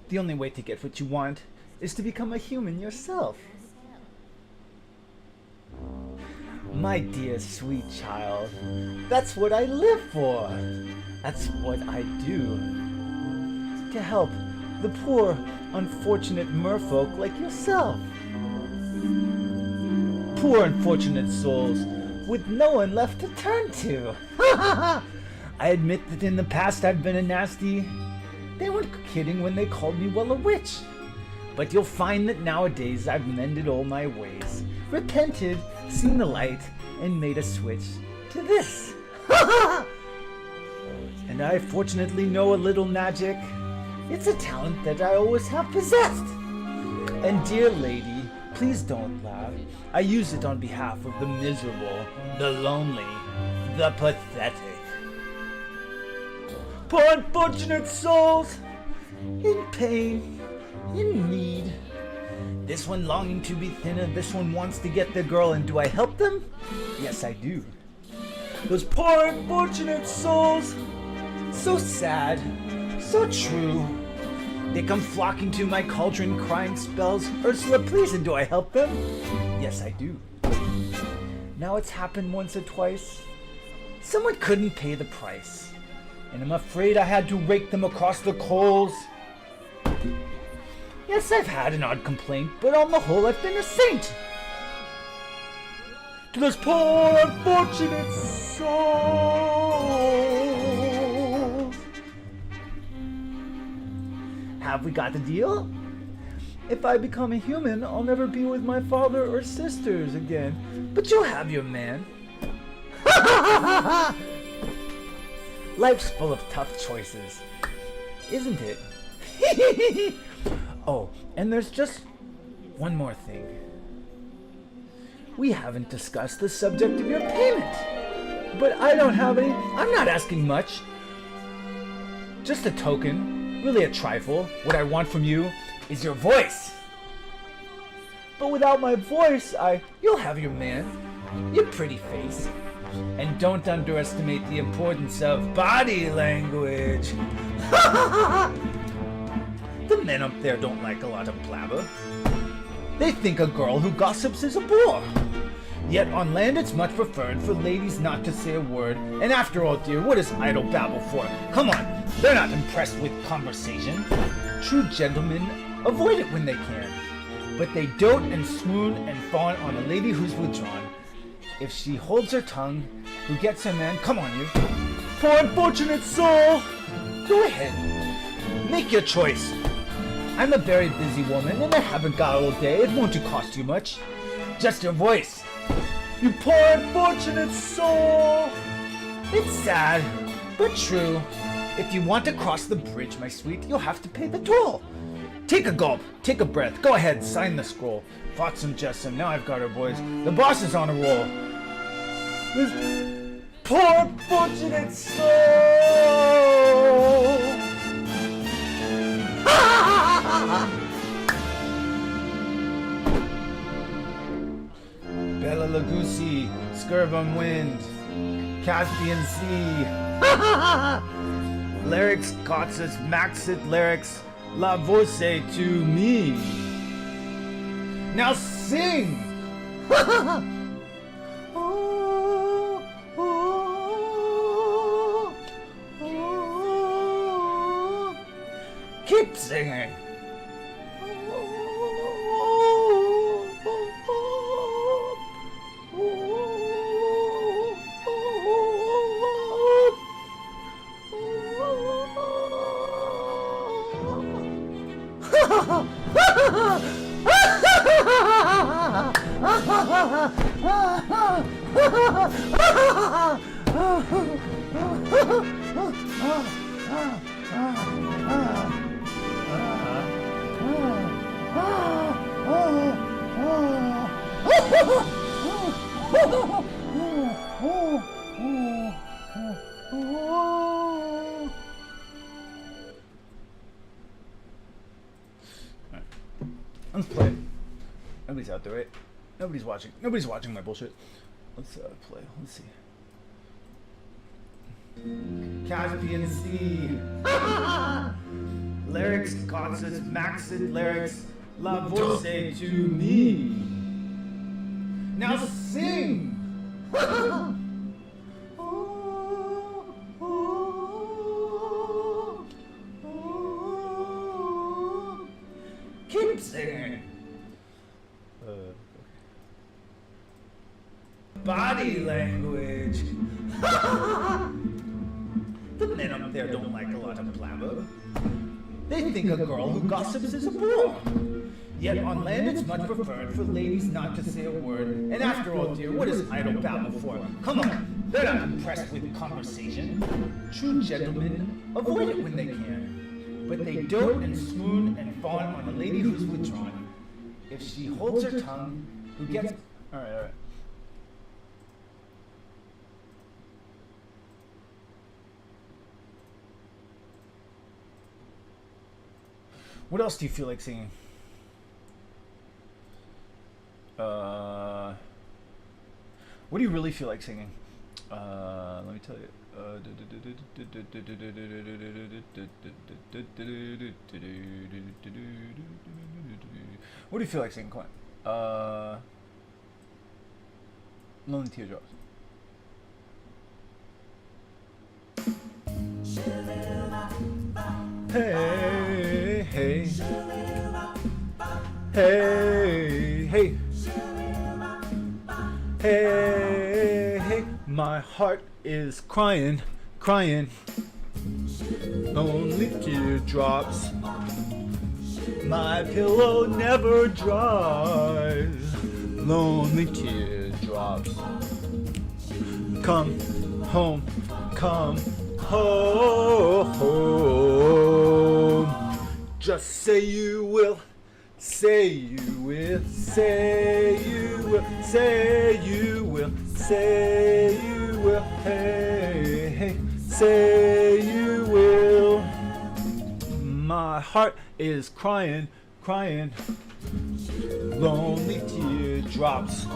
The only way to get what you want is to become a human yourself. My dear sweet child, that's what I live for. That's what I do. To help the poor, unfortunate merfolk like yourself. Poor, unfortunate souls with no one left to turn to. I admit that in the past I've been a nasty. They weren't kidding when they called me, well, a witch. But you'll find that nowadays I've mended all my ways, repented, seen the light, and made a switch to this. And I fortunately know a little magic. It's a talent that I always have possessed. And dear lady, please don't laugh. I use it on behalf of the miserable, the lonely, the pathetic. Poor unfortunate souls, in pain, in need. This one longing to be thinner, this one wants to get the girl, and do I help them? Yes, I do. Those poor unfortunate souls, so sad, so true. They come flocking to my cauldron, crying spells, Ursula, please, and do I help them? Yes, I do. Now it's happened once or twice. Someone couldn't pay the price, and I'm afraid I had to rake them across the coals. Yes, I've had an odd complaint, but on the whole I've been a saint. To those poor unfortunate souls. Have we got the deal? If I become a human, I'll never be with my father or sisters again. But you'll have your man. Life's full of tough choices, isn't it? Oh, and there's just one more thing. We haven't discussed the subject of your payment. But I don't have any. I'm not asking much. Just a token, really a trifle. What I want from you is your voice. But without my voice, you'll have your man, your pretty face. And don't underestimate the importance of body language. The men up there don't like a lot of blabber. They think a girl who gossips is a bore. Yet on land it's much preferred for ladies not to say a word. And after all, dear, what is idle babble for? Come on, they're not impressed with conversation. True gentlemen avoid it when they can. But they dote and swoon and fawn on a lady who's withdrawn. If she holds her tongue, who gets her man, come on you. Poor unfortunate soul! Go ahead, make your choice. I'm a very busy woman and I haven't got all day. It won't cost you much. Just your voice. You poor unfortunate soul! It's sad, but true. If you want to cross the bridge, my sweet, you'll have to pay the toll. Take a gulp, take a breath, go ahead, sign the scroll. Flotsam Jetsam, now I've got her, boys. The boss is on a roll. This poor unfortunate soul! Bela Lugosi, Skirvum Wind, Caspian Sea. Lyrics, Gotsis, Maxit Lyrics, La Voce to me. Now sing! Oh, oh, oh. Keep singing. Let's play. Nobody's out there, right? Nobody's watching. Nobody's watching my bullshit. Let's play. Let's see. Caspian Sea. lyrics, causes, maxid lyrics, la voce to me. Now sing! Keep singing. Body language. The men up there don't like a lot of blabber. They think a girl who gossips is a bore. Yet on land it's much preferred for ladies not to say a word. And after all, dear, what is idle babble for? Come on, they're not impressed with conversation. True gentlemen avoid it when they can. But they dote and swoon and fawn on a lady who's withdrawn. If she holds her tongue, who gets... Alright. What else do you feel like singing? What do you really feel like singing? Let me tell you. What do you feel like singing? Come on. Lonely Teardrops. Hey, hey, hey, hey, hey, hey, my heart is crying, crying, lonely teardrops, my pillow never dries, lonely teardrops, come home, come home. Just say you will, say you will, say you will, say you will, say you will, hey, hey, say you will. My heart is crying, crying, lonely teardrops.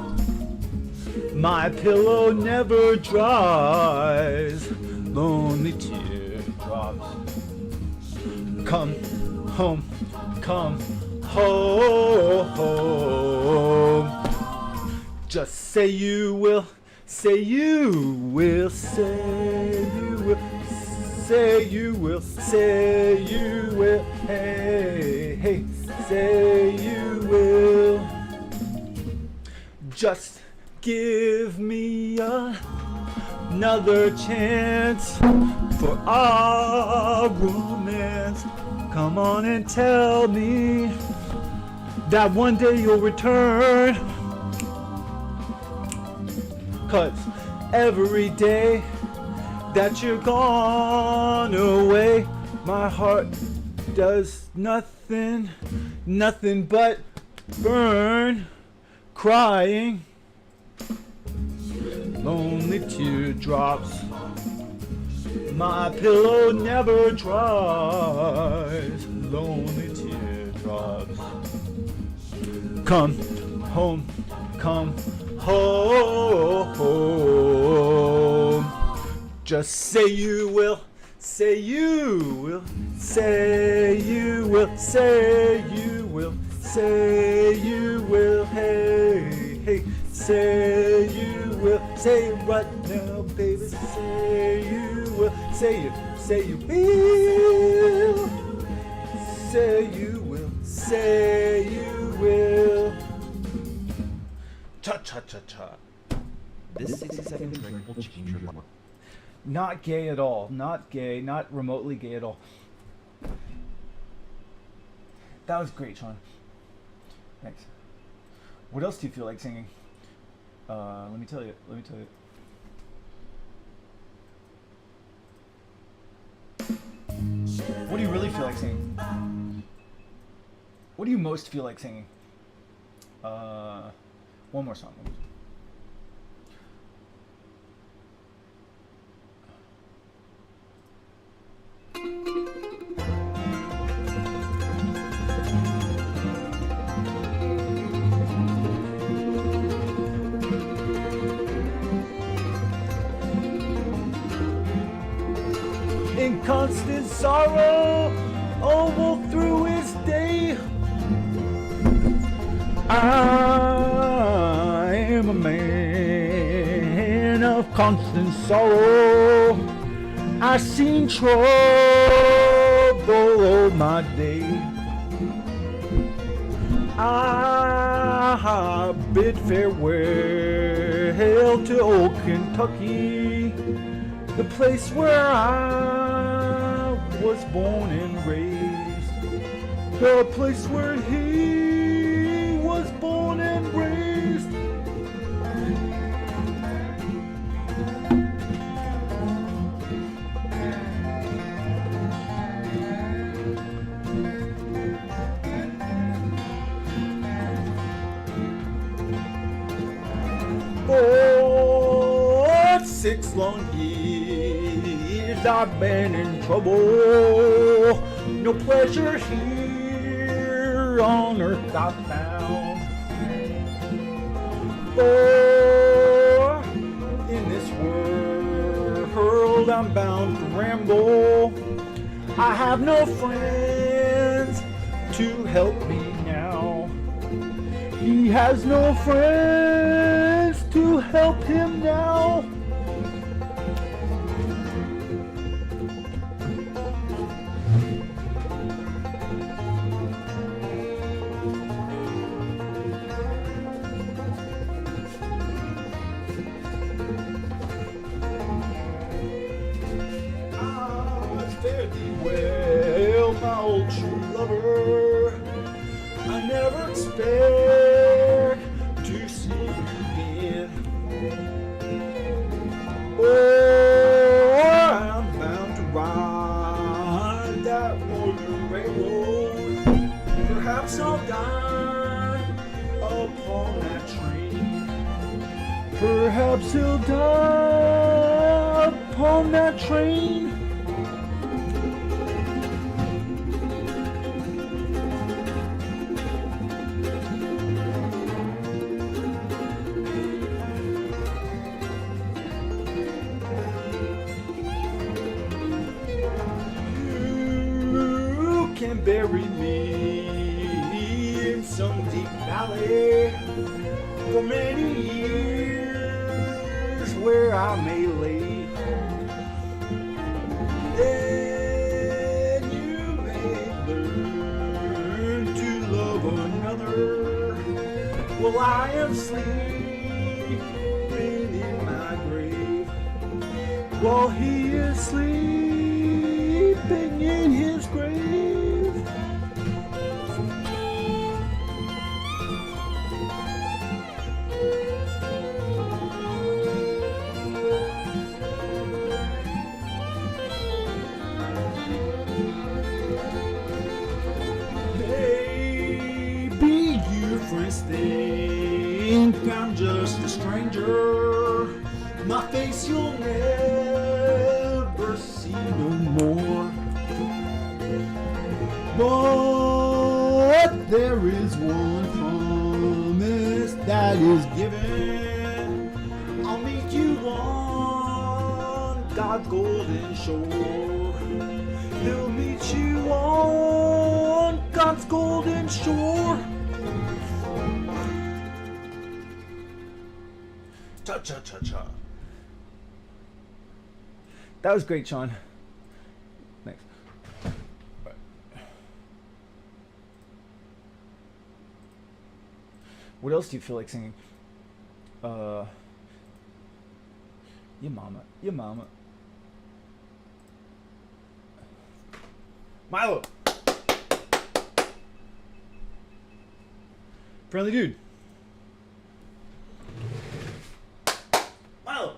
My pillow never dries, lonely teardrops. Come home, come home. Just say you will, say you will, say you will, say you will, say you will, hey, hey, say you will. Just give me another chance for our romance. Come on and tell me that one day you'll return. 'Cause every day that you're gone away, my heart does nothing, nothing but burn, crying, lonely teardrops. My pillow never dries, lonely teardrops. Come home, come home. Just say you will, say you will, say you will, say you will, say you will, hey, hey, say you will, say it right now, baby, say you will, say it, say you will, say you will, say you will. Cha-cha-cha-cha. This 60-second trick will change your life. Not gay at all. Not gay. Not remotely gay at all. That was great, Sean. Thanks. What else do you feel like singing? Let me tell you. What do you really feel like singing? What do you most feel like singing? One more song. In constant sorrow, all walk through his day. I am a man of constant sorrow. I've seen trouble all my day. I bid farewell to old Kentucky, the place where I was born and raised, the place where he was born and raised. For 6 long years I've been in trouble. No pleasure here on earth I found. For in this world I'm bound to ramble. I have no friends to help me now. He has no friends to help him now. Fare thee well, my old true lover. I never expect to see you again. Oh, I'm bound to ride that northern railroad. Perhaps I'll die upon that train. Perhaps he'll die upon that train. Can bury me in some deep valley for many years where I may lay. Then you may learn to love another while I am sleeping in my grave, while he is sleeping in his grave. Friends think I'm just a stranger. My face you'll never see no more. But there is one promise that is given. I'll meet you on God's golden shore. He'll meet you on God's golden shore. Cha-cha-cha-cha. That was great, Sean. Thanks. Right. What else do you feel like singing? Your mama. Your mama. Milo! Friendly dude. Milo!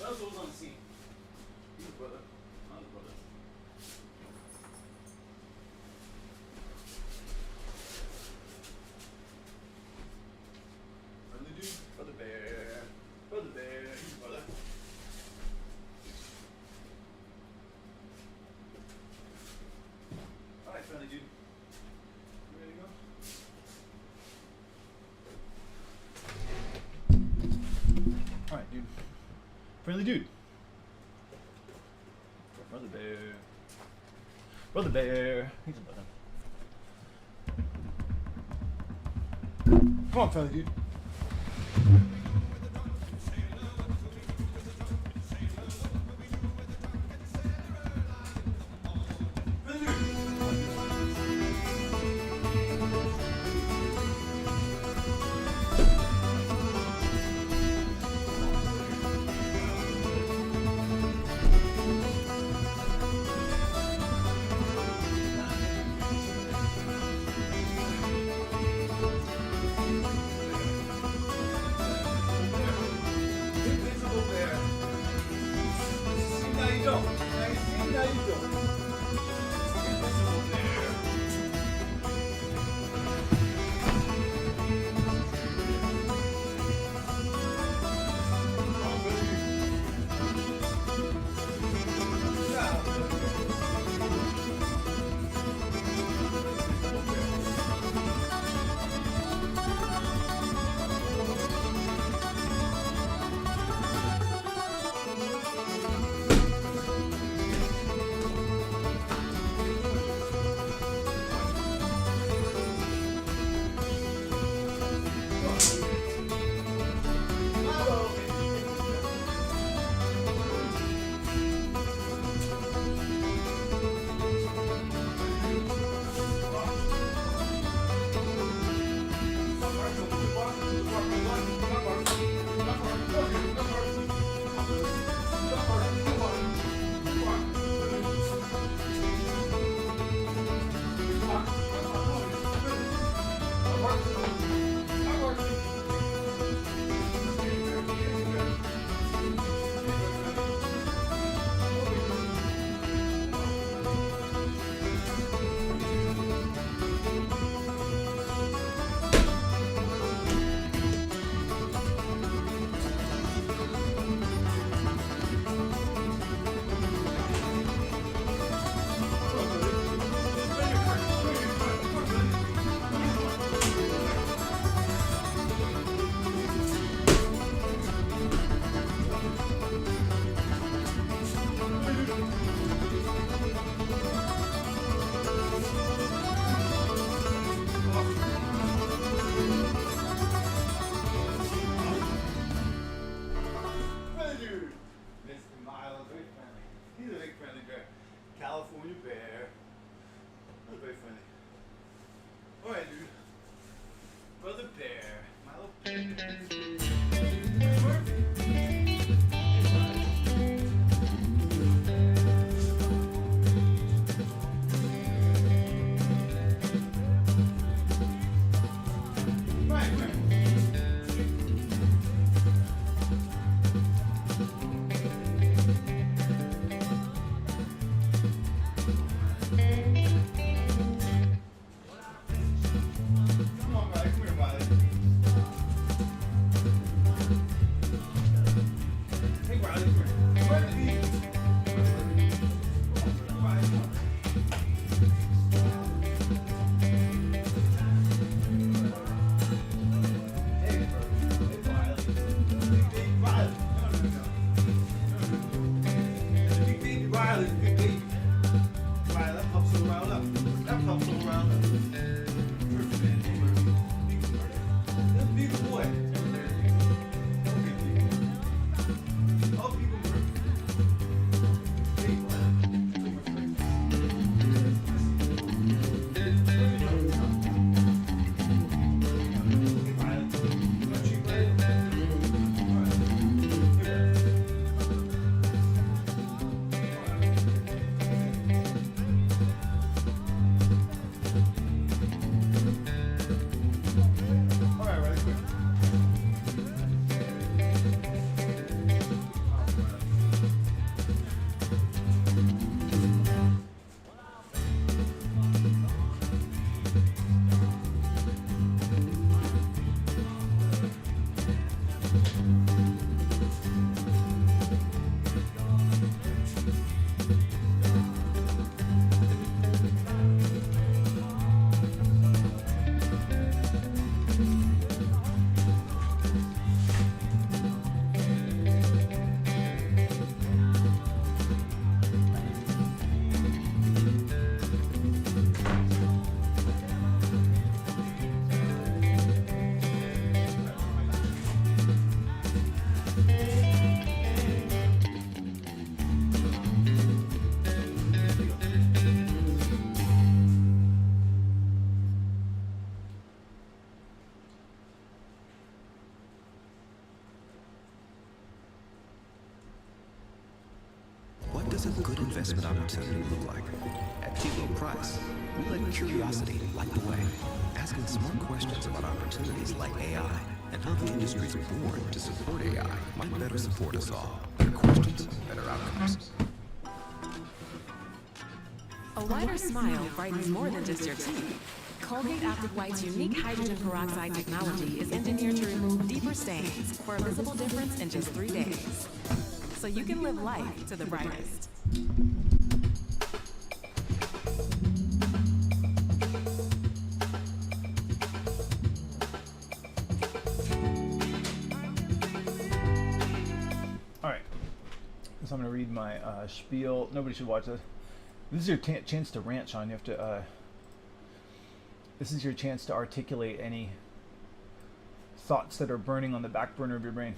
That's what was on the scene. You brother. I'm the brother. Friendly dude. Brother bear. Brother bear. He's a button. Come on, friendly dude. California bear. That's very funny. Alright, dude. Brother bear. My little Come on, Riley. Come here, Riley. investment opportunity look like? At T. Rowe Price, we let curiosity light the way, asking smart questions about opportunities like AI and how the industries born to support AI might better support us all. Better questions, better outcomes. A wider smile brightens more than just your teeth. Colgate Optic White's unique hydrogen peroxide technology is engineered to remove deeper stains for a visible difference in just 3 days. So you can live life to the brightest. All right, so I'm gonna read my spiel. Nobody should watch this. This is your chance to rant, Sean. You have to. This is your chance to articulate any thoughts that are burning on the back burner of your brain.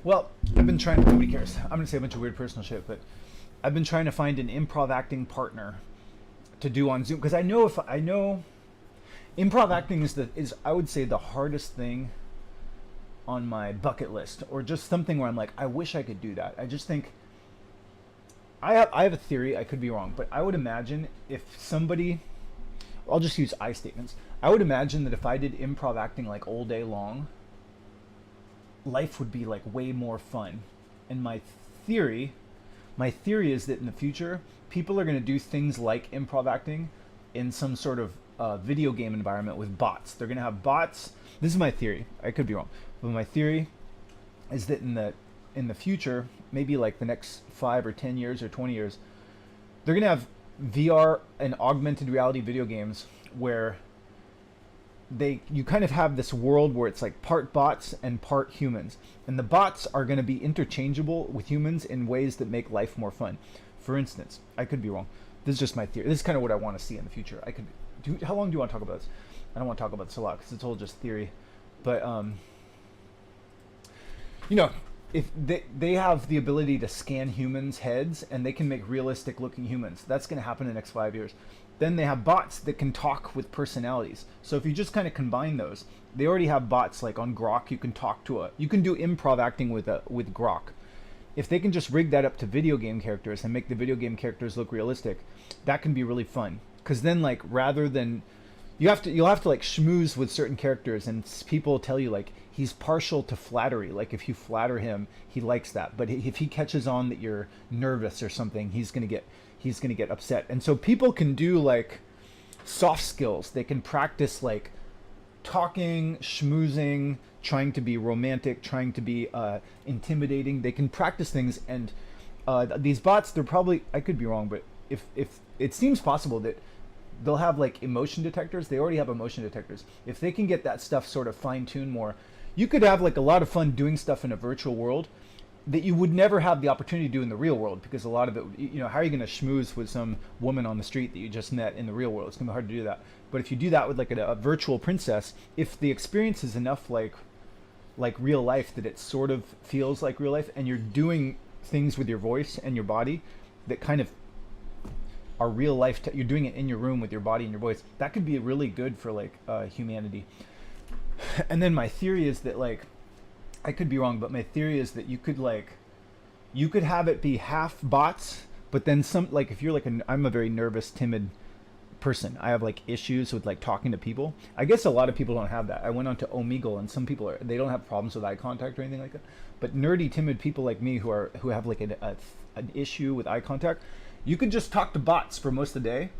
Well, I've been trying. Nobody cares. I'm gonna say a bunch of weird personal shit, but I've been trying to find an improv acting partner to do on Zoom because I know improv acting is I would say the hardest thing on my bucket list, or just something where I'm like, I wish I could do that. I just think I have a theory. I could be wrong, but I would imagine if somebody, I'll just use I statements. I would imagine that if I did improv acting like all day long, life would be like way more fun. And my theory is that in the future, people are going to do things like improv acting in some sort of video game environment with bots. They're going to have bots. This is my theory. I could be wrong, but my theory is that in the future, maybe like the next 5 or 10 years or 20 years, they're going to have VR and augmented reality video games where you kind of have this world where it's like part bots and part humans, and the bots are going to be interchangeable with humans in ways that make life more fun. For instance, I could be wrong. This is just my theory. This is kind of what I want to see in the future. How long do you want to talk about this? I don't want to talk about this a lot because it's all just theory, but if they have the ability to scan humans' heads and they can make realistic looking humans, that's going to happen in the next 5 years. Then they have bots that can talk with personalities. So if you just kind of combine those, they already have bots like on Grok. You can do improv acting with Grok. If they can just rig that up to video game characters and make the video game characters look realistic, that can be really fun. Because then, like, rather than you'll have to like schmooze with certain characters, and people tell you like he's partial to flattery. Like if you flatter him, he likes that. But if he catches on that you're nervous or something, he's gonna get upset. And so people can do like soft skills. They can practice like talking, schmoozing, trying to be romantic, trying to be intimidating. They can practice things, and these bots, they're probably, I could be wrong, but if it seems possible that they'll have like emotion detectors. They already have emotion detectors. If they can get that stuff sort of fine-tuned more, you could have like a lot of fun doing stuff in a virtual world that you would never have the opportunity to do in the real world, because a lot of it, how are you going to schmooze with some woman on the street that you just met in the real world? It's going to be hard to do that. But if you do that with like a virtual princess, if the experience is enough like real life that it sort of feels like real life, and you're doing things with your voice and your body that kind of are real life, you're doing it in your room with your body and your voice, that could be really good for like humanity. And then my theory is that, like, I could be wrong, but my theory is that you could have it be half bots, but then some, like if you're like I'm a very nervous, timid person. I have like issues with like talking to people. I guess a lot of people don't have that. I went on to Omegle, and some people they don't have problems with eye contact or anything like that. But nerdy, timid people like me who have like an issue with eye contact, you could just talk to bots for most of the day,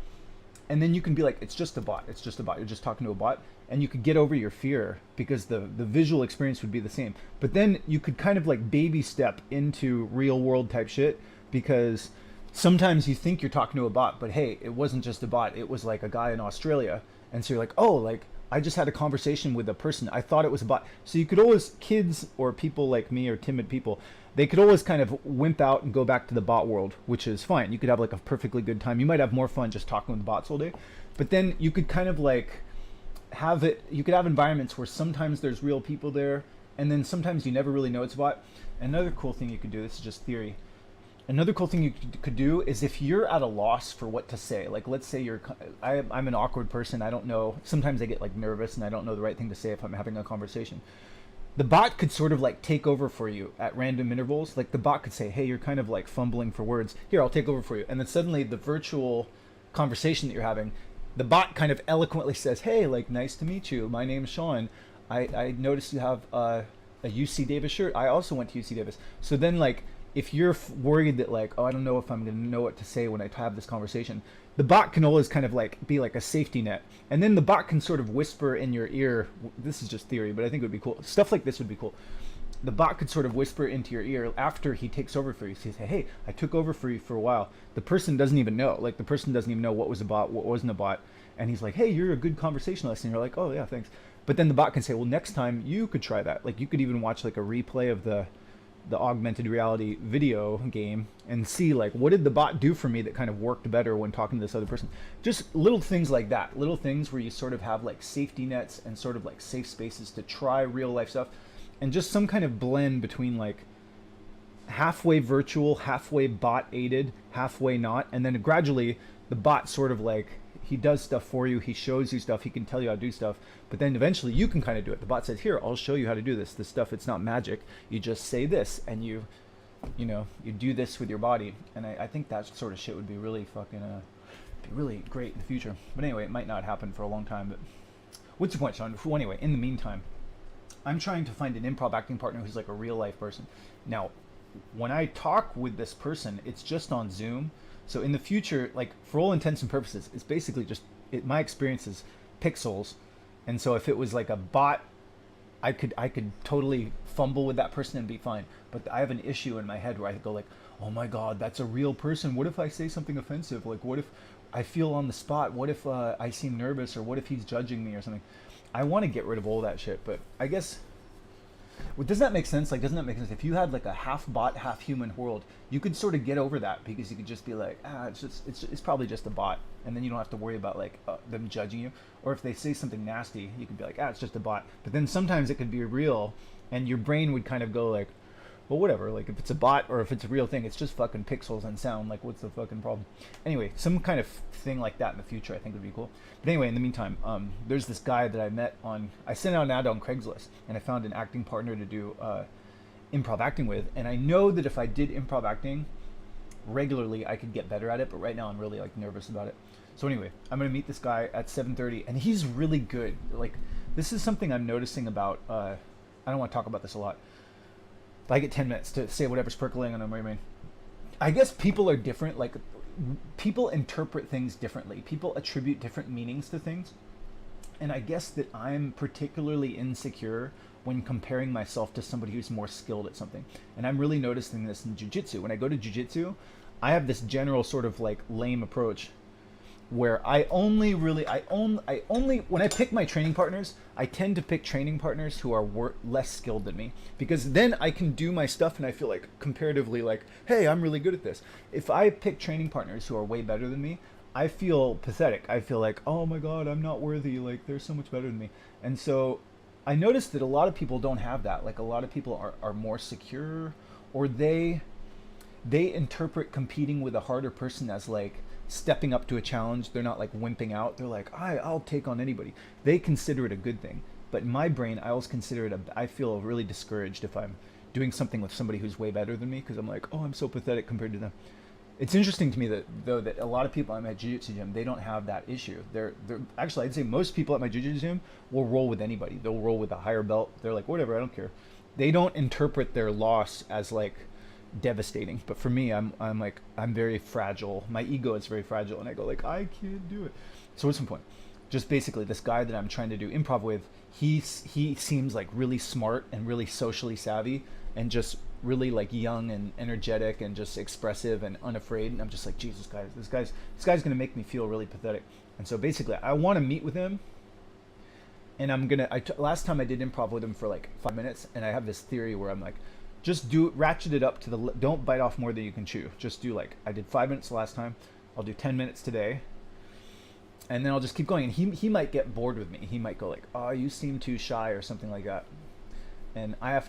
and then you can be like, it's just a bot. It's just a bot. You're just talking to a bot, and you could get over your fear because the visual experience would be the same. But then you could kind of like baby step into real world type shit, because sometimes you think you're talking to a bot, but hey, it wasn't just a bot. It was like a guy in Australia, and so you're like, oh, like I just had a conversation with a person. I thought it was a bot. So you could always, kids or people like me or timid people, they could always kind of wimp out and go back to the bot world, which is fine. You could have like a perfectly good time. You might have more fun just talking with bots all day, but then you could kind of like you could have environments where sometimes there's real people there, and then sometimes you never really know it's a bot. Another cool thing you could do, this is just theory, another cool thing you could do is if you're at a loss for what to say, like let's say I'm an awkward person, I don't know, sometimes I get like nervous and I don't know the right thing to say if I'm having a conversation. the bot could sort of like take over for you at random intervals. Like the bot could say, hey, you're kind of like fumbling for words. Here, I'll take over for you. And then suddenly the virtual conversation that you're having, the bot kind of eloquently says, hey, like, nice to meet you. My name's Sean. I noticed you have a UC Davis shirt. I also went to UC Davis. So then like, if you're worried that like, oh, I don't know if I'm going to know what to say when I have this conversation, the bot can always kind of like be like a safety net. And then the bot can sort of whisper in your ear. This is just theory, but I think it would be cool. Stuff like this would be cool. The bot could sort of whisper into your ear after he takes over for you. So you say, hey, I took over for you for a while. The person doesn't even know. Like the person doesn't even know what was a bot, what wasn't a bot. And he's like, hey, you're a good conversationalist. And you're like, oh yeah, thanks. But then the bot can say, well, next time you could try that. Like you could even watch like a replay of the augmented reality video game and see like, what did the bot do for me that kind of worked better when talking to this other person? Just little things like that. Little things where you sort of have like safety nets and sort of like safe spaces to try real life stuff. And just some kind of blend between like halfway virtual, halfway bot aided, halfway not. And then gradually the bot sort of like, he does stuff for you. He shows you stuff. He can tell you how to do stuff. But then eventually you can kind of do it. The bot says, here, I'll show you how to do this. This stuff, it's not magic. You just say this and you do this with your body. And I think that sort of shit would be really fucking, be really great in the future. But anyway, it might not happen for a long time. But what's the point, Sean? Well, anyway, in the meantime, I'm trying to find an improv acting partner who's like a real life person. Now, when I talk with this person, it's just on Zoom. So in the future, like for all intents and purposes, it's basically just, my experience is pixels. And so if it was like a bot, I could totally fumble with that person and be fine. But I have an issue in my head where I go like, oh my God, that's a real person. What if I say something offensive? Like what if I feel on the spot? What if I seem nervous, or what if he's judging me or something? I want to get rid of all that shit, but I guess, well, does that make sense? Like, doesn't that make sense? If you had like a half bot, half human world, you could sort of get over that because you could just be like, it's probably just a bot, and then you don't have to worry about like them judging you. Or if they say something nasty, you could be like, it's just a bot. But then sometimes it could be real, and your brain would kind of go like, well, whatever. Like if it's a bot or if it's a real thing, it's just fucking pixels and sound. Like, what's the fucking problem? Anyway, some kind of thing like that in the future, I think would be cool. But anyway, in the meantime, there's this guy that I met I sent out an ad on Craigslist, and I found an acting partner to do improv acting with. And I know that if I did improv acting regularly, I could get better at it. But right now, I'm really like nervous about it. So anyway, I'm gonna meet this guy at 7:30, and he's really good. Like, this is something I'm noticing about. I don't want to talk about this a lot. But I get 10 minutes to say whatever's percolating on my mind. I guess people are different. Like, people interpret things differently. People attribute different meanings to things. And I guess that I'm particularly insecure when comparing myself to somebody who's more skilled at something. And I'm really noticing this in jiu-jitsu. When I go to jiu-jitsu, I have this general sort of like lame approach where when I pick my training partners, I tend to pick training partners who are less skilled than me, because then I can do my stuff and I feel like comparatively like, hey, I'm really good at this. If I pick training partners who are way better than me, I feel pathetic. I feel like, oh my God, I'm not worthy. Like, they're so much better than me. And so I noticed that a lot of people don't have that. Like, a lot of people are more secure, or they interpret competing with a harder person as like stepping up to a challenge. They're not like wimping out. They're like, I'll take on anybody. They consider it a good thing. But in my brain, I always consider it I feel really discouraged if I'm doing something with somebody who's way better than me, because I'm like, oh, I'm so pathetic compared to them. It's interesting to me that a lot of people at my jiu-jitsu gym, they don't have that issue. They're actually, I'd say most people at my jiu-jitsu gym will roll with anybody. They'll roll with a higher belt. They're like, whatever, I don't care. They don't interpret their loss as like devastating. But for me, I'm very fragile. My ego is very fragile, and I go like, I can't do it. So what's the point? Just basically, this guy that I'm trying to do improv with, he seems like really smart and really socially savvy, and just really like young and energetic and just expressive and unafraid. And I'm just like, Jesus, guys, this guy's gonna make me feel really pathetic. And so basically, I want to meet with him, and last time I did improv with him for like 5 minutes, and I have this theory where I'm like, just ratchet it up to don't bite off more than you can chew. Just do like, I did 5 minutes the last time, I'll do 10 minutes today, and then I'll just keep going. And he might get bored with me. He might go like, oh, you seem too shy or something like that. And I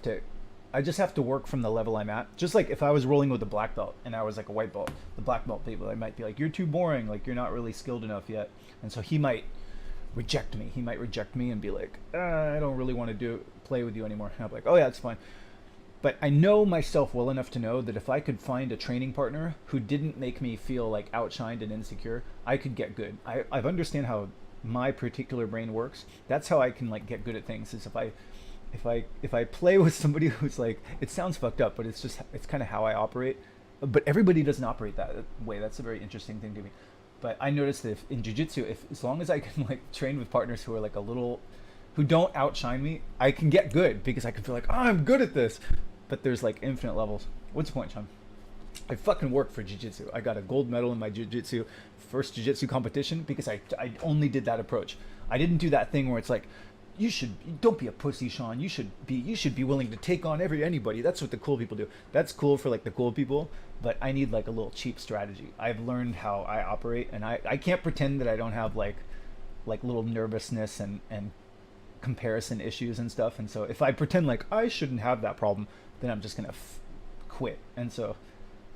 just have to work from the level I'm at. Just like if I was rolling with a black belt and I was like a white belt, the black belt people, I might be like, you're too boring, like you're not really skilled enough yet. And so he might reject me. He might reject me and be like, I don't really want to play with you anymore. And I'm like, oh yeah, it's fine. But I know myself well enough to know that if I could find a training partner who didn't make me feel like outshined and insecure, I could get good. I've understand how my particular brain works. That's how I can like get good at things. Is if I play with somebody who's like, it sounds fucked up, but it's kind of how I operate. But everybody doesn't operate that way. That's a very interesting thing to me. But I noticed that in jiu-jitsu, if as long as I can like train with partners who are like a little, who don't outshine me, I can get good because I can feel like, oh, I'm good at this. But there's like infinite levels. What's the point, Sean? I fucking work for jiu-jitsu. I got a gold medal in my jiu-jitsu first jiu-jitsu competition because I only did that approach. I didn't do that thing where it's like, don't be a pussy, Sean. You should be willing to take on anybody. That's what the cool people do. That's cool for like the cool people, but I need like a little cheap strategy. I've learned how I operate, and I can't pretend that I don't have like little nervousness and comparison issues and stuff. And so if I pretend like I shouldn't have that problem, then I'm just gonna quit. And so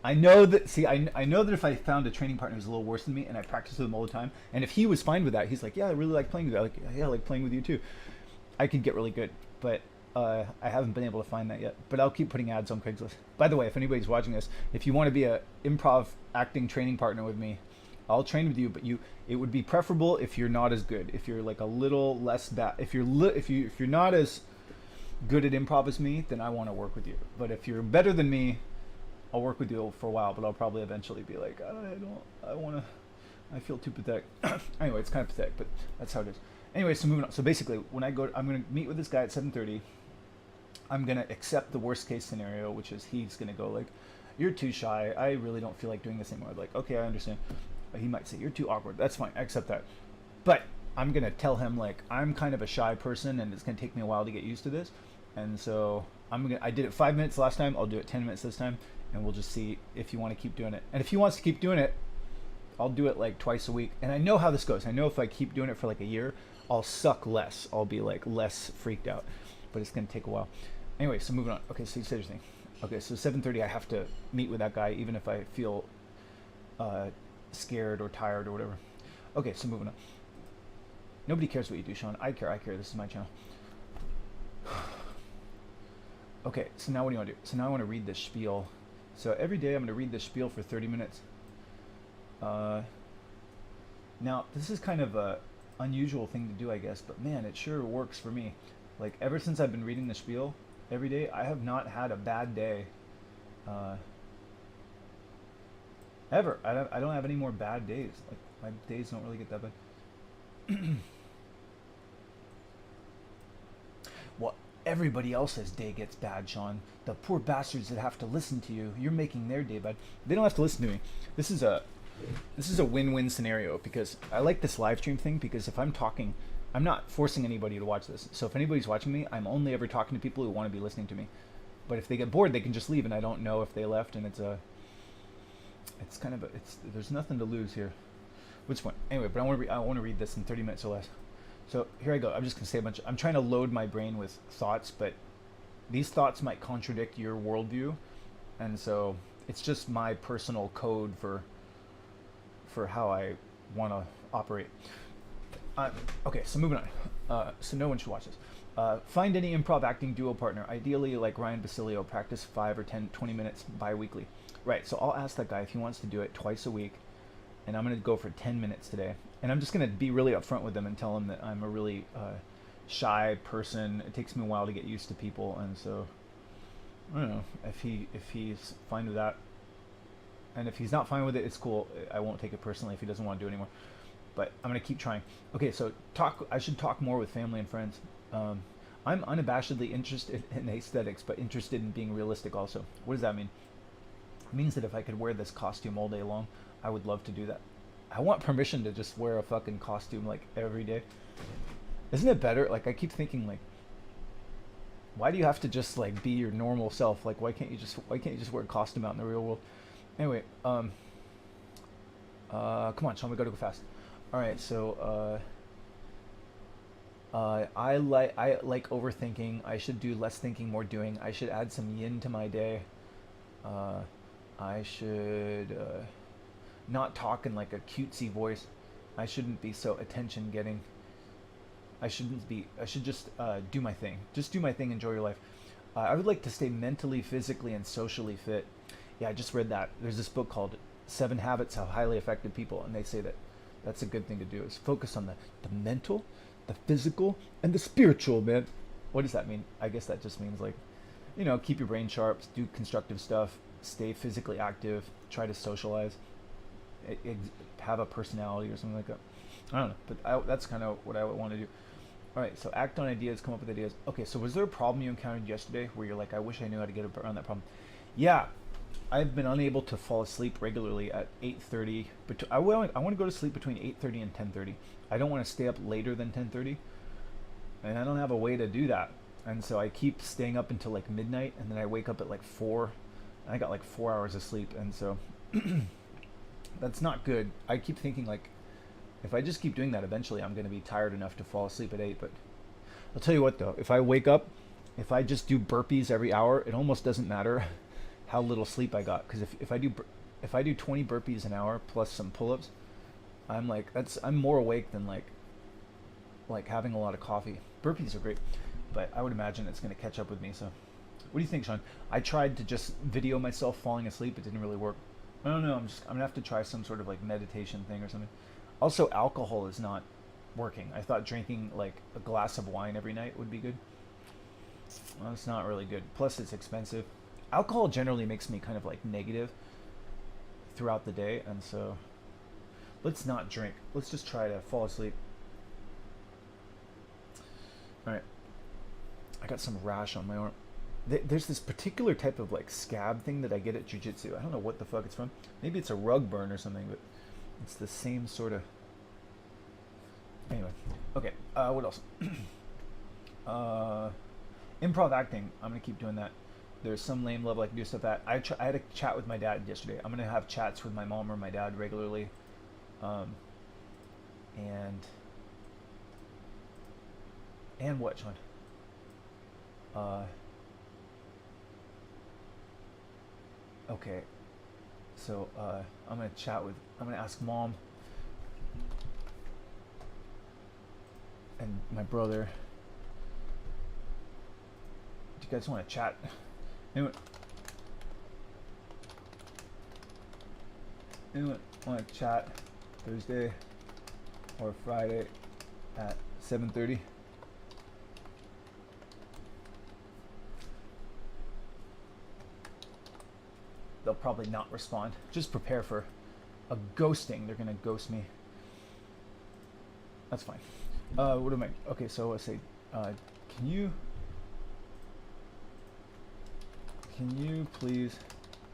I know that, I know that if I found a training partner who's a little worse than me and I practice with him all the time, and if he was fine with that, he's like, yeah, I really like playing with you. Like, yeah, I like playing with you too. I could get really good, but I haven't been able to find that yet. But I'll keep putting ads on Craigslist. By the way, if anybody's watching this, if you want to be a improv acting training partner with me, I'll train with you, but it would be preferable if you're not as good. If you're like a little less bad, if you're not as good at improv as me, then I want to work with you. But if you're better than me, I'll work with you for a while, but I'll probably eventually be like, I feel too pathetic. Anyway, it's kind of pathetic, but that's how it is. Anyway, so moving on. So basically, when I'm going to meet with this guy at 7:30. I'm going to accept the worst case scenario, which is he's going to go like, you're too shy. I really don't feel like doing this anymore. I'm like, okay, I understand. But he might say, you're too awkward. That's fine. I accept that. But I'm going to tell him like, I'm kind of a shy person and it's going to take me a while to get used to this. And so I did it 5 minutes last time. I'll do it 10 minutes this time. And we'll just see if you want to keep doing it. And if he wants to keep doing it, I'll do it like twice a week. And I know how this goes. I know if I keep doing it for like a year, I'll suck less. I'll be like less freaked out. But it's going to take a while. Anyway, so moving on. Okay, so you said your thing. Okay, so 7:30 I have to meet with that guy even if I feel scared or tired or whatever. Okay, so moving on. Nobody cares what you do, Sean. I care. This is my channel. Okay, so now what do you want to do? So now I want to read this spiel. So every day I'm going to read this spiel for 30 minutes. Now, this is kind of a unusual thing to do, I guess, but man, it sure works for me. Like, ever since I've been reading the spiel every day, I have not had a bad day. Ever. I don't have any more bad days. Like, my days don't really get that bad. Well, everybody else's day gets bad, Sean. The poor bastards that have to listen to you, you're making their day bad. They don't have to listen to me. This is a win-win scenario because I like this live stream thing because if I'm talking, I'm not forcing anybody to watch this. So if anybody's watching me, I'm only ever talking to people who want to be listening to me. But if they get bored, they can just leave and I don't know if they left, and there's nothing to lose here. Which one? Anyway, but I want to read this in 30 minutes or less. So here I go. I'm just going to say a bunch. I'm trying to load my brain with thoughts, but these thoughts might contradict your worldview. And so it's just my personal code for how I want to operate. Okay, so moving on. So no one should watch this. Find any improv acting duo partner, ideally like Ryan Basilio, practice 5 or 10, 20 minutes bi-weekly. Right, so I'll ask that guy if he wants to do it twice a week, and I'm going to go for 10 minutes today. And I'm just going to be really upfront with him and tell him that I'm a really shy person. It takes me a while to get used to people, and so I don't know if he's fine with that. And if he's not fine with it, it's cool. I won't take it personally if he doesn't want to do it anymore. But I'm going to keep trying. Okay, so I should talk more with family and friends. I'm unabashedly interested in aesthetics, but interested in being realistic also. What does that mean? It means that if I could wear this costume all day long, I would love to do that. I want permission to just wear a fucking costume like every day. Isn't it better? Like, I keep thinking, like, why do you have to just like be your normal self? Like, why can't you just wear a costume out in the real world? Anyway, come on, Sean, we gotta go fast. All right, so I like overthinking. I should do less thinking, more doing. I should add some yin to my day. I should not talk in like a cutesy voice. I shouldn't be so attention getting. I shouldn't be. I should just do my thing. Just do my thing. Enjoy your life. I would like to stay mentally, physically, and socially fit. Yeah, I just read that. There's this book called Seven Habits of Highly Effective People, and they say that that's a good thing to do, is focus on the mental, the physical, and the spiritual, man. What does that mean? I guess that just means, like, you know, keep your brain sharp, do constructive stuff, stay physically active, try to socialize, have a personality or something like that. I don't know, but that's kind of what I would want to do. All right, so act on ideas, come up with ideas. Okay, so was there a problem you encountered yesterday where you're like, I wish I knew how to get around that problem? Yeah, I've been unable to fall asleep regularly at 8:30. But I want to go to sleep between 8:30 and 10:30. I don't want to stay up later than 10:30, and I don't have a way to do that. And so I keep staying up until like midnight, and then I wake up at like 4. And I got like 4 hours of sleep, and so that's not good. I keep thinking, like, if I just keep doing that, eventually I'm going to be tired enough to fall asleep at 8. But I'll tell you what, though, if I wake up, if I just do burpees every hour, it almost doesn't matter how little sleep I got. Because if I do 20 burpees an hour plus some pull-ups, I'm more awake than like having a lot of coffee. Burpees are great, but I would imagine it's going to catch up with me. So what do you think, Sean? I tried to just video myself falling asleep. It didn't really work. I don't know. I'm gonna have to try some sort of like meditation thing or something. Also, alcohol is not working. I thought drinking like a glass of wine every night would be good. Well, it's not really good. Plus, it's expensive. Alcohol generally makes me kind of like negative throughout the day, and so let's not drink. Let's just try to fall asleep. All right. I got some rash on my arm. There's this particular type of like scab thing that I get at jiu-jitsu. I don't know what the fuck it's from. Maybe it's a rug burn or something, but it's the same sort of. Anyway, okay. What else? Improv acting. I'm gonna keep doing that. There's some lame level I can do stuff at. I had a chat with my dad yesterday. I'm gonna have chats with my mom or my dad regularly, and what, Sean? Okay, so I'm gonna ask mom and my brother. Do you guys want to chat? Anyone want to chat Thursday or Friday at 7:30? They'll probably not respond. Just prepare for a ghosting. They're gonna ghost me. That's fine. What am I? Okay, so let's say, can you please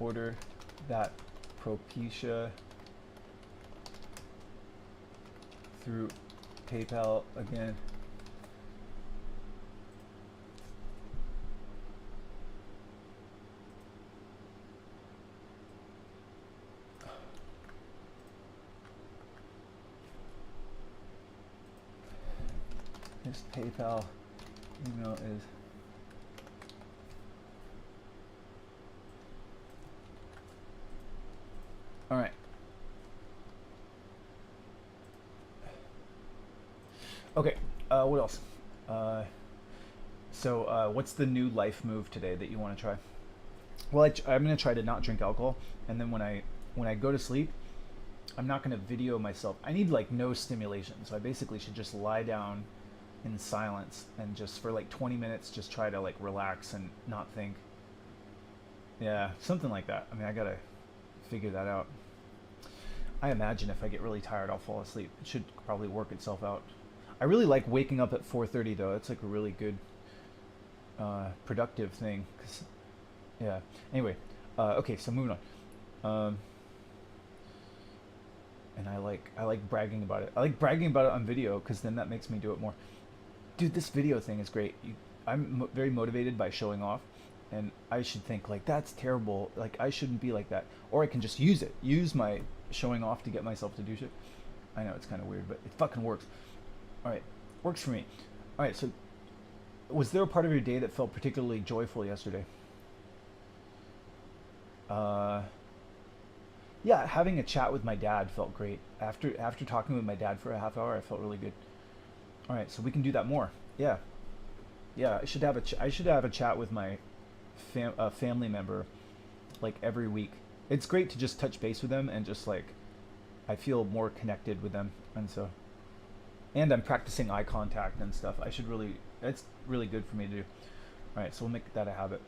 order that Propecia through PayPal again? His PayPal email is all right. Okay, what else? So what's the new life move today that you want to try? Well, I'm going to try to not drink alcohol, and then when I go to sleep, I'm not going to video myself. I need like no stimulation, so I basically should just lie down in silence and just for like 20 minutes just try to like relax and not think. Yeah, something like that. I mean, I gotta figure that out. I imagine if I get really tired, I'll fall asleep. It should probably work itself out. I really like waking up at 4:30 though. It's like a really good productive thing. Yeah. Anyway, okay, so moving on. And I like bragging about it. I like bragging about it on video because then that makes me do it more. Dude, this video thing is great. I'm very motivated by showing off, and I should think like that's terrible. Like I shouldn't be like that, or I can just use my showing off to get myself to do shit. I know it's kind of weird, but it fucking works. All right, works for me. All right, so was there a part of your day that felt particularly joyful yesterday? Yeah, having a chat with my dad felt great. After talking with my dad for a half hour, I felt really good. All right, so we can do that more. Yeah, yeah. I should have a chat with my family member like every week. It's great to just touch base with them and just like I feel more connected with them, and I'm practicing eye contact and stuff. It's really good for me to do. All right, so we'll make that a habit.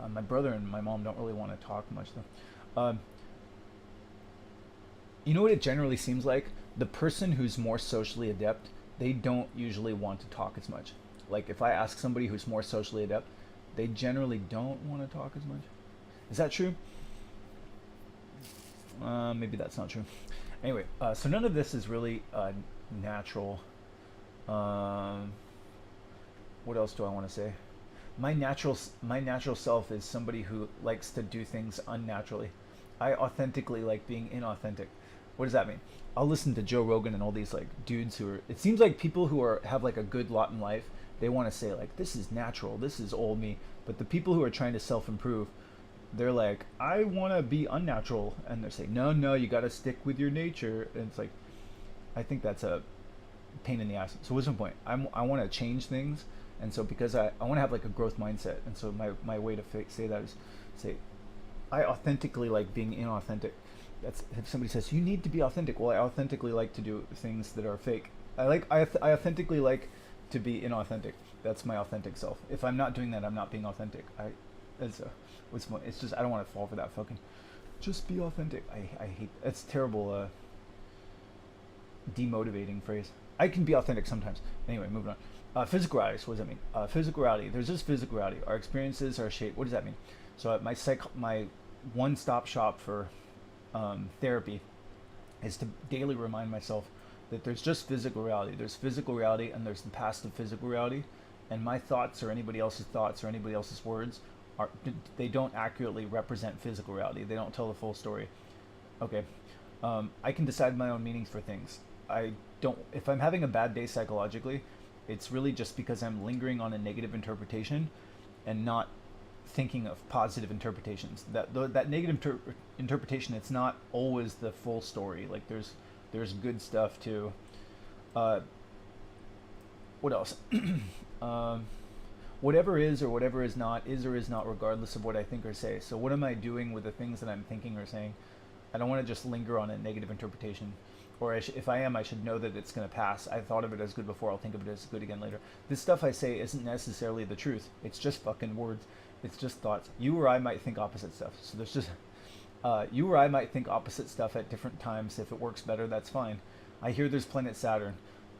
My brother and my mom don't really want to talk much though. You know what it generally seems like? The person who's more socially adept, they don't usually want to talk as much. Like if I ask somebody who's more socially adept, they generally don't want to talk as much. Is that true? Maybe that's not true. Anyway, so none of this is really natural. What else do I want to say? My natural self is somebody who likes to do things unnaturally. I authentically like being inauthentic. What does that mean? I'll listen to Joe Rogan and all these like dudes who are. It seems like people who have like a good lot in life. They want to say like this is natural, this is old me. But the people who are trying to self-improve, they're like, I want to be unnatural, and they're saying, no, you got to stick with your nature. And it's like, I think that's a pain in the ass. So what's my point? I want to change things, and so because I want to have like a growth mindset, and so my way to say that is say, I authentically like being inauthentic. That's if somebody says you need to be authentic. Well, I authentically like to do things that are fake. I authentically like to be inauthentic. That's my authentic self. If I'm not doing that, I'm not being authentic. It's just I don't want to fall for that fucking. Just be authentic. I hate that's terrible. Demotivating phrase. I can be authentic sometimes. Anyway, moving on. Physical reality. So what does that mean? Physical reality. There's just physical reality. Our experiences are shaped. What does that mean? So my one-stop shop for therapy is to daily remind myself that there's just physical reality. There's physical reality and there's the past of physical reality, and my thoughts or anybody else's thoughts or anybody else's words they don't accurately represent physical reality. They don't tell the full story. Okay, I can decide my own meanings for things. If I'm having a bad day psychologically, it's really just because I'm lingering on a negative interpretation and not thinking of positive interpretations. That negative interpretation, it's not always the full story. Like there's good stuff too. What else? Whatever is or whatever is or is not regardless of what I think or say. So what am I doing with the things that I'm thinking or saying? I don't want to just linger on a negative interpretation. Or if I am, I should know that it's going to pass. I thought of it as good before, I'll think of it as good again later. This stuff I say isn't necessarily the truth. It's just fucking words. It's just thoughts. You or I might think opposite stuff. So there's just... you or I might think opposite stuff at different times. If it works better, that's fine. I hear there's planet Saturn.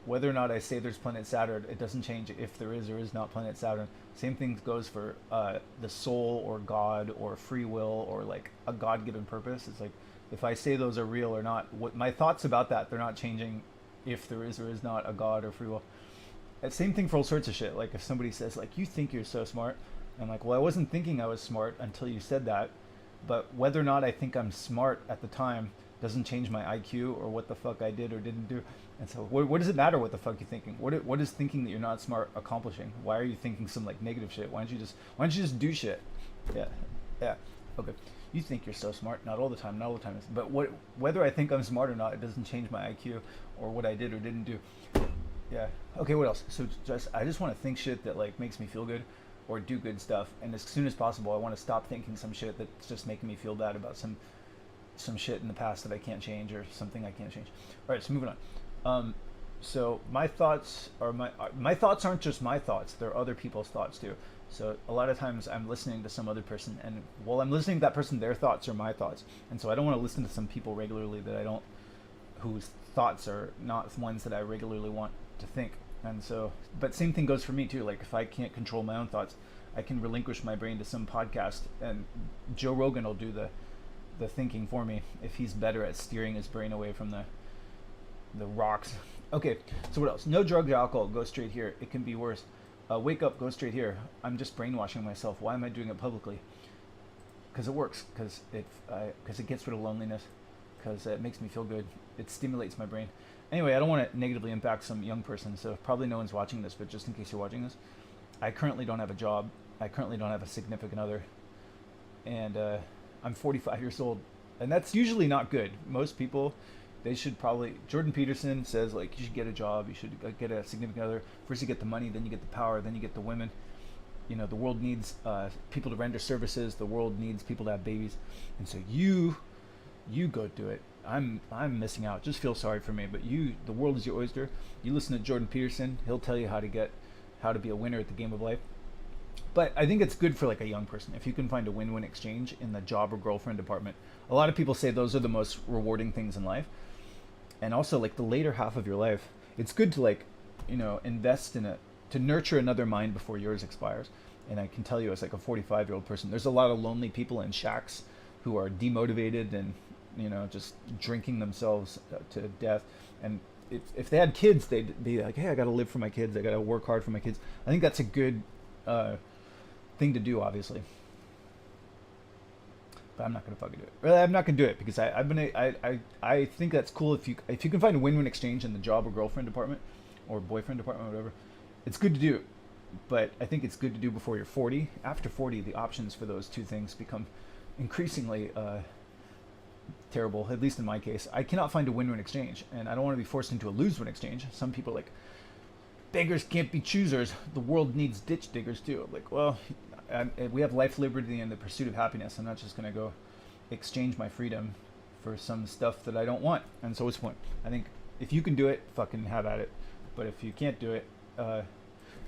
Whether or not I say there's planet Saturn, it doesn't change if there is or is not planet Saturn. Same thing goes for the soul or God or free will or like a God-given purpose. It's like if I say those are real or not, what my thoughts about that, they're not changing if there is or is not a God or free will. Same thing for all sorts of shit. Like if somebody says like, you think you're so smart, I'm like, well, I wasn't thinking I was smart until you said that. But whether or not I think I'm smart at the time doesn't change my IQ or what the fuck I did or didn't do. And so what does it matter what the fuck you're thinking? What is thinking that you're not smart accomplishing? Why are you thinking some like negative shit? Why don't you just do shit? Yeah. Okay. You think you're so smart, not all the time. But whether I think I'm smart or not, it doesn't change my IQ or what I did or didn't do. Yeah. Okay, what else? So I just want to think shit that like makes me feel good or do good stuff, and as soon as possible I want to stop thinking some shit that's just making me feel bad about some shit in the past that I can't change or something I can't change. All right, so moving on. So my thoughts aren't just my thoughts, they're other people's thoughts too. So a lot of times I'm listening to some other person, and while I'm listening to that person, their thoughts are my thoughts. And so I don't want to listen to some people regularly whose thoughts are not ones that I regularly want to think. And so, but same thing goes for me too. Like if I can't control my own thoughts, I can relinquish my brain to some podcast, and Joe Rogan will do the thinking for me if he's better at steering his brain away from the rocks. Okay, so what else? No drugs or alcohol. Go straight here. It can be worse. Wake up. Go straight here. I'm just brainwashing myself. Why am I doing it publicly? Because it works. Because it gets rid of loneliness. Because it makes me feel good. It stimulates my brain. Anyway, I don't want to negatively impact some young person, so probably no one's watching this, but just in case you're watching this, I currently don't have a job. I currently don't have a significant other. And I'm 45 years old. And that's usually not good. Most people, they should probably. Jordan Peterson says like you should get a job, you should get a significant other. First you get the money, then you get the power, then you get the women. You know, the world needs people to render services. The world needs people to have babies, and so you go do it. I'm missing out. Just feel sorry for me, but the world is your oyster. You listen to Jordan Peterson. He'll tell you how to be a winner at the game of life. But I think it's good for like a young person if you can find a win-win exchange in the job or girlfriend department. A lot of people say those are the most rewarding things in life. And also like the later half of your life, it's good to like, you know, invest in to nurture another mind before yours expires. And I can tell you as like a 45-year-old person, there's a lot of lonely people in shacks who are demotivated and, you know, just drinking themselves to death. And if they had kids, they'd be like, hey, I got to live for my kids. I got to work hard for my kids. I think that's a good thing to do, obviously. But I'm not gonna fucking do it. Really, I'm not gonna do it because I think that's cool if you can find a win-win exchange in the job or girlfriend department or boyfriend department or whatever. It's good to do, but I think it's good to do before you're 40. After 40, the options for those two things become increasingly terrible. At least in my case, I cannot find a win-win exchange, and I don't want to be forced into a lose-win exchange. Some people are like, beggars can't be choosers. The world needs ditch diggers too. I'm like, well, we have life, liberty, and the pursuit of happiness. I'm not just gonna go exchange my freedom for some stuff that I don't want. And so what's the point? I think if you can do it, fucking have at it. But if you can't do it,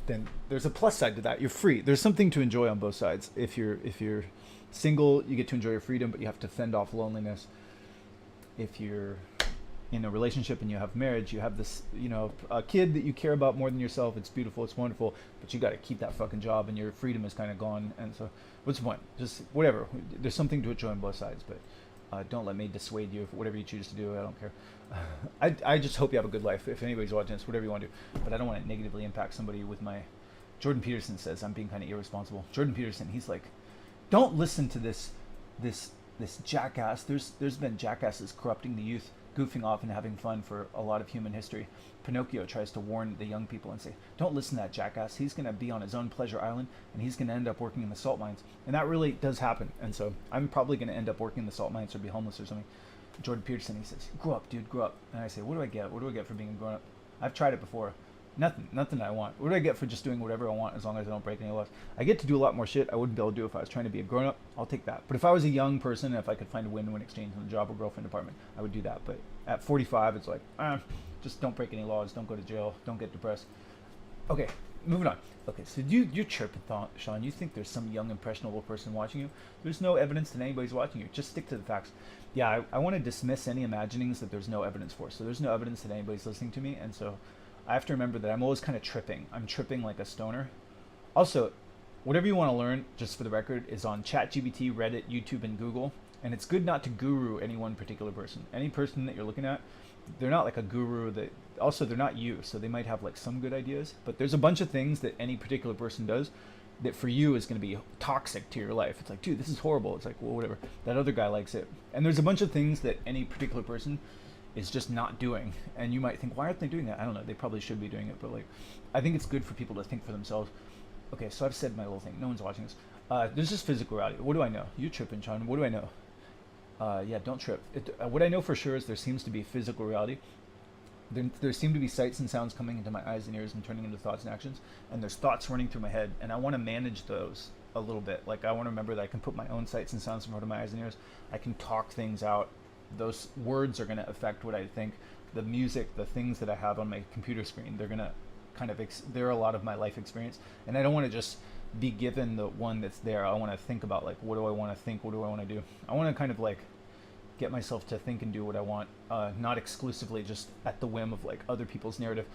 then there's a plus side to that. You're free. There's something to enjoy on both sides. If you're single, you get to enjoy your freedom, but you have to fend off loneliness. If you're in a relationship and you have marriage, you have this, you know, a kid that you care about more than yourself. It's beautiful, it's wonderful, but you got to keep that fucking job and your freedom is kind of gone. And so what's the point? Just whatever. There's something to enjoy on both sides, but don't let me dissuade you for whatever you choose to do. I don't care. I just hope you have a good life. If anybody's watching this, whatever you want to do, but I don't want to negatively impact somebody with my. Jordan Peterson says I'm being kind of irresponsible. Jordan Peterson, he's like, don't listen to this jackass. There's been jackasses corrupting the youth, goofing off and having fun for a lot of human history. Pinocchio tries to warn the young people and say, don't listen to that jackass. He's going to be on his own pleasure island and he's going to end up working in the salt mines. And that really does happen. And so I'm probably going to end up working in the salt mines or be homeless or something. Jordan Peterson, he says, grow up, dude, grow up. And I say, what do I get? What do I get for being a grown up? I've tried it before. Nothing I want. What do I get for just doing whatever I want as long as I don't break any laws? I get to do a lot more shit I wouldn't be able to do if I was trying to be a grown-up. I'll take that. But if I was a young person, if I could find a win-win exchange in the job or girlfriend department, I would do that. But at 45, it's like, just don't break any laws, don't go to jail, don't get depressed. Okay, moving on. Okay, so you're chirping, Sean. You think there's some young, impressionable person watching you. There's no evidence that anybody's watching you. Just stick to the facts. Yeah, I want to dismiss any imaginings that there's no evidence for. So there's no evidence that anybody's listening to me, and so I have to remember that I'm always kind of tripping. I'm tripping like a stoner. Also, whatever you want to learn, just for the record, is on ChatGPT, Reddit, YouTube, and Google. And it's good not to guru any one particular person. Any person that you're looking at, they're not like a guru. Also, they're not you, so they might have like some good ideas. But there's a bunch of things that any particular person does that for you is going to be toxic to your life. It's like, dude, this is horrible. It's like, well, whatever. That other guy likes it. And there's a bunch of things that any particular person is just not doing, and you might think, why aren't they doing that? I don't know, they probably should be doing it, but like, I think it's good for people to think for themselves. Okay, so I've said my little thing, no one's watching this. There's just physical reality. What do I know? You're tripping, Sean. What do I know? Yeah, don't trip. What I know for sure is there seems to be physical reality. There seem to be sights and sounds coming into my eyes and ears and turning into thoughts and actions, and there's thoughts running through my head, and I want to manage those a little bit. Like, I want to remember that I can put my own sights and sounds in front of my eyes and ears. I can talk things out. Those words are going to affect what I think. The music, the things that I have on my computer screen, they're going to kind of, they're a lot of my life experience. And I don't want to just be given the one that's there. I want to think about, like, what do I want to think? What do I want to do? I want to kind of, like, get myself to think and do what I want, not exclusively just at the whim of, like, other people's narrative.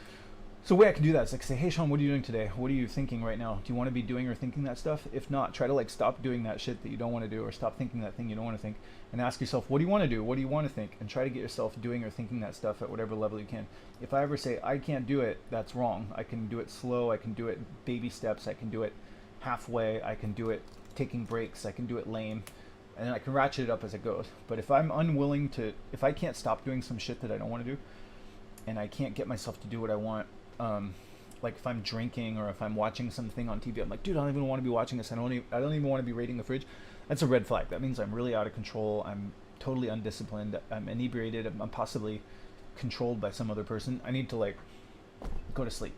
So the way I can do that is like say, hey Sean, what are you doing today? What are you thinking right now? Do you want to be doing or thinking that stuff? If not, try to like stop doing that shit that you don't want to do, or stop thinking that thing you don't want to think, and ask yourself, what do you want to do? What do you want to think? And try to get yourself doing or thinking that stuff at whatever level you can. If I ever say I can't do it, that's wrong. I can do it slow, I can do it baby steps, I can do it halfway, I can do it taking breaks, I can do it lame, and I can ratchet it up as it goes. But if I'm unwilling to, if I can't stop doing some shit that I don't want to do, and I can't get myself to do what I want, like if I'm drinking or if I'm watching something on TV, I'm like, dude, I don't even want to be watching this. I don't even want to be raiding the fridge. That's a red flag. That means I'm really out of control. totally undisciplined, I'm inebriated, I'm possibly controlled by some other person, I need to like go to sleep,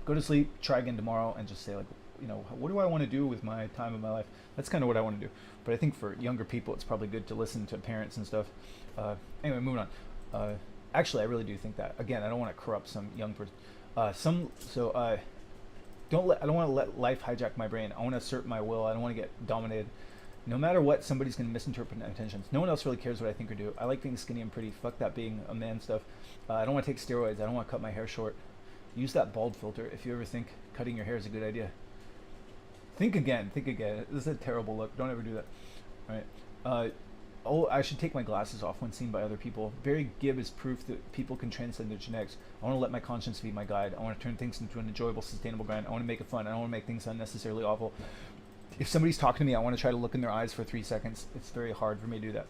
try again tomorrow, and just say like, you know, what do I want to do with my time of my life? That's kind of what I want to do. But I think for younger people, it's probably good to listen to parents and stuff. Anyway, moving on. Actually, I really do think that. Again, I don't want to corrupt some young person. I don't want to let life hijack my brain. I want to assert my will. I don't want to get dominated. No matter what, somebody's going to misinterpret my intentions. No one else really cares what I think or do. I like being skinny and pretty. Fuck that being a man stuff. I don't want to take steroids. I don't want to cut my hair short. Use that bald filter if you ever think cutting your hair is a good idea. Think again. This is a terrible look. Don't ever do that. All right. I should take my glasses off when seen by other people. Barry Gibb is proof that people can transcend their genetics. I want to let my conscience be my guide. I want to turn things into an enjoyable, sustainable grind. I want to make it fun. I don't want to make things unnecessarily awful. If somebody's talking to me, I want to try to look in their eyes for 3 seconds. It's very hard for me to do that.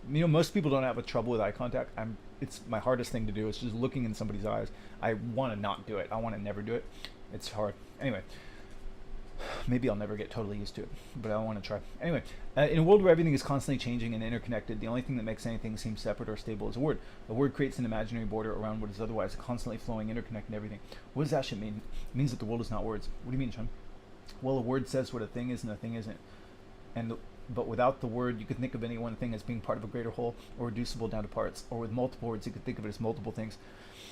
You know, most people don't have a trouble with eye contact. It's my hardest thing to do. It's just looking in somebody's eyes. I want to not do it. I want to never do it. It's hard. Anyway. Maybe I'll never get totally used to it, but I want to try. Anyway, in a world where everything is constantly changing and interconnected, the only thing that makes anything seem separate or stable is a word. A word creates an imaginary border around what is otherwise a constantly flowing, interconnected everything. What does that shit mean? It means that the world is not words. What do you mean, Sean? Well, a word says what a thing is and a thing isn't. But without the word, you could think of any one thing as being part of a greater whole or reducible down to parts. Or with multiple words, you could think of it as multiple things.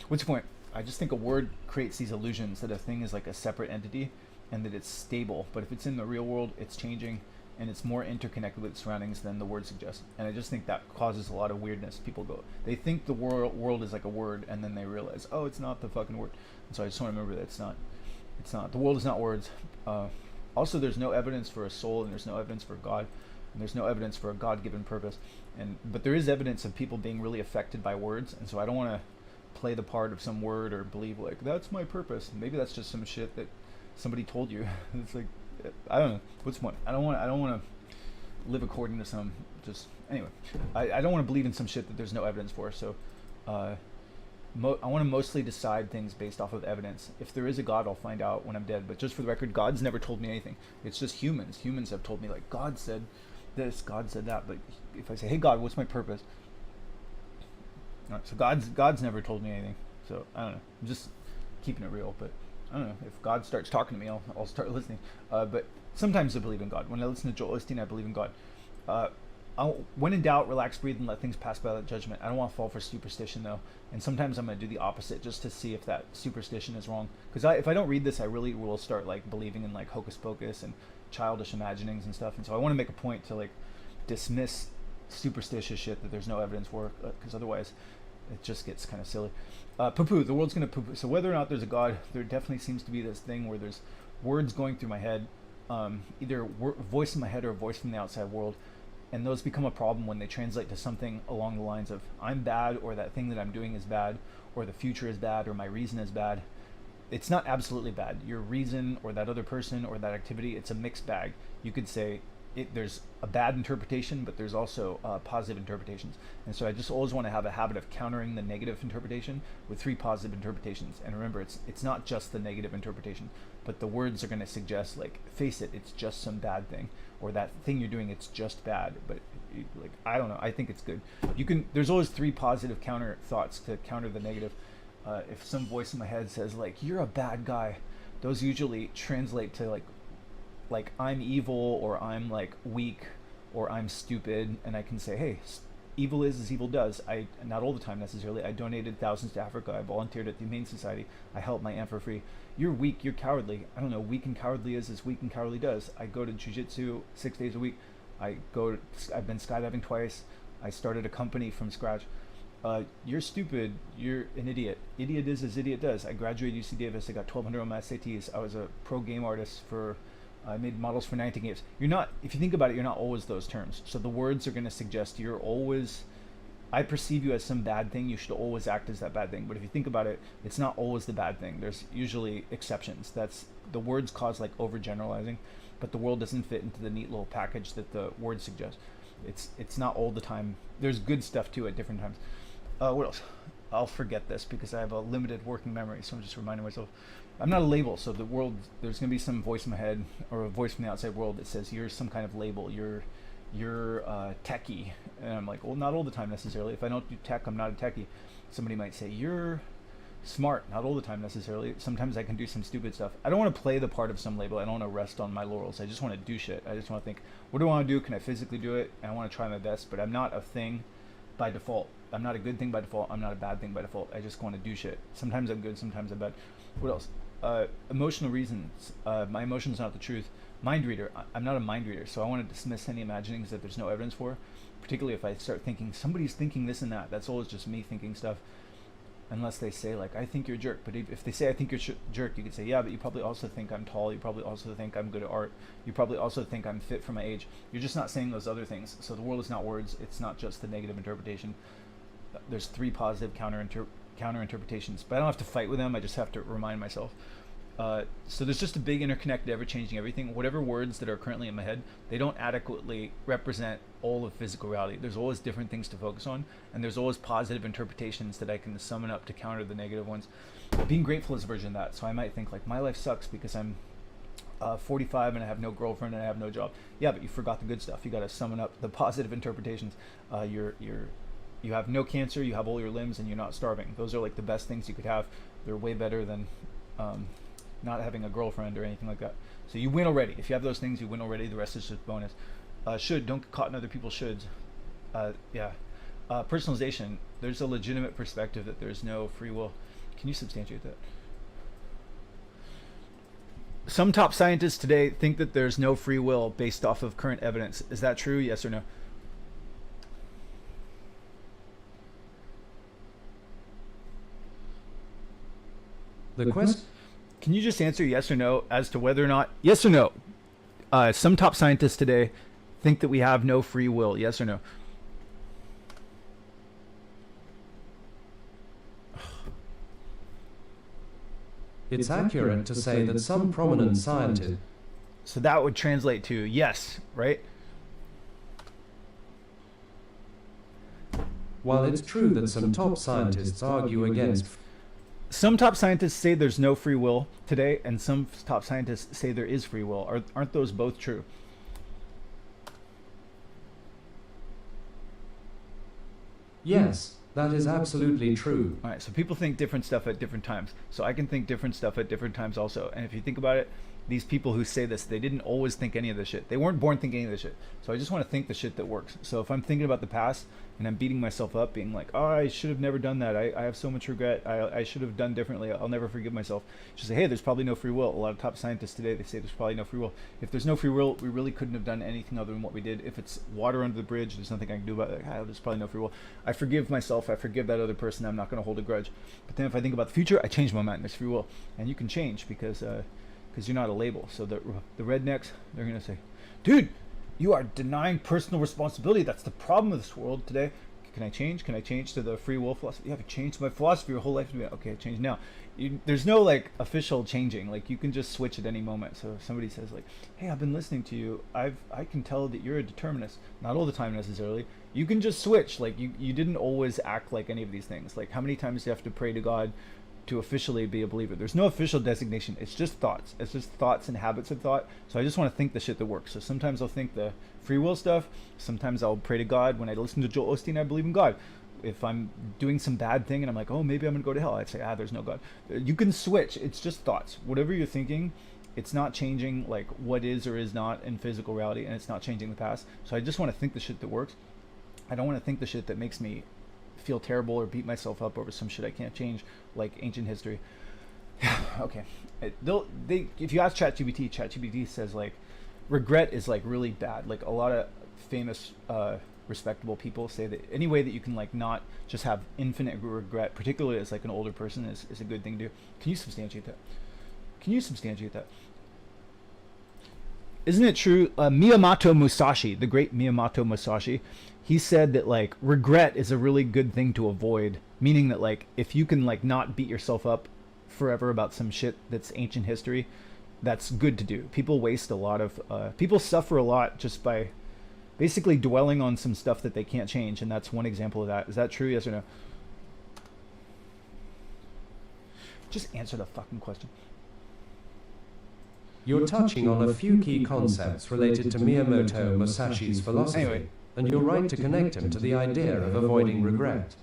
What's your point? I just think a word creates these illusions that a thing is like a separate entity and that it's stable. But if it's in the real world, it's changing and it's more interconnected with its surroundings than the word suggests. And I just think that causes a lot of weirdness. They think the world is like a word, and then they realize, oh, it's not the fucking word. And so I just want to remember that it's not. The world is not words. Also, there's no evidence for a soul, and there's no evidence for God, and there's no evidence for a God-given purpose. But there is evidence of people being really affected by words, and so I don't want to play the part of some word or believe like that's my purpose. Maybe that's just some shit that somebody told you. It's like, I don't know. What's the point? I don't want to live according to some. Just anyway, I don't want to believe in some shit that there's no evidence for. So, I want to mostly decide things based off of evidence. If there is a God, I'll find out when I'm dead. But just for the record, God's never told me anything. It's just humans. Humans have told me like God said this, God said that. But if I say, hey God, what's my purpose? All right, so God's never told me anything. So I don't know. I'm just keeping it real, but. I don't know, if God starts talking to me, I'll start listening. But sometimes I believe in God. When I listen to Joel Osteen, I believe in God. When in doubt, relax, breathe, and let things pass by without judgment. I don't want to fall for superstition, though. And sometimes I'm going to do the opposite just to see if that superstition is wrong. Because if I don't read this, I really will start like believing in like hocus pocus and childish imaginings and stuff. And so I want to make a point to like dismiss superstitious shit that there's no evidence for, because otherwise it just gets kind of silly. Poo-poo, the world's going to poo-poo. So whether or not there's a God, there definitely seems to be this thing where there's words going through my head, either voice in my head or a voice from the outside world, and those become a problem when they translate to something along the lines of I'm bad, or that thing that I'm doing is bad, or the future is bad, or my reason is bad. It's not absolutely bad. Your reason or that other person or that activity, it's a mixed bag. You could say there's a bad interpretation, but there's also positive interpretations. And so I just always want to have a habit of countering the negative interpretation with 3 positive interpretations. And remember, it's not just the negative interpretation, but the words are going to suggest, like, face it, it's just some bad thing, or that thing you're doing, it's just bad. But like, I don't know, I think it's good. There's always 3 positive counter thoughts to counter the negative. If some voice in my head says like, you're a bad guy, those usually translate to like I'm evil, or I'm like weak, or I'm stupid, and I can say, hey, evil is as evil does. Not all the time necessarily. I donated thousands to Africa. I volunteered at the Humane Society. I helped my aunt for free. You're weak. You're cowardly. I don't know. Weak and cowardly is as weak and cowardly does. I go to jiu-jitsu 6 days a week. I've been skydiving twice. I started a company from scratch. You're stupid. You're an idiot. Idiot is as idiot does. I graduated UC Davis. I got 1,200 on my SATs. I was a pro game artist I made models for 19 games. You're not, if you think about it, you're not always those terms. So the words are going to suggest you're always, I perceive you as some bad thing. You should always act as that bad thing. But if you think about it, it's not always the bad thing. There's usually exceptions. The words cause like overgeneralizing, but the world doesn't fit into the neat little package that the words suggest. It's not all the time. There's good stuff too at different times. What else? I'll forget this because I have a limited working memory, so I'm just reminding myself. I'm not a label, so there's going to be some voice in my head or a voice from the outside world that says you're some kind of label. You're you're techie, and I'm like, well, not all the time necessarily. If I don't do tech, I'm not a techie. Somebody might say you're smart, not all the time necessarily. Sometimes I can do some stupid stuff. I don't want to play the part of some label. I don't want to rest on my laurels. I just want to do shit. I just want to think, what do I want to do? Can I physically do it? And I want to try my best, but I'm not a thing by default. I'm not a good thing by default. I'm not a bad thing by default. I just want to do shit. Sometimes I'm good, sometimes I'm bad. What else? Emotional reasons. My emotion's not the truth. Mind reader. I'm not a mind reader, so I want to dismiss any imaginings that there's no evidence for, particularly if I start thinking somebody's thinking this and that. That's always just me thinking stuff, unless they say like, I think you're a jerk. But if they say I think you're a jerk, you could say, yeah, but you probably also think I'm tall. You probably also think I'm good at art. You probably also think I'm fit for my age. You're just not saying those other things. So the world is not words. It's not just the negative interpretation. There's 3 positive counter interpretations, but I don't have to fight with them. I just have to remind myself. So there's just a big interconnected, ever-changing everything. Whatever words that are currently in my head, they don't adequately represent all of physical reality. There's always different things to focus on, and there's always positive interpretations that I can summon up to counter the negative ones. Being grateful is a version of that. So I might think like, my life sucks because I'm 45 and I have no girlfriend and I have no job. Yeah, but you forgot the good stuff. You got to summon up the positive interpretations. You have no cancer, you have all your limbs, and you're not starving. Those are like the best things you could have. They're way better than not having a girlfriend or anything like that. So you win already. If you have those things, you win already. The rest is just bonus. Don't get caught in other people's shoulds. Personalization. There's a legitimate perspective that there's no free will. Can you substantiate that? Some top scientists today think that there's no free will based off of current evidence. Is that true? Yes or no? The question. Can you just answer yes or no as to whether or not, yes or no? Some top scientists today think that we have no free will. Yes or no? It's accurate to say that some prominent scientists. So that would translate to yes, right? While it's true that some top scientists argue against. Some top scientists say there's no free will today, and some top scientists say there is free will. Aren't those both true? Yes, that is absolutely true. All right, so people think different stuff at different times. So I can think different stuff at different times also. And if you think about it, these people who say this, they didn't always think any of this shit. They weren't born thinking any of this shit. So I just want to think the shit that works. So if I'm thinking about the past and I'm beating myself up, being like, oh, I should have never done that. I have so much regret. I should have done differently. I'll never forgive myself. Just say, hey, there's probably no free will. A lot of top scientists today, they say there's probably no free will. If there's no free will, we really couldn't have done anything other than what we did. If it's water under the bridge, there's nothing I can do about it. Like, there's probably no free will. I forgive myself. I forgive that other person. I'm not going to hold a grudge. But then if I think about the future, I change my mind. There's free will. And you can change because you're not a label. So the rednecks, they're going to say, dude, you are denying personal responsibility. That's the problem with this world today. Can I change? Can I change to the free will philosophy? You haven't changed my philosophy your whole life. Okay, change now. There's no like official changing. Like you can just switch at any moment. So if somebody says like, hey, I've been listening to you. I can tell that you're a determinist. Not all the time necessarily. You can just switch. Like you didn't always act like any of these things. Like how many times do you have to pray to God to officially be a believer? There's no official designation. It's just thoughts. It's just thoughts and habits of thought. So I just want to think the shit that works. So sometimes I'll think the free will stuff. Sometimes I'll pray to God. When I listen to Joel Osteen, I believe in God. If I'm doing some bad thing and I'm like, oh, maybe I'm gonna go to hell, I'd say, there's no God. You can switch. It's just thoughts. Whatever you're thinking, it's not changing like what is or is not in physical reality, and it's not changing the past. So I just want to think the shit that works. I don't want to think the shit that makes me feel terrible or beat myself up over some shit I can't change, like ancient history. Okay, if you ask ChatGPT says like regret is like really bad. Like a lot of famous respectable people say that any way that you can like not just have infinite regret, particularly as like an older person, is a good thing to do. Can you substantiate that? Isn't it true? Miyamoto Musashi, the great Miyamoto Musashi, he said that like regret is a really good thing to avoid, meaning that like if you can like not beat yourself up forever about some shit that's ancient history, that's good to do. People waste a lot of people suffer a lot just by basically dwelling on some stuff that they can't change, and that's one example of that. Is that true? Yes or no? Just answer the fucking question. You're touching on a few key concepts related to Miyamoto Musashi's philosophy, Anyway. and you're right to connect him to the idea of avoiding regret.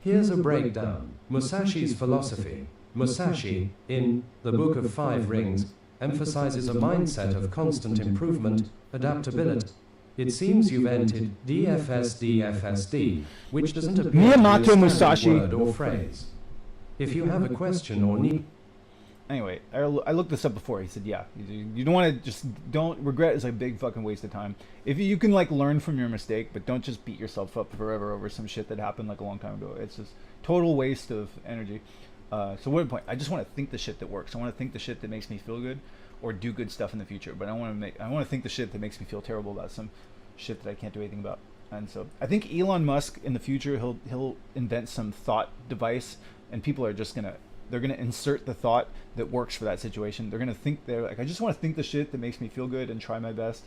Here's a breakdown. Musashi's philosophy. Musashi, in The Book of Five Rings, emphasizes a mindset of constant improvement, adaptability. It seems you've entered DFSD, which doesn't appear to be a Miyamoto standard Musashi. word or phrase. If you have a question or need... Anyway, I looked this up before. He said, yeah, you don't want to just, don't, regret is a big fucking waste of time. If you can like learn from your mistake, but don't just beat yourself up forever over some shit that happened like a long time ago. It's just total waste of energy. So what point? I just want to think the shit that works. I want to think the shit that makes me feel good or do good stuff in the future. But I want to think the shit that makes me feel terrible about some shit that I can't do anything about. And so I think Elon Musk in the future, he'll invent some thought device, and people are just they're gonna insert the thought that works for that situation. They're gonna think, they're like, I just want to think the shit that makes me feel good and try my best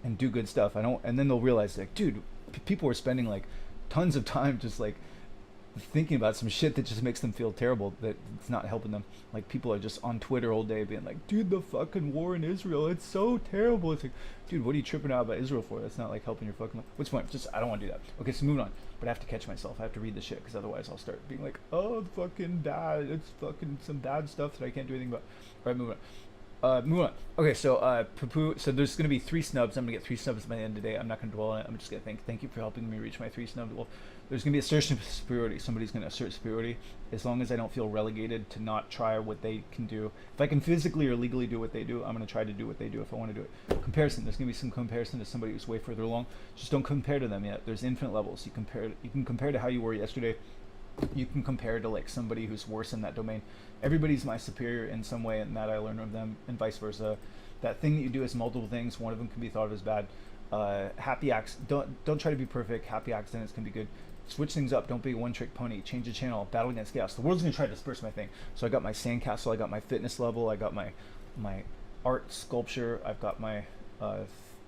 and do good stuff. And then they'll realize like, dude, people are spending like tons of time just like thinking about some shit that just makes them feel terrible, that it's not helping them. Like people are just on Twitter all day being like, dude, the fucking war in Israel, it's so terrible. It's like, dude, what are you tripping out about Israel for? That's not like helping your fucking life. What's the point? Just, I don't want to do that. Okay, so moving on. But I have to catch myself. I have to read the shit, because otherwise I'll start being like, oh, fucking bad. It's fucking some bad stuff that I can't do anything about. All right, moving on. Move on. Okay, so so there's gonna be 3 snubs. I'm gonna get 3 snubs by the end of the day. I'm not gonna dwell on it. I'm just gonna thank you for helping me reach my 3 snubs. Well, there's gonna be assertion of superiority. Somebody's gonna assert superiority. As long as I don't feel relegated to not try what they can do. If I can physically or legally do what they do, I'm gonna try to do what they do if I want to do it. Comparison. There's gonna be some comparison to somebody who's way further along. Just don't compare to them yet. There's infinite levels. You can compare to how you were yesterday. You can compare to like somebody who's worse in that domain. Everybody's my superior in some way, and that I learn from them, and vice versa. That thing that you do is multiple things. One of them can be thought of as bad. Happy acts. Don't try to be perfect. Happy accidents can be good. Switch things up. Don't be a one-trick pony. Change the channel. Battle against chaos. The world's gonna try to disperse my thing. So I got my sandcastle. I got my fitness level. I got my art sculpture. I've got my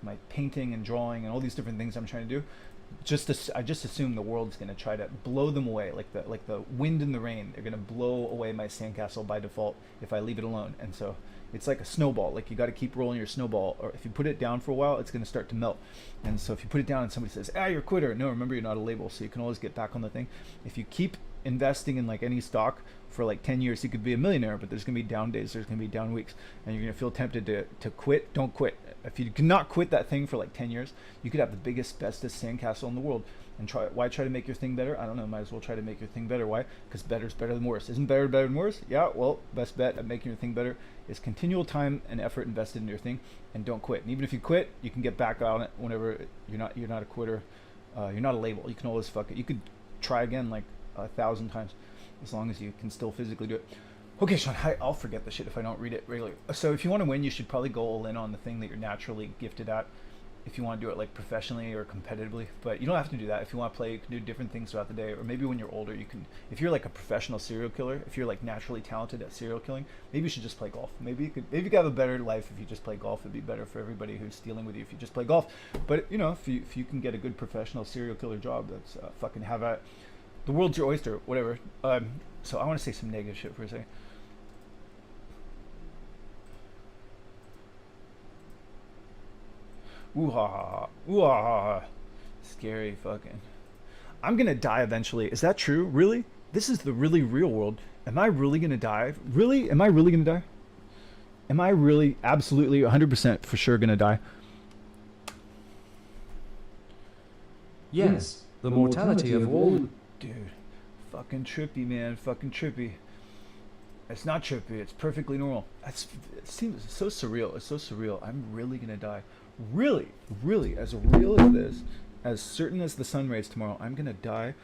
my painting and drawing and all these different things I'm trying to do. I just assume the world's gonna try to blow them away, like the wind and the rain. They're gonna blow away my sandcastle by default if I leave it alone. And so it's like a snowball. Like you got to keep rolling your snowball, or if you put it down for a while, it's gonna start to melt. And so if you put it down and somebody says, "Ah, you're a quitter," no, remember you're not a label, so you can always get back on the thing. If you keep investing in like any stock for like 10 years, you could be a millionaire, but there's gonna be down days, there's gonna be down weeks, and you're gonna feel tempted to quit. Don't quit. If you cannot quit that thing for like 10 years, you could have the biggest, bestest sandcastle in the world. And why try to make your thing better? I don't know, might as well try to make your thing better. Why? Because better's better than worse. Isn't better than worse? Yeah, well, best bet at making your thing better is continual time and effort invested in your thing, and don't quit. And even if you quit, you can get back on it whenever you're not a quitter. You're not a label. You can always fuck it. You could try again like 1,000 times, as long as you can still physically do it. Okay, Sean, I'll forget the shit if I don't read it regularly. So if you want to win, you should probably go all in on the thing that you're naturally gifted at. If you want to do it like professionally or competitively, but you don't have to do that. If you want to play, you can do different things throughout the day, or maybe when you're older, you can. If you're like a professional serial killer, if you're like naturally talented at serial killing, maybe you should just play golf. Maybe you could have a better life if you just play golf. It'd be better for everybody who's dealing with you if you just play golf. But you know, if you can get a good professional serial killer job, that's fucking have at. The world's your oyster, whatever. So I want to say some negative shit for a second. Ooh ha ha. Ooh ha ha. Scary fucking. I'm gonna die eventually. Is that true? Really? This is the really real world. Am I really gonna die? Really? Am I really gonna die? Am I really absolutely 100% for sure gonna die? Yes, the mortality of all... Dude, fucking trippy, man. Fucking trippy. It's not trippy. It's perfectly normal. It seems so surreal. It's so surreal. I'm really gonna die. Really, really, as real as this, as certain as the sun rays tomorrow, I'm gonna die,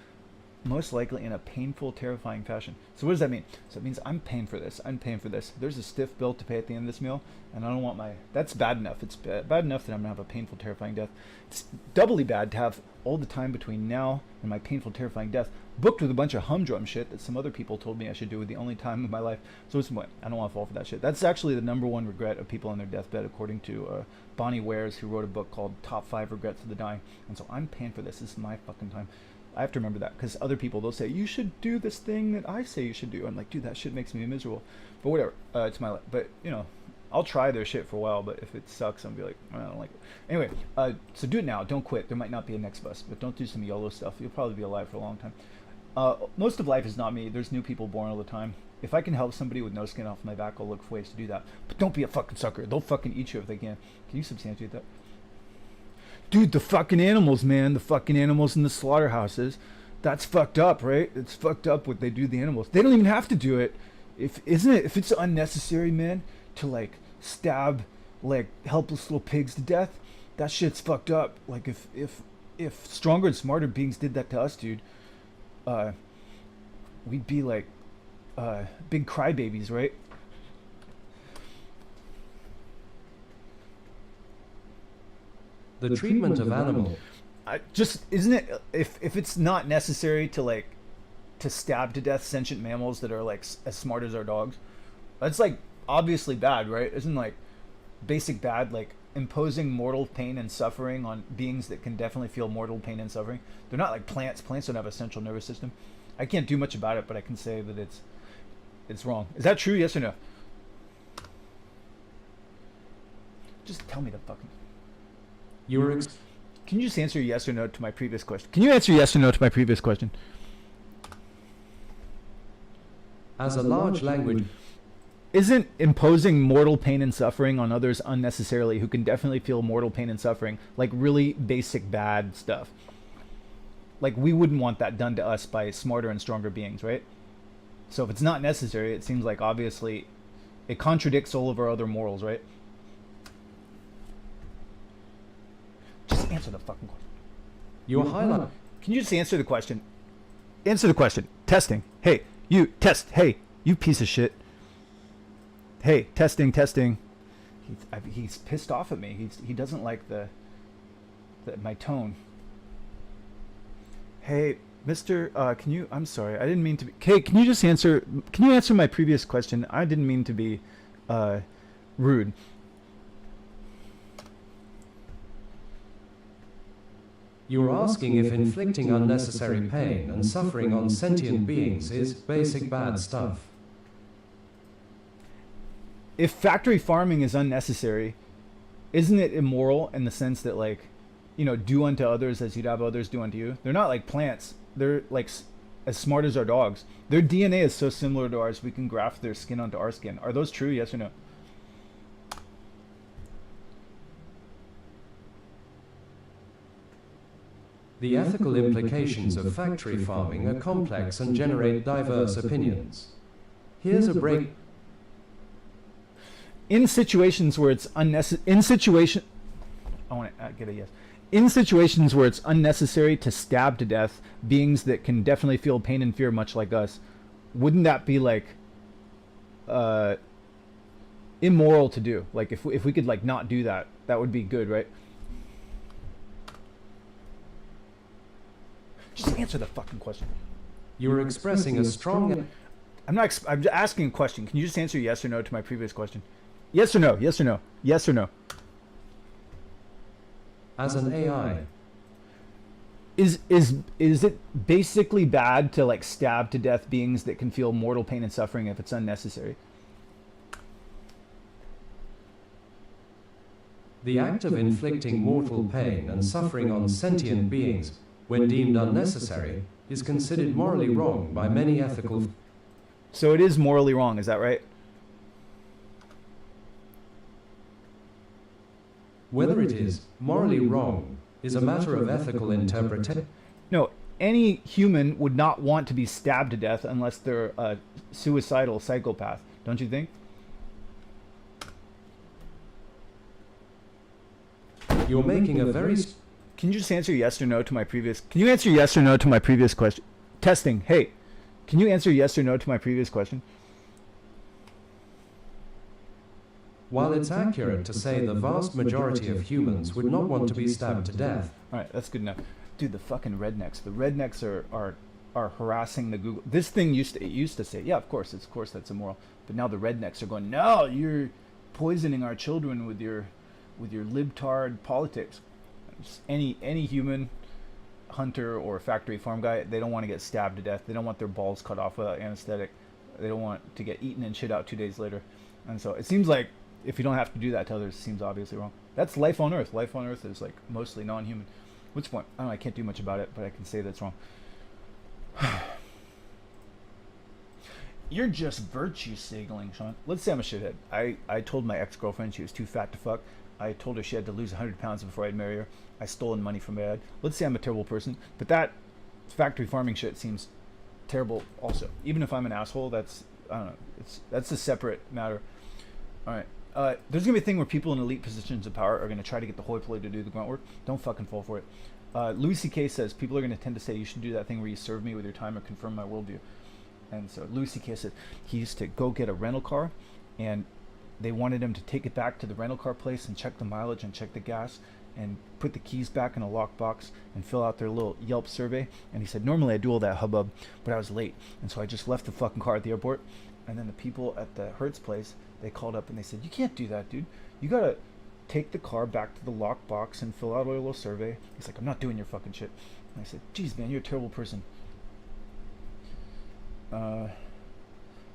most likely in a painful, terrifying fashion. So what does that mean? So it means I'm paying for this. I'm paying for this. There's a stiff bill to pay at the end of this meal, and I don't want that's bad enough. It's bad enough that I'm gonna have a painful, terrifying death. It's doubly bad to have all the time between now and my painful, terrifying death booked with a bunch of humdrum shit that some other people told me I should do with the only time of my life. So what's the point? I don't want to fall for that shit. That's actually the #1 regret of people on their deathbed, according to Bonnie Wares, who wrote a book called Top 5 Regrets of the Dying. And so I'm paying for this. This is my fucking time. I have to remember that, because other people, they'll say, you should do this thing that I say you should do. I'm like, dude, that shit makes me miserable. But whatever, it's my life. But, you know, I'll try their shit for a while, but if it sucks, I'll be like, I don't like it. Anyway, so do it now. Don't quit. There might not be a next bus, but don't do some YOLO stuff. You'll probably be alive for a long time. Most of life is not me. There's new people born all the time. If I can help somebody with no skin off my back, I'll look for ways to do that. But don't be a fucking sucker. They'll fucking eat you if they can. Can you substantiate that? Dude, the fucking animals, man. The fucking animals in the slaughterhouses. That's fucked up, right? It's fucked up what they do to the animals. They don't even have to do it. If it's unnecessary, man, to like stab like helpless little pigs to death, that shit's fucked up. Like if stronger and smarter beings did that to us, dude, we'd be like big crybabies, right? The treatment of animals. Just isn't it, if it's not necessary to like to stab to death sentient mammals that are like as smart as our dogs, that's like obviously bad, right? Isn't like basic bad, like imposing mortal pain and suffering on beings that can definitely feel mortal pain and suffering? They're not like plants. Plants don't have a central nervous system. I can't do much about it, but I can say that it's wrong. Is that true? Yes or no? Just tell me the fucking. Can you just answer yes or no to my previous question? Can you answer yes or no to my previous question? As a large language. Isn't imposing mortal pain and suffering on others unnecessarily who can definitely feel mortal pain and suffering like really basic bad stuff? Like we wouldn't want that done to us by smarter and stronger beings, right? So if it's not necessary, it seems like obviously it contradicts all of our other morals, right? Just answer the fucking question. Your highlight. Can you just answer the question? Answer the question. Testing. Hey, you test. Hey, you piece of shit. Hey, testing. He's pissed off at me. He doesn't like my tone. Hey, Mister, can you? I'm sorry. I didn't mean to be. Hey, can you just answer? Can you answer my previous question? I didn't mean to be rude. You're asking if inflicting unnecessary pain and suffering on sentient beings is basic bad stuff. If factory farming is unnecessary, isn't it immoral in the sense that, like, you know, do unto others as you'd have others do unto you? They're not like plants. They're like as smart as our dogs. Their DNA is so similar to ours, we can graft their skin onto our skin. Are those true? Yes or no? The ethical implications of factory farming are complex and generate diverse opinions. Here's a break. In situations where it's unnecessary, I want to get a yes. In situations where it's unnecessary to stab to death beings that can definitely feel pain and fear much like us, wouldn't that be like immoral to do? Like if we could like not do that, that would be good, right? Just answer the fucking question. You're expressing a strong. I'm asking a question. Can you just answer yes or no to my previous question? Yes or no? Yes or no? Yes or no? As an AI. Is it basically bad to like stab to death beings that can feel mortal pain and suffering if it's unnecessary? The act of inflicting mortal pain and suffering on sentient beings, when deemed unnecessary, is considered morally wrong by many ethical. So it is morally wrong, is that right? Whether it is morally wrong is a matter of ethical interpretation. No, any human would not want to be stabbed to death unless they're a suicidal psychopath, don't you think? You're making a very. Can you just answer yes or no to my previous? Can you answer yes or no to my previous question? Testing. Hey, can you answer yes or no to my previous question? While it's accurate to say the vast majority of humans would not want to be stabbed to death. All right, that's good enough. Dude, the fucking rednecks. The rednecks are harassing the Google. This thing used to say, yeah, of course that's immoral. But now the rednecks are going, no, you're poisoning our children with your libtard politics. Just any human hunter or factory farm guy, they don't want to get stabbed to death. They don't want their balls cut off without anesthetic. They don't want to get eaten and shit out 2 days later. And so it seems like if you don't have to do that to others, it seems obviously wrong. That's life on Earth. Life on Earth is like mostly non-human. What's the point? I don't know, I can't do much about it, but I can say that's wrong. You're just virtue signaling, Sean. Let's say I'm a shithead. I told my ex-girlfriend she was too fat to fuck. I told her she had to lose 100 pounds before I'd marry her. I stolen money from my dad. Let's say I'm a terrible person, but that factory farming shit seems terrible also. Even if I'm an asshole, that's, I don't know, that's a separate matter. All right. There's gonna be a thing where people in elite positions of power are gonna try to get the hoi polloi to do the grunt work. Don't fucking fall for it. Louis C.K. says people are gonna tend to say you should do that thing where you serve me with your time or confirm my worldview. And so Louis C.K. said he used to go get a rental car, and they wanted him to take it back to the rental car place and check the mileage and check the gas and put the keys back in a lockbox and fill out their little Yelp survey. And he said, normally I do all that hubbub, but I was late. And so I just left the fucking car at the airport. And then the people at the Hertz place, they called up and they said, you can't do that, dude. You gotta take the car back to the lockbox and fill out a little survey. He's like, I'm not doing your fucking shit. And I said, geez, man, you're a terrible person. All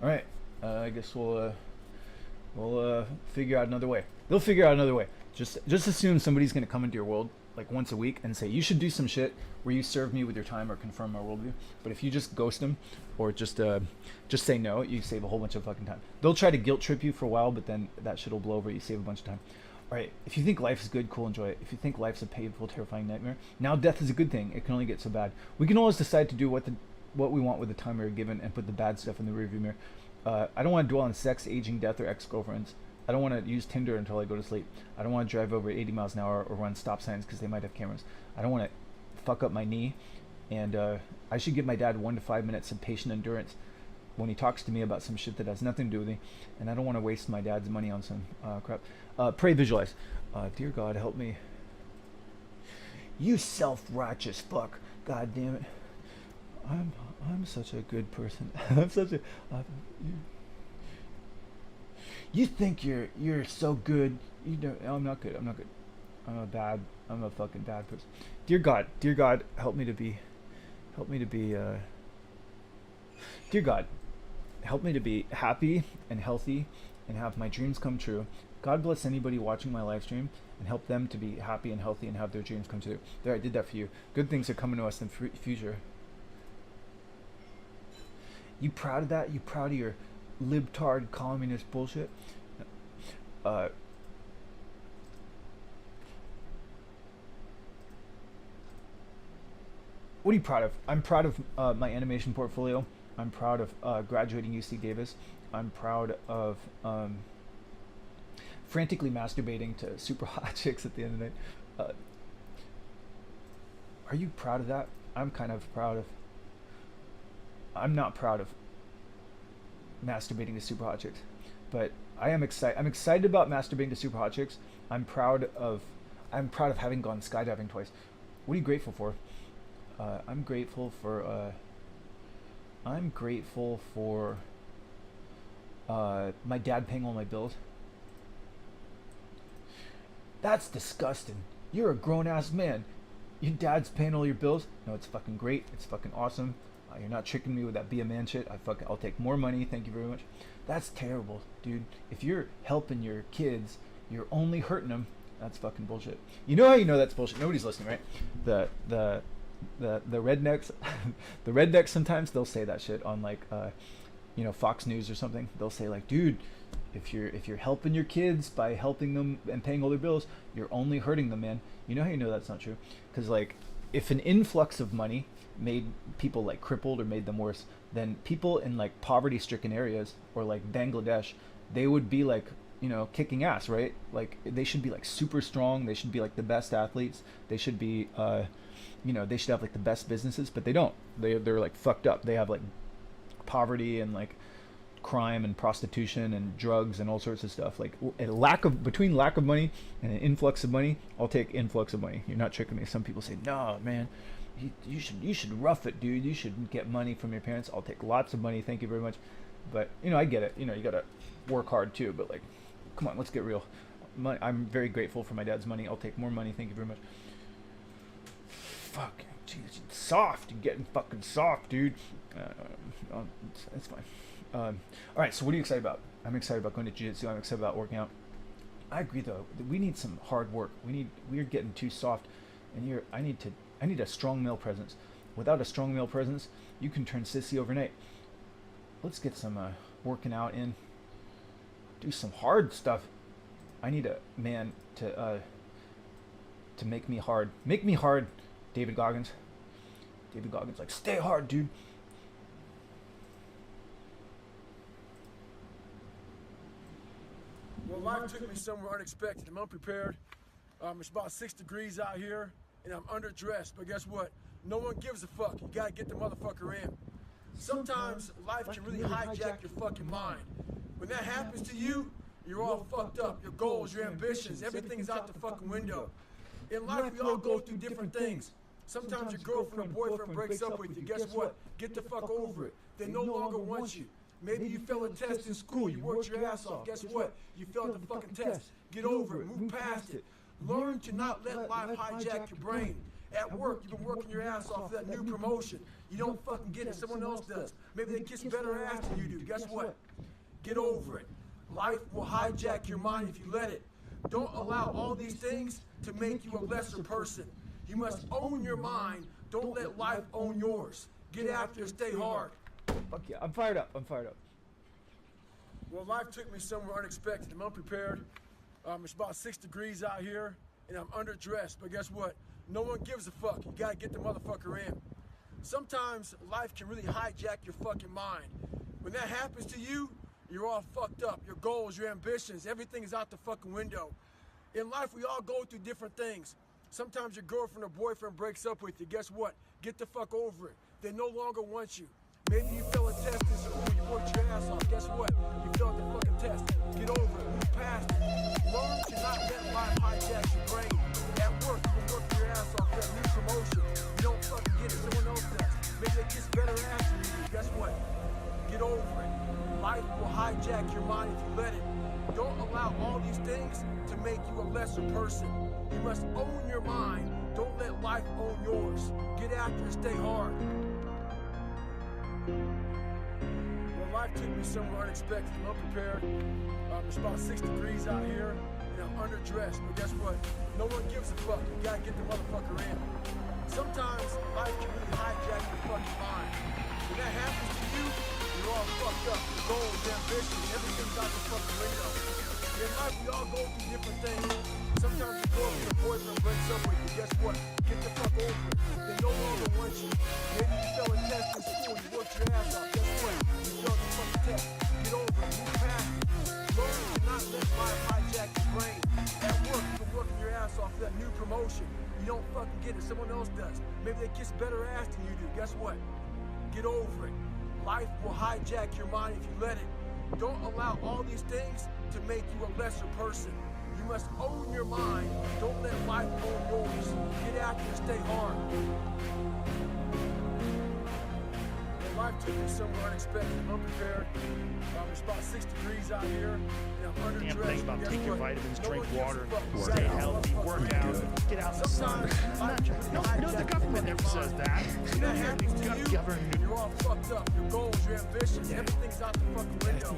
right. I guess we'll figure out another way. They'll figure out another way. Just assume somebody's gonna come into your world like once a week and say you should do some shit where you serve me with your time or confirm my worldview. But if you just ghost them or just say no, you save a whole bunch of fucking time. They'll try to guilt trip you for a while, but then that shit will blow over. You save a bunch of time. All right. If you think life is good, cool, enjoy it. If you think life's a painful, terrifying nightmare, now death is a good thing. It can only get so bad. We can always decide to do what we want with the time we were given and put the bad stuff in the rearview mirror. I don't want to dwell on sex, aging, death, or ex-girlfriends. I don't want to use Tinder until I go to sleep. I don't want to drive over 80 miles an hour or run stop signs because they might have cameras. I don't want to fuck up my knee. And I should give my dad 1 to 5 minutes of patient endurance when he talks to me about some shit that has nothing to do with me. And I don't want to waste my dad's money on some crap. Pray, visualize. Dear God, help me. You self-righteous fuck. God damn it. I'm such a good person. I'm such a... You think you're so good. You don't. I'm not good. I'm not good. I'm a fucking bad person. Dear God, help me to be. Dear God, help me to be happy and healthy and have my dreams come true. God bless anybody watching my live stream and help them to be happy and healthy and have their dreams come true. There, I did that for you. Good things are coming to us in the future. You proud of that? You proud of your libtard communist bullshit? What are you proud of? I'm proud of my animation portfolio. I'm proud of graduating UC Davis. I'm proud of frantically masturbating to super hot chicks at the end of the night. Are you proud of that? I'm kind of proud of... I'm not proud of masturbating to super hot chicks, but I am excited. I'm excited about masturbating to super hot chicks. I'm proud of having gone skydiving twice. What are you grateful for? I'm grateful for my dad paying all my bills. That's disgusting. You're a grown-ass man. Your dad's paying all your bills? No, it's fucking great. It's fucking awesome. You're not tricking me with that be a man shit. I'll take more money. Thank you very much. That's terrible, dude. If you're helping your kids, you're only hurting them. That's fucking bullshit. You know how you know that's bullshit? Nobody's listening, right? The rednecks, the rednecks sometimes they'll say that shit on like, Fox News or something. They'll say like, dude, if you're helping your kids by helping them and paying all their bills, you're only hurting them, man. You know how you know that's not true? Because like, if an influx of money made people like crippled or made them worse, then people in like poverty-stricken areas or like Bangladesh, they would be like, kicking ass, right? Like they should be like super strong. They should be like the best athletes. They should be, they should have like the best businesses, but they don't. They're like fucked up. They have like poverty and like crime and prostitution and drugs and all sorts of stuff. Like between lack of money and an influx of money, I'll take influx of money. You're not tricking me. Some people say, no, man, you should rough it, dude. You should get money from your parents. I'll take lots of money. Thank you very much. But I get it. You gotta work hard too. But like, come on, let's get real. I'm very grateful for my dad's money. I'll take more money. Thank you very much. Fuck, geez, soft. You're getting fucking soft, dude. It's fine. All right, so what are you excited about? I'm excited about going to jiu-jitsu. I'm excited about working out. I agree though. We need some hard work. We're getting too soft, and I need a strong male presence. Without a strong male presence, you can turn sissy overnight. Let's get some working out in. Do some hard stuff. I need a man to make me hard. Make me hard, David Goggins. David Goggins like, stay hard, dude. Well, life took me somewhere unexpected. I'm unprepared. It's about 6 degrees out here, and I'm underdressed. But guess what? No one gives a fuck. You gotta get the motherfucker in. Sometimes life can really hijack your fucking mind. When that happens to you, you're all fucked up. Your goals, your ambitions, everything is out the fucking window. In life, we all go through different things. Sometimes your girlfriend or boyfriend breaks up with you. Guess what? Get the fuck over it. They no longer want you. Maybe you failed a test in school. You worked your ass off. Guess what? You failed the fucking test. Get over it. Move past it. Learn to not let life hijack your brain. At work, you've been working your ass off for that new promotion. You don't fucking get it. Someone else does. Maybe they kiss better ass than you do. Guess what? Get over it. Life will hijack your mind if you let it. Don't allow all these things to make you a lesser person. You must own your mind. Don't let life own yours. Get after it. Stay hard. Fuck yeah, I'm fired up. Well, life took me somewhere unexpected. I'm unprepared. It's about 6 degrees out here, and I'm underdressed. But guess what? No one gives a fuck. You gotta get the motherfucker in. Sometimes life can really hijack your fucking mind. When that happens to you, you're all fucked up. Your goals, your ambitions, everything is out the fucking window. In life, we all go through different things. Sometimes your girlfriend or boyfriend breaks up with you. Guess what? Get the fuck over it. They no longer want you. Maybe you failed a test in school. You worked your ass off. Guess what? You failed the fucking test. Get over it. Move past it. Learn to not let life hijack your brain. At work, you've been working your ass off for that new promotion. You don't fucking get it. Someone else does. Maybe they kiss better ass than you do. Guess what? Get over it. Life will hijack your mind if you let it. Don't allow all these things to make you a lesser person. You must own your mind. Don't let life own yours. Get after it. Stay hard. Well, life took me somewhere unexpected. I'm unprepared. It's about 6 degrees out here, and I'm underdressed. But guess what? No one gives a fuck. You gotta get the motherfucker in. Sometimes life can really hijack your fucking mind. When that happens to you, you're all fucked up. Your goals, your ambitions, everything's out the fucking window. In life, we all go through different things. Sometimes your girlfriend or boyfriend breaks up with you. Guess what? Get the fuck over it. They no longer want you. Maybe you failed a test in school. You worked your ass off. Guess what? You failed the fucking test. Get over it. Move past it. Learn to not let life hijack your brain. At work, you've been working your ass off for that new promotion. You don't fucking get it. Someone else does. Maybe they kiss better ass than you do. Guess what? Get over it. Life will hijack your mind if you let it. Don't allow all these things to make you a lesser person. You must own your mind. Don't let life own yours. Get after it. Stay hard. Well, life took me somewhere unexpected. I'm unprepared. It's about 6 degrees out here, and I'm underdressed. Damn thing about Guess take your what? vitamins, No drink one gives a water, fuck. stay Get healthy, out. work out, get out in the sun. No, the government never says that. When that happens to you, you're all fucked up. Your goals, your ambitions, everything's out the fucking window.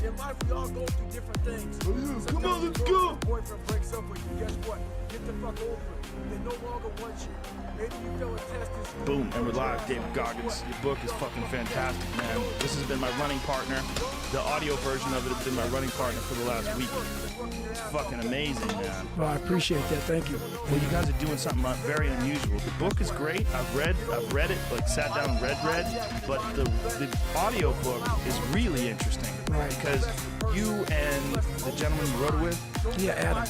In life, we all go through different things. Come on, let's go. Boyfriend breaks up with you. Guess what? Get the fuck over it. They no longer want you. Maybe you failed a test in school. Boom, and we're live, David Goggins. Your book is fucking fantastic, man. This has been my running partner. The audio version of it has been my running partner for the last week. It's fucking amazing, man. Well, I appreciate that. Thank you. Well, you guys are doing something very unusual. The book is great. I've read it, like sat down and read, but the audio book is really interesting. Right. Because you and the gentleman you wrote it with, Yeah, Adam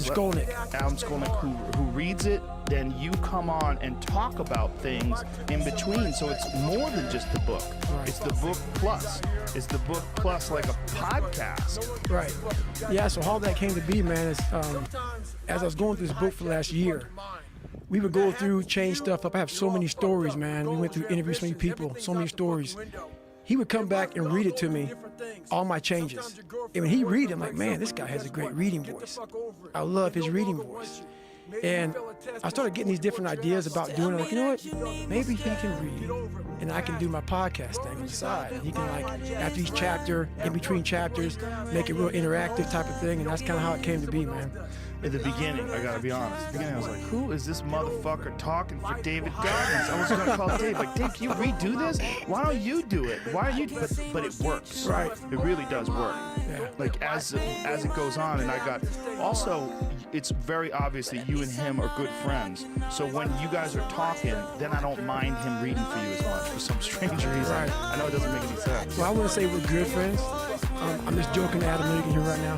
Skolnick. Adam Skolnick, who reads it, then you come on and talk about things in between. So it's more than just the book. Right. It's the book plus. It's the book plus like a podcast. Right. Yeah, so how that came to be, man, is as I was going through this book for the last year, we would go through, change stuff up. I have so many stories, man. We went through, interviewed so many people, so many stories. He would come back and read it to me, all my changes. And when he read it, I'm like, man, this guy has a great reading voice. I love his reading voice. And I started getting these different ideas about doing it. Like, you know what? Maybe he can read, and I can do my podcast thing on the side. And he can, like, after each chapter, in between chapters, make it real interactive type of thing. And that's kind of how it came to be, man. In the beginning, I gotta be honest. In the beginning, I was like, who is this motherfucker talking for David Goggins? I was gonna call Dave, like, Dave, can you redo this? Why don't you do it? Why are you? But it works. Right. It really does work. Yeah. Like, as it goes on, and I got, also, it's very obvious that you and him are good friends. So when you guys are talking, then I don't mind him reading for you as much for some strange reason. Right. I know it doesn't make any sense. Well, I wouldn't say we're good friends. I'm just joking to Adam Lincoln here right now.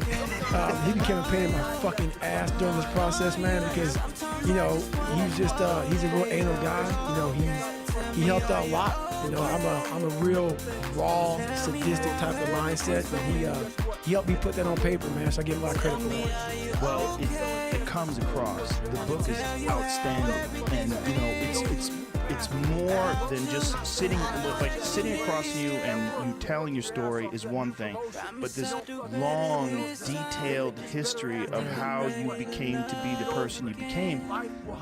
He became a pain in my fucking ass during this process, man, because, you know, he's just, he's a real anal guy. You know, he helped out a lot. You know, I'm a real raw, sadistic type of mindset, and he helped me put that on paper, man, so I give him a lot of credit for that. Well, it comes across. The book is outstanding, and, you know, it's more than just sitting across from you and you telling your story is one thing, but this long, detailed history of how you became to be the person you became,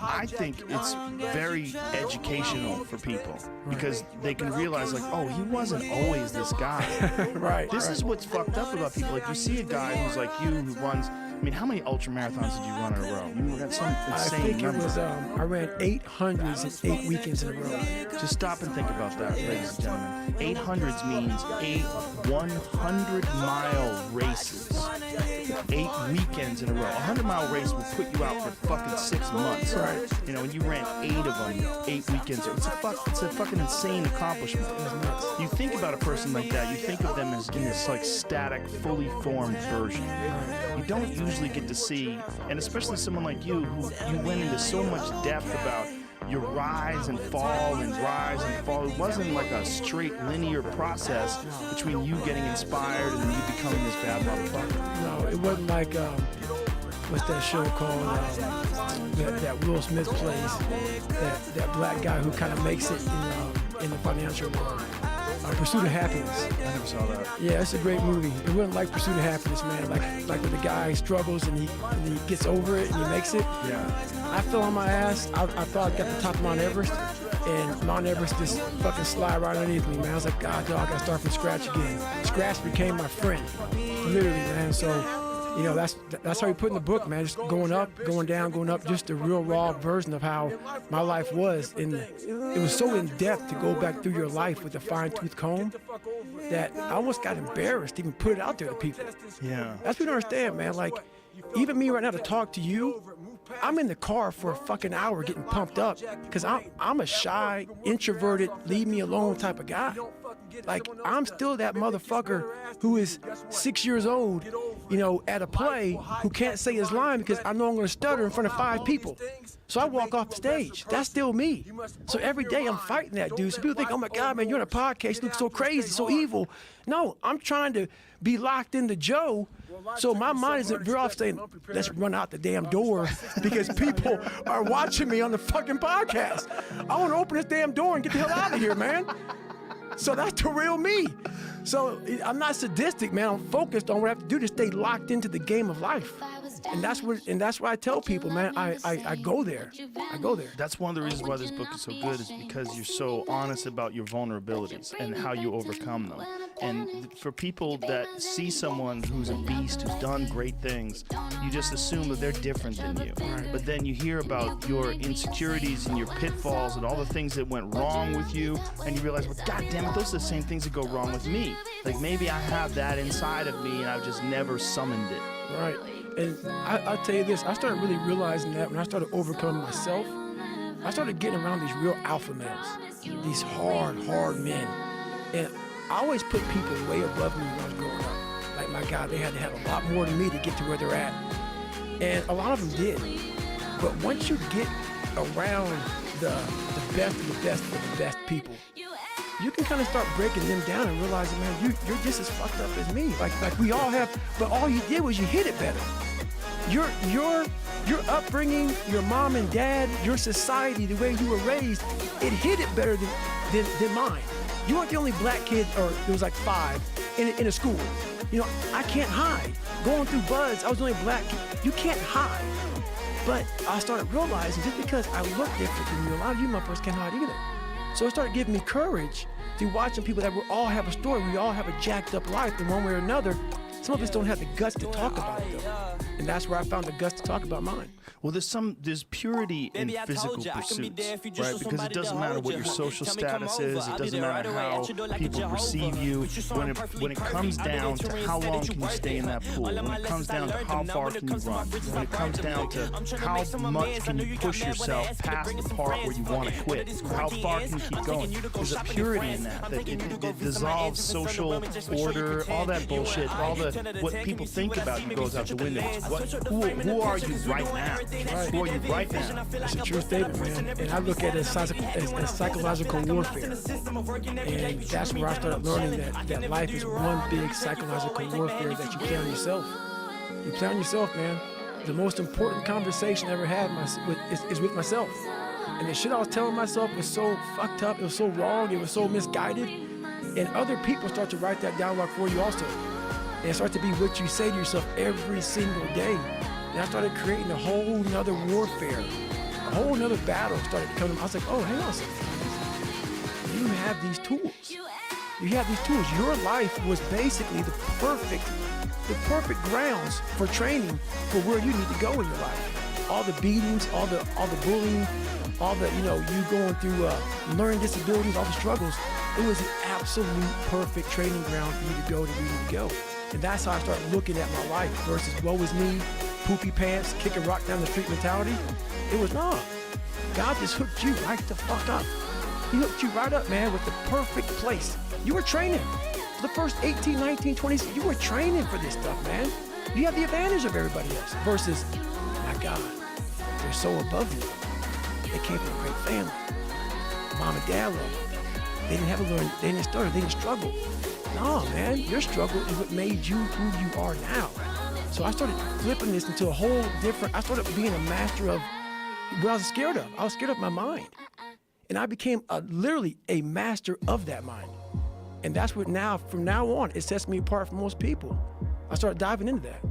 I think it's very educational for people because they can realize, like, oh, he wasn't always this guy. Right. This is what's fucked up about people. Like, you see a guy who's like you who runs. I mean, how many ultra marathons did you run in a row? You got some insane I think number. it was, I ran 800s in 8 weekends in a row. Just stop and think about that, ladies and gentlemen. 800s means 8 100-mile races. 8 weekends in a row. A 100-mile race will put you out for fucking 6 months. Right. You know, and you ran 8 of them, 8 weekends. It's a fucking insane accomplishment. You think about a person like that, you think of them as in this, like, static, fully formed version. You don't usually get to see, and especially someone like you, who you went into so much depth about your rise and fall and rise and fall. It wasn't like a straight linear process between you getting inspired and you becoming this bad motherfucker. No, it wasn't like, what's that show called, that Will Smith plays, that black guy who kind of makes it in the financial world. Pursuit of Happiness. I never saw that. Yeah, it's a great movie. It wasn't like Pursuit of Happiness, man. Like when the guy struggles and he gets over it and he makes it. Yeah. I fell on my ass. I thought I got the top of Mount Everest, and Mount Everest just fucking slide right underneath me, man. I was like, God, dog, I gotta start from scratch again. Scratch became my friend, literally, man. So, you know, that's how you put in the book, man. Just going up, going down, going up. Just the real raw version of how my life was. And it was so in depth to go back through your life with a fine-tooth comb that I almost got embarrassed to even put it out there to people. Yeah. That's what you don't understand, man. Like, even me right now to talk to you, I'm in the car for a fucking hour getting pumped up because I'm a shy, introverted, leave me alone type of guy. Like, I'm still that motherfucker who is 6 years old, you know, at a play who can't say his line because I know I'm going to stutter in front of 5 people. So I walk off the stage. That's still me. So every day I'm fighting that dude. So people think, oh my God, man, you're on a podcast. You look so crazy, so evil. No, I'm trying to be locked into Joe. So my mind isn't veer off saying, let's run out the damn door because people are watching me on the fucking podcast. I want to open this damn door and get the hell out of here, man. So that's the real me. So I'm not sadistic, man. I'm focused on what I have to do to stay locked into the game of life. And that's what I tell people, man. I go there. I go there. That's one of the reasons why this book is so good, is because you're so honest about your vulnerabilities and how you overcome them. And for people that see someone who's a beast, who's done great things, you just assume that they're different than you. But then you hear about your insecurities and your pitfalls and all the things that went wrong with you, and you realize, well, God damn it, those are the same things that go wrong with me. Like, maybe I have that inside of me and I've just never summoned it. Right. And I'll tell you this, I started really realizing that when I started overcoming myself, I started getting around these real alpha males, these hard men. And I always put people way above me when I was growing up. Like, my God, they had to have a lot more than me to get to where they're at. And a lot of them did. But once you get around the best of the best of the best people, you can kind of start breaking them down and realizing, man, you're just as fucked up as me. Like we all have, but all you did was you hit it better. Your upbringing, your mom and dad, your society, the way you were raised, it hit it better than mine. You weren't the only black kid, or there was like 5 in a school. You know, I can't hide. Going through buds, I was the only black kid. You can't hide. But I started realizing just because I look different than you, a lot of you motherfuckers can't hide either. So it started giving me courage through watching people that we all have a story. We all have a jacked up life in one way or another. Some of us don't have the guts to talk about it though. And that's where I found the guts to talk about mine. Well, there's purity in physical pursuits, right? Because it doesn't matter what your social status is. It doesn't matter how people perceive you. When it comes down to how long can you stay in that pool, when it comes down to how far can you run, when it comes down to how much can you push yourself past the part where you want to quit, how far can you keep going? There's a purity in that it dissolves social order, all that bullshit, all the what people think about you goes out the window. Who are you right now? Who are you right now? That's a true statement, man. And I look at it as psychological warfare. And that's where I started learning that life is one big psychological warfare that you play on yourself. You play on yourself, man. The most important conversation I ever had is with myself. And the shit I was telling myself was so fucked up, it was so wrong, it was so misguided. And other people start to write that download for you also. And it starts to be what you say to yourself every single day. And I started creating a whole nother warfare, a whole nother battle started coming. I was like, oh, hang on a second. You have these tools. You have these tools. Your life was basically the perfect grounds for training for where you need to go in your life. All the beatings, all the bullying, all the, you going through learning disabilities, all the struggles. It was an absolute perfect training ground for you to go to where you need to go. And that's how I started looking at my life versus woe is me, poopy pants, kick a rock down the street mentality. It was not. God just hooked you right the fuck up. He hooked you right up, man, with the perfect place. You were training. For the first 18, 19, 20, you were training for this stuff, man. You have the advantage of everybody else versus, my God, they're so above you. They came from a great family. Mom and dad loved them. They didn't have to learn, they didn't stutter, they didn't struggle. No, man, your struggle is what made you who you are now. So I started flipping this into a whole different, I started being a master of what I was scared of. I was scared of my mind. And I became literally a master of that mind. And that's what now, from now on, it sets me apart from most people. I started diving into that.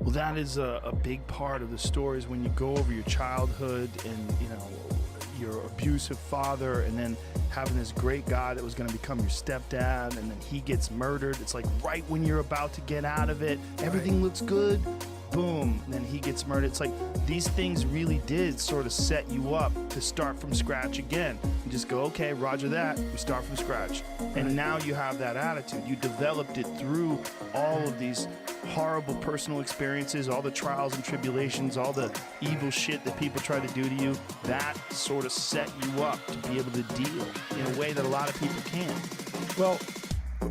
Well, that is a big part of the stories when you go over your childhood and, your abusive father and then having this great guy that was going to become your stepdad and then he gets murdered. It's like right when you're about to get out of it, everything looks good, boom, and then he gets murdered. It's like these things really did sort of set you up to start from scratch again. You just go, okay, roger that, we start from scratch. And now you have that attitude. You developed it through all of these horrible personal experiences, all the trials and tribulations, all the evil shit that people try to do to you. That sort of set you up to be able to deal in a way that a lot of people can't. Well,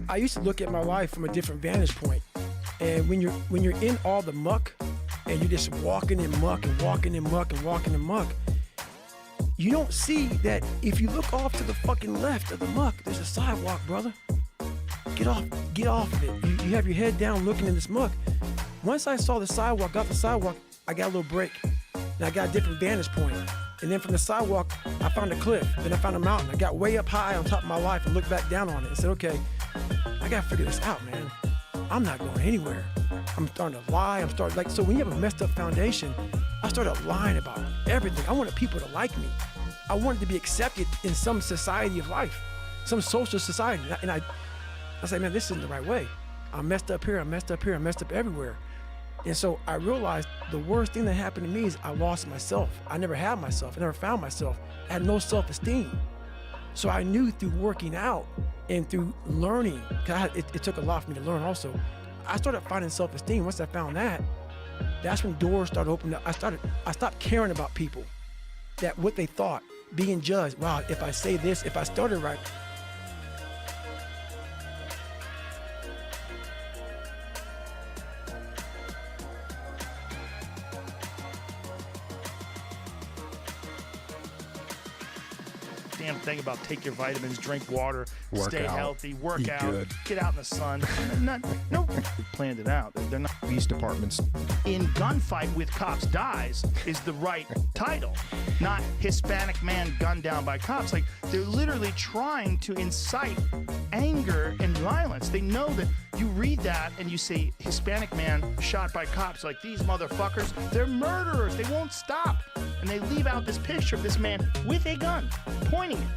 I used to look at my life from a different vantage point. And when you're in all the muck and you're just walking in muck and walking in muck and walking in muck, you don't see that if you look off to the fucking left of the muck, there's a sidewalk, brother. Get off of it. You have your head down looking in this muck. Once I saw the sidewalk, got the sidewalk, I got a little break. And I got a different vantage point. And then from the sidewalk, I found a cliff. Then I found a mountain. I got way up high on top of my life and looked back down on it and said, okay, I gotta figure this out, man. I'm not going anywhere. I'm starting to lie. So when you have a messed up foundation, I started lying about everything. I wanted people to like me. I wanted to be accepted in some society of life, some social society. And I said, man, this isn't the right way. I'm messed up here, I'm messed up here, I'm messed up everywhere. And so I realized the worst thing that happened to me is I lost myself. I never had myself, I never found myself. I had no self-esteem. So I knew through working out and through learning, because it took a lot for me to learn also, I started finding self-esteem. Once I found that, that's when doors started opening up. I stopped caring about people, that what they thought, being judged. Wow, if I say this, if I started right, damn thing about take your vitamins, drink water, Work stay out, healthy, work eat out, good. get out in the sun. No, planned it out. They're not. Police departments. In Gunfight with Cops Dies is the right title, not Hispanic man gunned down by cops. Like, they're literally trying to incite anger and violence. They know that You read that and you say, Hispanic man shot by cops. Like, these motherfuckers, they're murderers. They won't stop. And they leave out this picture of this man with a gun, pointing it.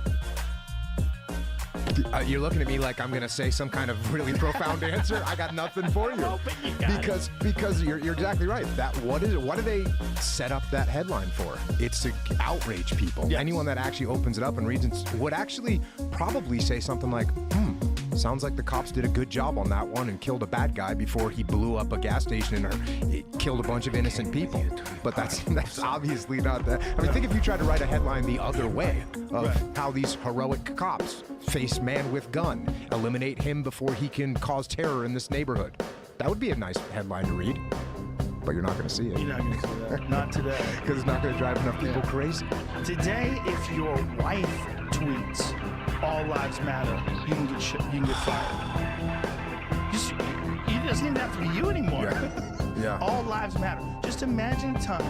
You're looking at me like I'm gonna say some kind of really profound answer. I got nothing for you. No, but you got because you're exactly right. What is it? What do they set up that headline for? It's to outrage people. Yes. Anyone that actually opens it up and reads it would actually probably say something like, sounds like the cops did a good job on that one and killed a bad guy before he blew up a gas station and it killed a bunch of innocent people. But that's obviously not that. I mean, think if you tried to write a headline the other way of how these heroic cops face man with gun, eliminate him before he can cause terror in this neighborhood. That would be a nice headline to read. But you're not going to see it. You're not going to see that. Not today. Because it's not going to drive enough people crazy. Today, if your wife tweets, "All lives matter," you can get fired. It doesn't even have to be you anymore. Yeah. All lives matter. Just imagine a time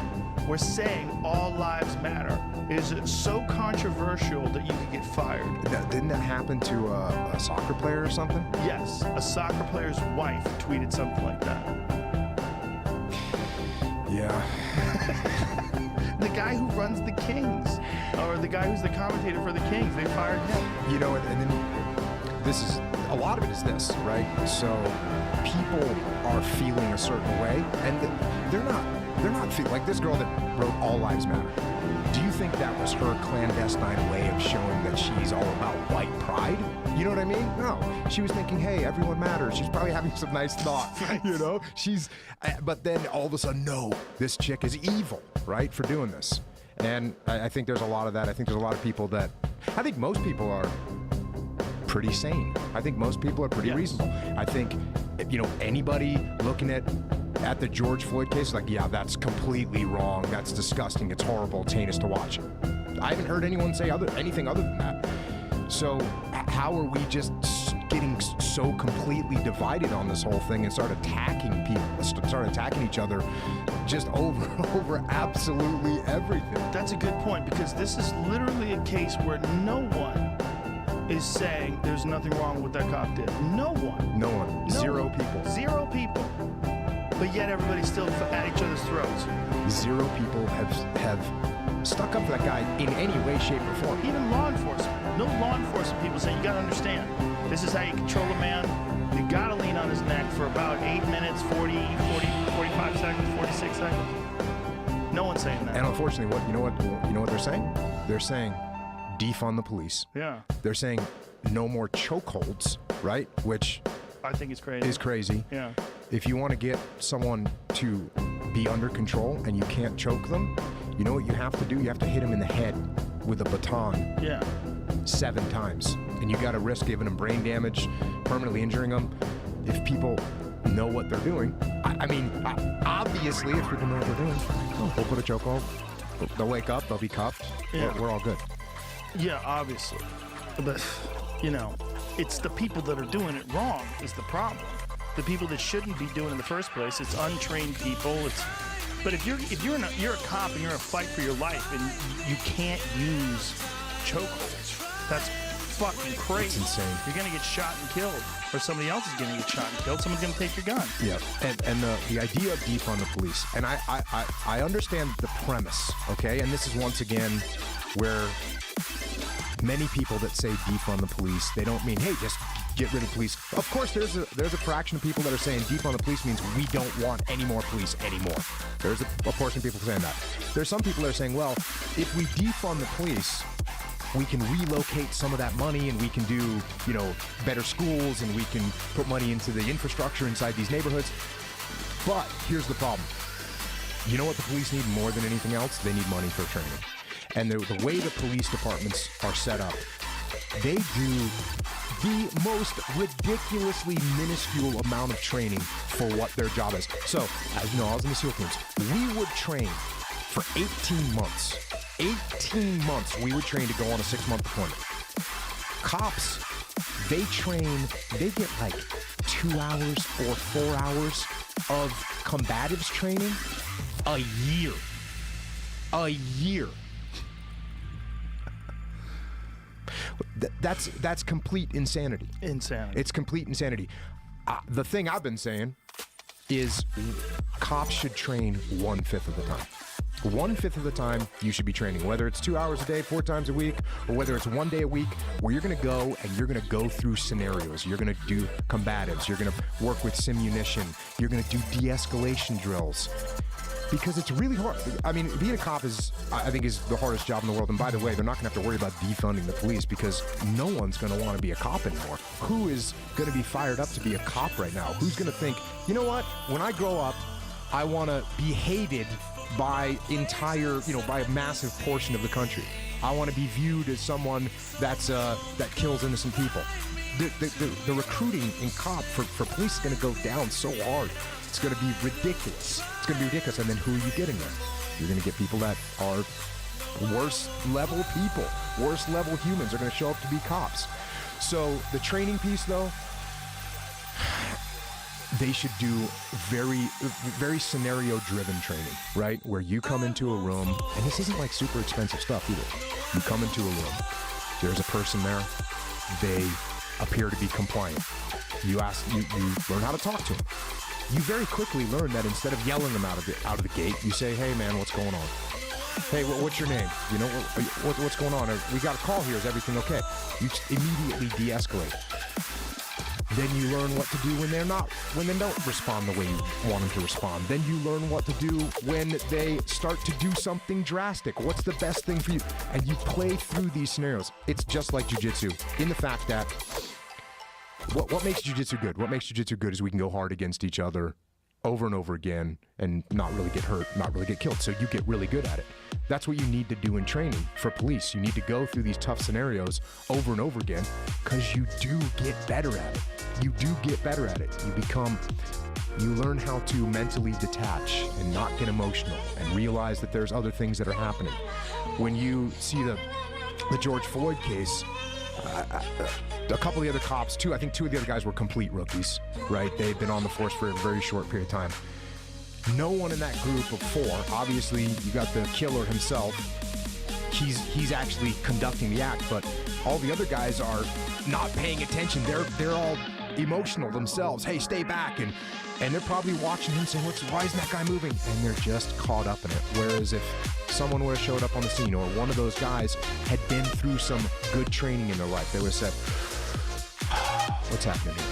where saying all lives matter is so controversial that you could get fired. Didn't that happen to a soccer player or something? Yes, a soccer player's wife tweeted something like that. Yeah. The guy who runs the Kings, or the guy who's the commentator for the Kings, they fired him. You know, and then this is, a lot of it is this, right? So people are feeling a certain way, and they're not feeling, like this girl that wrote All Lives Matter. Do you think that was her clandestine way of showing that she's all about white pride? You know what I mean? No. She was thinking, hey, everyone matters. She's probably having some nice thoughts, you know? But then all of a sudden, no, this chick is evil, right, for doing this. And I think there's a lot of that. I think there's a lot of people that, I think most people are pretty sane. I think most people are pretty reasonable. I think, you know, anybody looking at the George Floyd case, like, yeah, that's completely wrong. That's disgusting. It's horrible. It's heinous to watch. I haven't heard anyone say anything other than that. So how are we just getting so completely divided on this whole thing and start attacking people, start attacking each other just over absolutely everything? That's a good point, because this is literally a case where no one is saying there's nothing wrong with what that cop did. No one. No one. Zero people. Zero people. But yet everybody's still at each other's throats. Zero people have stuck up for that guy in any way, shape, or form. Even law enforcement. No law enforcement people saying, you gotta understand, this is how you control a man. You gotta lean on his neck for about 8 minutes, 45 seconds, 46 seconds. No one's saying that. And unfortunately, you know what they're saying? They're saying, defund the police. Yeah. They're saying no more chokeholds, right? Which I think it's crazy. Is crazy. Yeah. If you want to get someone to be under control and you can't choke them, you know what you have to do? You have to hit them in the head with a baton. Yeah. 7 times. And you got to risk giving them brain damage, permanently injuring them. If people know what they're doing, I mean, obviously, if people know what they're doing, they'll put a chokehold. They'll wake up. They'll be cuffed. Yeah. We're all good. Yeah, obviously. But, you know, it's the people that are doing it wrong is the problem. The people that shouldn't be doing it in the first place. It's untrained people. But if you're a cop and you're in a fight for your life and you can't use chokeholds, that's fucking crazy. It's insane. You're gonna get shot and killed, or somebody else is gonna get shot and killed. Someone's gonna take your gun. Yeah, and the idea of defund the police, and I understand the premise, okay? And this is once again where many people that say defund the police, they don't mean, hey, just get rid of police. Of course, there's a fraction of people that are saying defund the police means we don't want any more police anymore. There's a portion of people saying that. There's some people that are saying, well, if we defund the police, we can relocate some of that money and we can do, you know, better schools and we can put money into the infrastructure inside these neighborhoods. But here's the problem. You know what the police need more than anything else? They need money for training. And the way the police departments are set up, they do the most ridiculously minuscule amount of training for what their job is. So, as you know, I was in the SEAL teams. We would train for 18 months. 18 months we would train to go on a 6-month deployment. Cops, they get like 2 hours or 4 hours of combatives training a year. A year. That's complete insanity. Insanity. It's complete insanity. the thing I've been saying is cops should train 1/5 of the time. 1/5 of the time you should be training, whether it's 2 hours a day, 4 times a week, or whether it's 1 day a week where you're going to go and you're going to go through scenarios. You're going to do combatives. You're going to work with simunition. You're going to do de-escalation drills. Because it's really hard. I mean, being a cop I think, is the hardest job in the world. And by the way, they're not going to have to worry about defunding the police because no one's going to want to be a cop anymore. Who is going to be fired up to be a cop right now? Who's going to think, you know what? When I grow up, I want to be hated by by a massive portion of the country. I want to be viewed as someone that kills innocent people. The recruiting in cop for police is going to go down so hard. It's going to be ridiculous. It's going to be ridiculous. And then who are you getting there? You're going to get people that are worse level people, worse level humans are going to show up to be cops. So the training piece, though, they should do very, very scenario-driven training, right? Where you come into a room, and this isn't like super expensive stuff either. You come into a room, there's a person there, they appear to be compliant. You learn how to talk to them. You very quickly learn that instead of yelling them out of the gate, you say, "Hey man, what's going on? Hey, what's your name? You know, what's going on? We got a call here. Is everything okay?" You immediately de-escalate. Then you learn what to do when they don't respond the way you want them to respond. Then you learn what to do when they start to do something drastic. What's the best thing for you? And you play through these scenarios. It's just like jiu-jitsu in the fact that what makes jiu-jitsu good? What makes jiu-jitsu good is we can go hard against each other over and over again and not really get hurt, not really get killed. So you get really good at it. That's what you need to do in training for police. You need to go through these tough scenarios over and over again because you do get better at it. You do get better at it. You learn how to mentally detach and not get emotional and realize that there's other things that are happening. When you see the George Floyd case, a couple of the other cops, I think two of the other guys were complete rookies, right? They'd been on the force for a very short period of time. No one in that group of 4, obviously you got the killer himself, he's actually conducting the act, but all the other guys are not paying attention. They're all emotional themselves. Hey, stay back, and they're probably watching him saying, why isn't that guy moving? And they're just caught up in it. Whereas if someone would have showed up on the scene or one of those guys had been through some good training in their life, they would have said, what's happening here?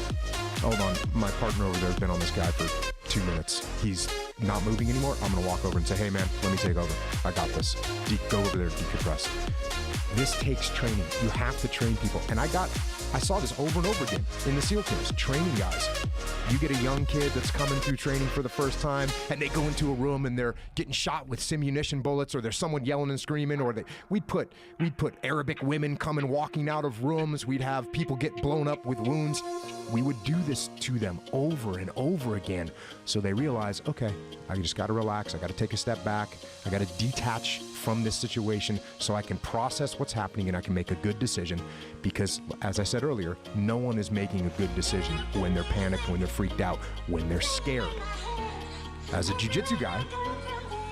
Hold on, my partner over there has been on this guy for 2 minutes. He's not moving anymore. I'm going to walk over and say, hey man, let me take over. I got this. Go over there, decompress. This takes training. You have to train people. And I saw this over and over again in the SEAL teams, training guys. You get a young kid that's coming through training for the first time, and they go into a room and they're getting shot with simunition bullets, or there's someone yelling and screaming, or we'd put Arabic women coming walking out of rooms. We'd have people get blown up with wounds. We would do this to them over and over again, so they realize, okay, I just got to relax. I got to take a step back. I got to detach from this situation so I can process what's happening and I can make a good decision. Because, as I said earlier, no one is making a good decision when they're panicked, when they're freaked out, when they're scared. As a jiu-jitsu guy,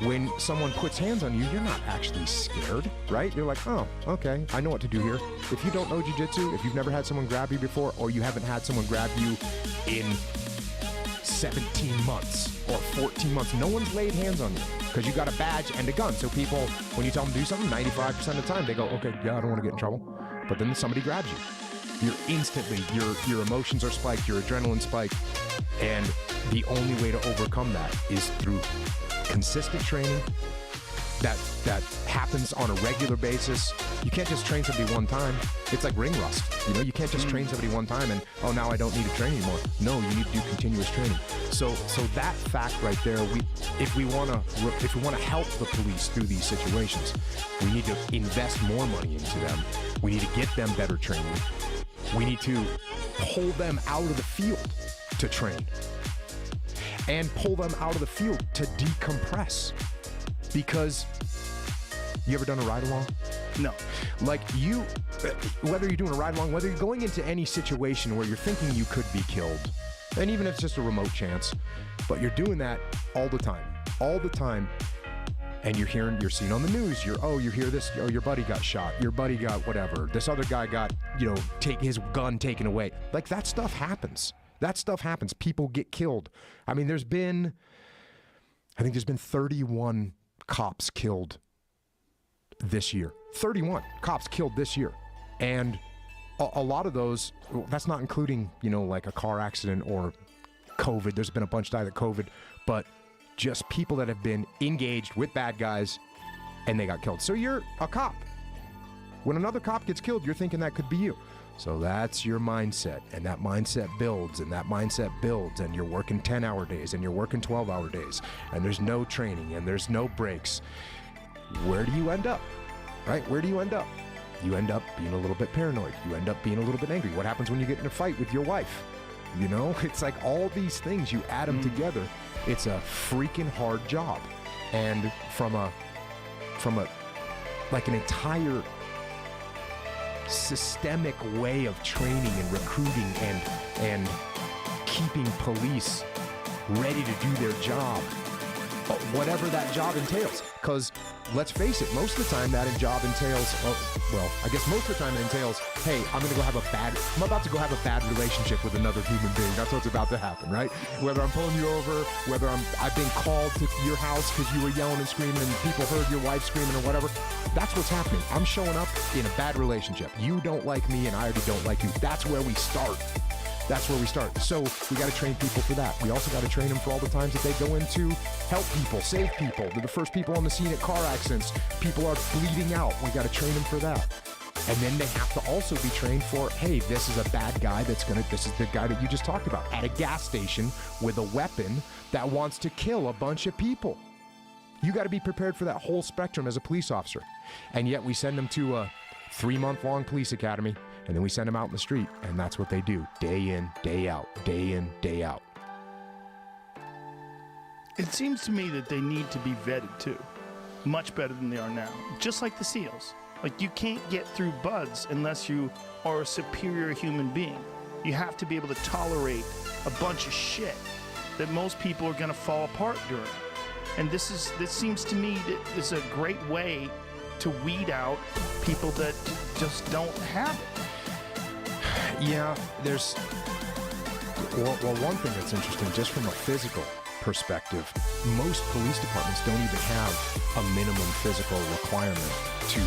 when someone puts hands on you, you're not actually scared, right? You're like, oh, okay, I know what to do here. If you don't know jiu-jitsu, if you've never had someone grab you before, or you haven't had someone grab you in 17 months or 14 months, no one's laid hands on you because you got a badge and a gun. So people, when you tell them to do something, 95% of the time, they go, okay, yeah, I don't want to get in trouble. But then somebody grabs you. You're instantly, your emotions are spiked, your adrenaline spiked, and the only way to overcome that is through consistent training that happens on a regular basis. You can't just train somebody one time. It's like ring rust. You can't just train somebody one time and, oh, now I don't need to train anymore. No, you need to do continuous training. So that fact right there, if we want to help the police through these situations, we need to invest more money into them. We need to get them better training. We need to pull them out of the field to train and pull them out of the field to decompress. Because you ever done a ride-along? No. Like whether you're doing a ride-along, whether you're going into any situation where you're thinking you could be killed, and even if it's just a remote chance, but you're doing that all the time, and you're seeing on the news, you hear this, your buddy got shot, your buddy got whatever, this other guy got, take his gun taken away. Like, that stuff happens. That stuff happens. People get killed. I mean, I think there's been 31 cops killed this year. 31 cops killed this year. And a lot of those, that's not including, like a car accident or COVID. There's been a bunch died of COVID, but just people that have been engaged with bad guys and they got killed. So you're a cop. When another cop gets killed, you're thinking that could be you. So that's your mindset, and that mindset builds, and you're working 10-hour days, and you're working 12-hour days, and there's no training, and there's no breaks. Where do you end up, right? Where do you end up? You end up being a little bit paranoid. You end up being a little bit angry. What happens when you get in a fight with your wife? It's like all these things, you add them together. It's a freaking hard job. And from like an entire systemic way of training and recruiting and keeping police ready to do their job, whatever that job entails. Because let's face it, most of the time that job entails, most of the time it entails, hey, I'm about to go have a bad relationship with another human being. That's what's about to happen, right? Whether I'm pulling you over, whether I've been called to your house because you were yelling and screaming and people heard your wife screaming or whatever. That's what's happening. I'm showing up in a bad relationship. You don't like me and I already don't like you. That's where we start. So we got to train people for that. We also got to train them for all the times that they go in to help people, save people. They're the first people on the scene at car accidents. People are bleeding out. We got to train them for that. And then they have to also be trained for, hey, this is a bad guy this is the guy that you just talked about at a gas station with a weapon that wants to kill a bunch of people. You got to be prepared for that whole spectrum as a police officer. And yet we send them to a 3-month-long police academy, and then we send them out in the street, and that's what they do, day in, day out, day in, day out. It seems to me that they need to be vetted too, much better than they are now, just like the SEALs. Like, you can't get through buds unless you are a superior human being. You have to be able to tolerate a bunch of shit that most people are going to fall apart during. And this seems to me that is a great way to weed out people that just don't have it. Yeah, there's... Well, one thing that's interesting, just from a physical perspective, most police departments don't even have a minimum physical requirement to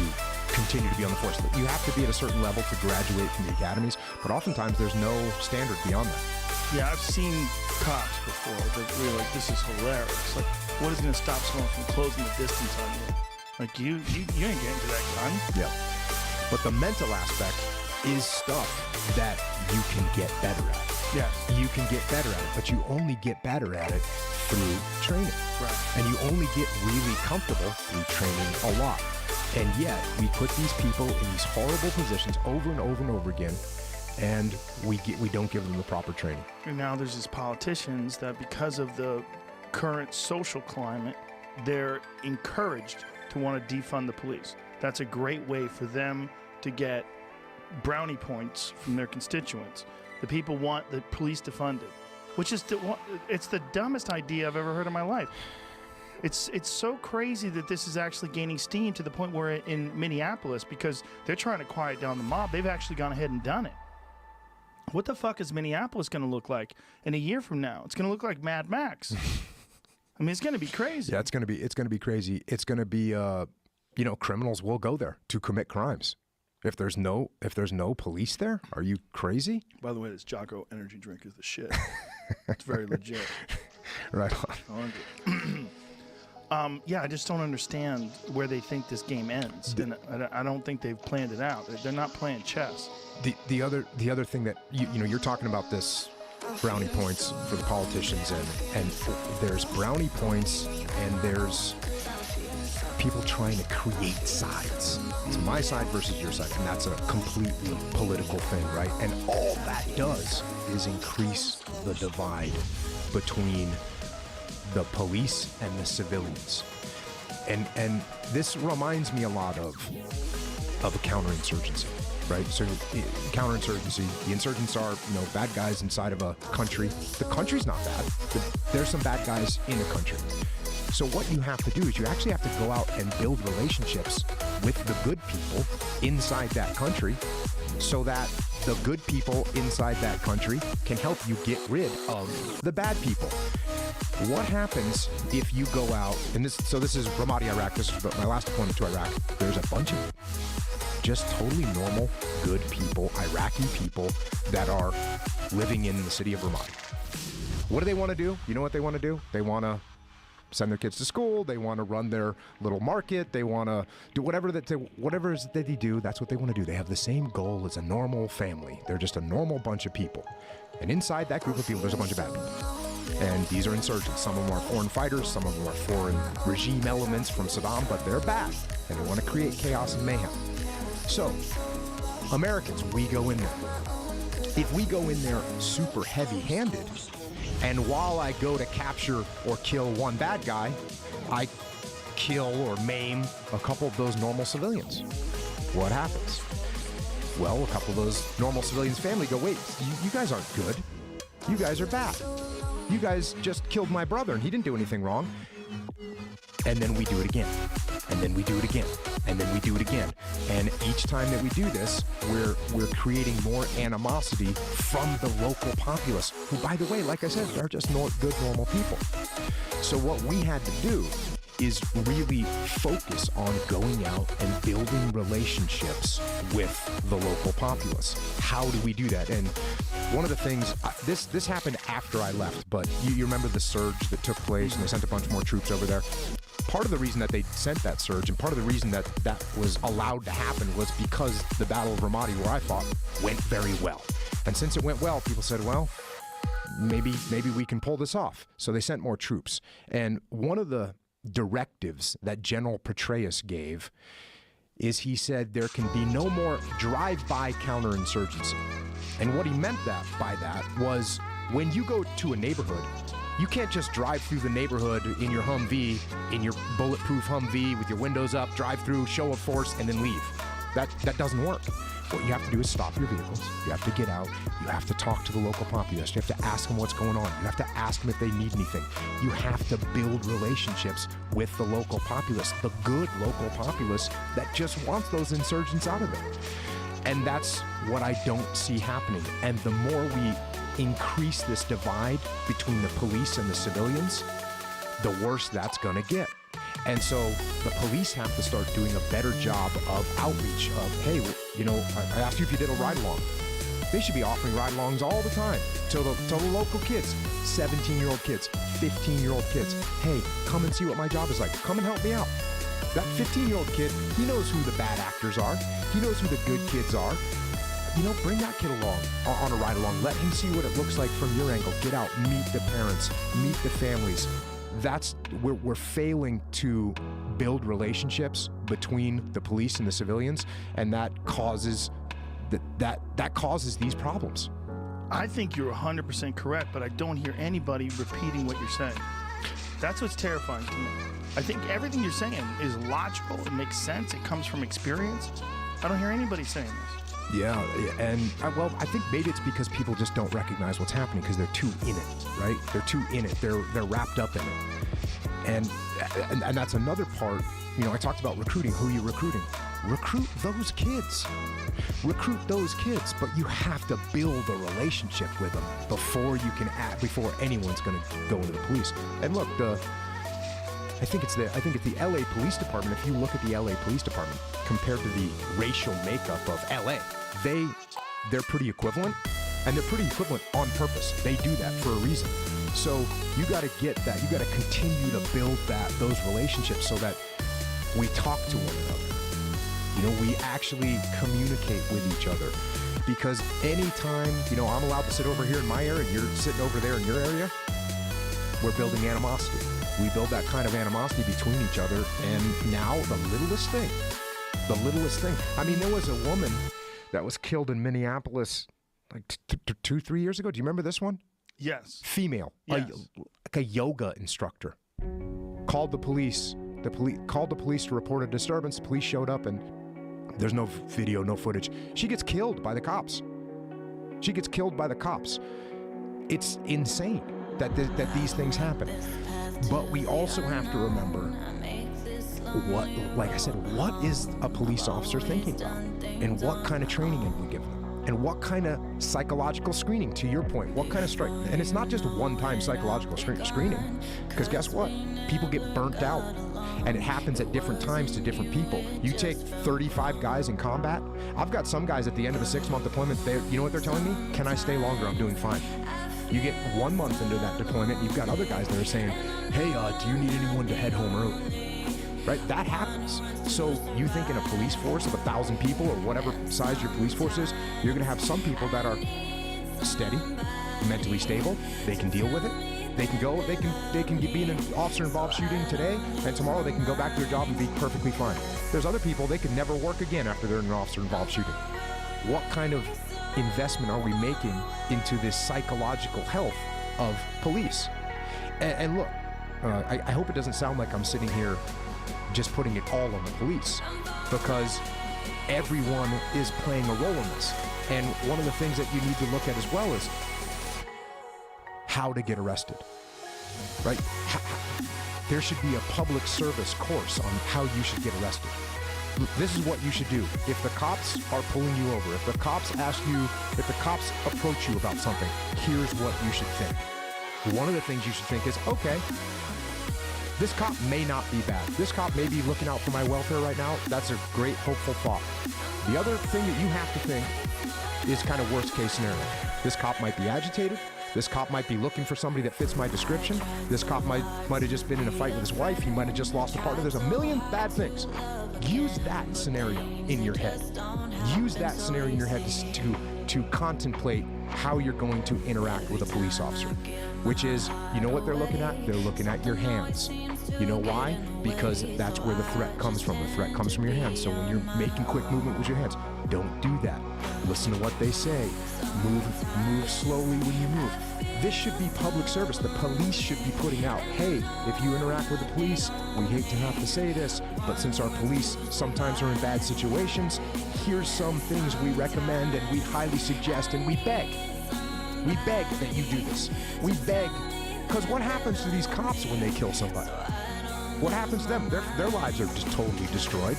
continue to be on the force. You have to be at a certain level to graduate from the academies, but oftentimes there's no standard beyond that. Yeah, I've seen cops before that were like, this is hilarious. Like, what is going to stop someone from closing the distance on you? Like, you ain't getting to that gun. Yeah. But the mental aspect is stuff that you can get better at. Yes. You can get better at it, but you only get better at it through training. Right. And you only get really comfortable through training a lot. And yet, we put these people in these horrible positions over and over and over again, and we don't give them the proper training. And now there's these politicians that, because of the current social climate, they're encouraged to want to defund the police. That's a great way for them to get brownie points from their constituents. The people want the police defunded, which is it's the dumbest idea I've ever heard in my life. It's so crazy that this is actually gaining steam to the point where in Minneapolis, because they're trying to quiet down the mob, they've actually gone ahead and done it. What the fuck is Minneapolis going to look like in a year from now? It's going to look like Mad Max. I mean, it's going to be crazy. Yeah, it's going to be crazy. It's going to be, criminals will go there to commit crimes. If there's no police there, are you crazy? By the way, this Jocko energy drink is the shit. It's very legit. Right on. Yeah, I just don't understand where they think this game ends, and I don't think they've planned it out. They're not playing chess. The other thing that you're talking about, this brownie points for the politicians, and there's brownie points and there's people trying to create sides. It's my side versus your side, and that's a completely political thing, right? And all that does is increase the divide between the police and the civilians. And this reminds me a lot of a counterinsurgency, right? So counterinsurgency, the insurgents are, bad guys inside of a country. The country's not bad. There's some bad guys in the country. So what you have to do is you actually have to go out and build relationships with the good people inside that country so that the good people inside that country can help you get rid of the bad people. What happens if you go out, and this is Ramadi, Iraq, this is my last deployment to Iraq. There's a bunch of just totally normal, good people, Iraqi people that are living in the city of Ramadi. What do they want to do? You know what they want to do? They want to send their kids to school. They want to run their little market. They want to do whatever that they do. That's what they want to do. They have the same goal as a normal family. They're just a normal bunch of people. And inside that group of people, there's a bunch of bad people. And these are insurgents. Some of them are foreign fighters. Some of them are foreign regime elements from Saddam, but they're bad. And they want to create chaos and mayhem. So, Americans, we go in there. If we go in there super heavy-handed, and while I go to capture or kill one bad guy, I kill or maim a couple of those normal civilians, what happens? Well, a couple of those normal civilians' family go, wait, you guys aren't good. You guys are bad. You guys just killed my brother and he didn't do anything wrong. And then we do it again. And then we do it again. And then we do it again. And each time that we do this, we're creating more animosity from the local populace, who, by the way, like I said, they're just good, normal people. So what we had to do is really focus on going out and building relationships with the local populace. How do we do that? And one of the things, this happened after I left, but you remember the surge that took place and they sent a bunch more troops over there? Part of the reason that they sent that surge and part of the reason that that was allowed to happen was because the Battle of Ramadi, where I fought, went very well. And since it went well, people said, well, maybe we can pull this off. So they sent more troops. And one of the directives that General Petraeus gave is he said there can be no more drive-by counterinsurgency. And what he meant by that was when you go to a neighborhood, you can't just drive through the neighborhood in your Humvee, in your bulletproof Humvee with your windows up, drive through, show of force, and then leave. That doesn't work. What you have to do is stop your vehicles. You have to get out. You have to talk to the local populace. You have to ask them what's going on. You have to ask them if they need anything. You have to build relationships with the local populace, the good local populace that just wants those insurgents out of there. And that's what I don't see happening. And the more we increase this divide between the police and the civilians, the worse that's going to get. And so the police have to start doing a better job of outreach of, hey, you know, I asked you if you did a ride-along. They should be offering ride-alongs all the time to the local kids, 17-year-old kids, 15-year-old kids. Hey, come and see what my job is like. Come and help me out. That 15-year-old kid, he knows who the bad actors are. He knows who the good kids are. You know, bring that kid along on a ride-along. Let him see what it looks like from your angle. Get out, meet the parents, meet the families. We're failing to build relationships between the police and the civilians, and that causes that causes these problems. I think you're 100% correct, but I don't hear anybody repeating what you're saying. That's what's terrifying to me. I think everything you're saying is logical. It makes sense. It comes from experience. I don't hear anybody saying this. Yeah, and I think maybe it's because people just don't recognize what's happening because they're too in it, right? They're too in it. They're wrapped up in it, and that's another part. You know, I talked about recruiting. Who are you recruiting? Recruit those kids. Recruit those kids, but you have to build a relationship with them before you can before anyone's going to go into the police. And look, I think it's the LA Police Department. If you look at the LA Police Department compared to the racial makeup of LA, they're pretty equivalent, and they're pretty equivalent on purpose. They do that for a reason. So you got to get that. You got to continue to build those relationships so that we talk to one another. You know, we actually communicate with each other. Because anytime, you know, I'm allowed to sit over here in my area and you're sitting over there in your area, we're building animosity. We build that kind of animosity between each other, and now the littlest thing. I mean, there was a woman that was killed in Minneapolis like 2-3 years ago. Do you remember this one? Yes. Female, yes. like a yoga instructor. Called the police. The police called the police to report a disturbance. The police showed up, and there's no video, no footage. She gets killed by the cops. It's insane that these things happen. But we also have to remember what is a police officer thinking about, and what kind of training have we given them? And what kind of psychological screening, to your point, what kind of strike? And it's not just a one-time psychological screening, because guess what? People get burnt out, and it happens at different times to different people. You take 35 guys in combat. I've got some guys at the end of a 6-month deployment, you know what they're telling me? Can I stay longer? I'm doing fine. You get 1 month into that deployment, you've got other guys that are saying, hey, do you need anyone to head home early? Right? That happens. So you think in a police force of 1,000 people or whatever size your police force is, you're going to have some people that are steady, mentally stable. They can deal with it. They can go. They can be in an officer-involved shooting today, and tomorrow they can go back to their job and be perfectly fine. There's other people, they could never work again after they're in an officer-involved shooting. What kind of investment are we making into this psychological health of police? And look, I hope it doesn't sound like I'm sitting here just putting it all on the police, because everyone is playing a role in this. And one of the things that you need to look at as well is how to get arrested, right? There should be a public service course on how you should get arrested. This is what you should do. If the cops are pulling you over, if the cops approach you about something, here's what you should think. One of the things you should think is, okay, this cop may not be bad. This cop may be looking out for my welfare right now. That's a great, hopeful thought. The other thing that you have to think is kind of worst case scenario. This cop might be agitated. This cop might be looking for somebody that fits my description. This cop might have just been in a fight with his wife. He might have just lost a partner. There's a million bad things. Use that scenario in your head. Use that scenario in your head to contemplate how you're going to interact with a police officer, which is, you know what they're looking at? They're looking at your hands. You know why? Because that's where the threat comes from. The threat comes from your hands. So when you're making quick movement with your hands, don't do that. Listen to what they say. Move slowly when you move. This should be public service. The police should be putting out, hey, if you interact with the police, we hate to have to say this, but since our police sometimes are in bad situations, here's some things we recommend and we highly suggest and we beg. We beg that you do this. We beg, because what happens to these cops when they kill somebody? What happens to them? Their lives are just totally destroyed.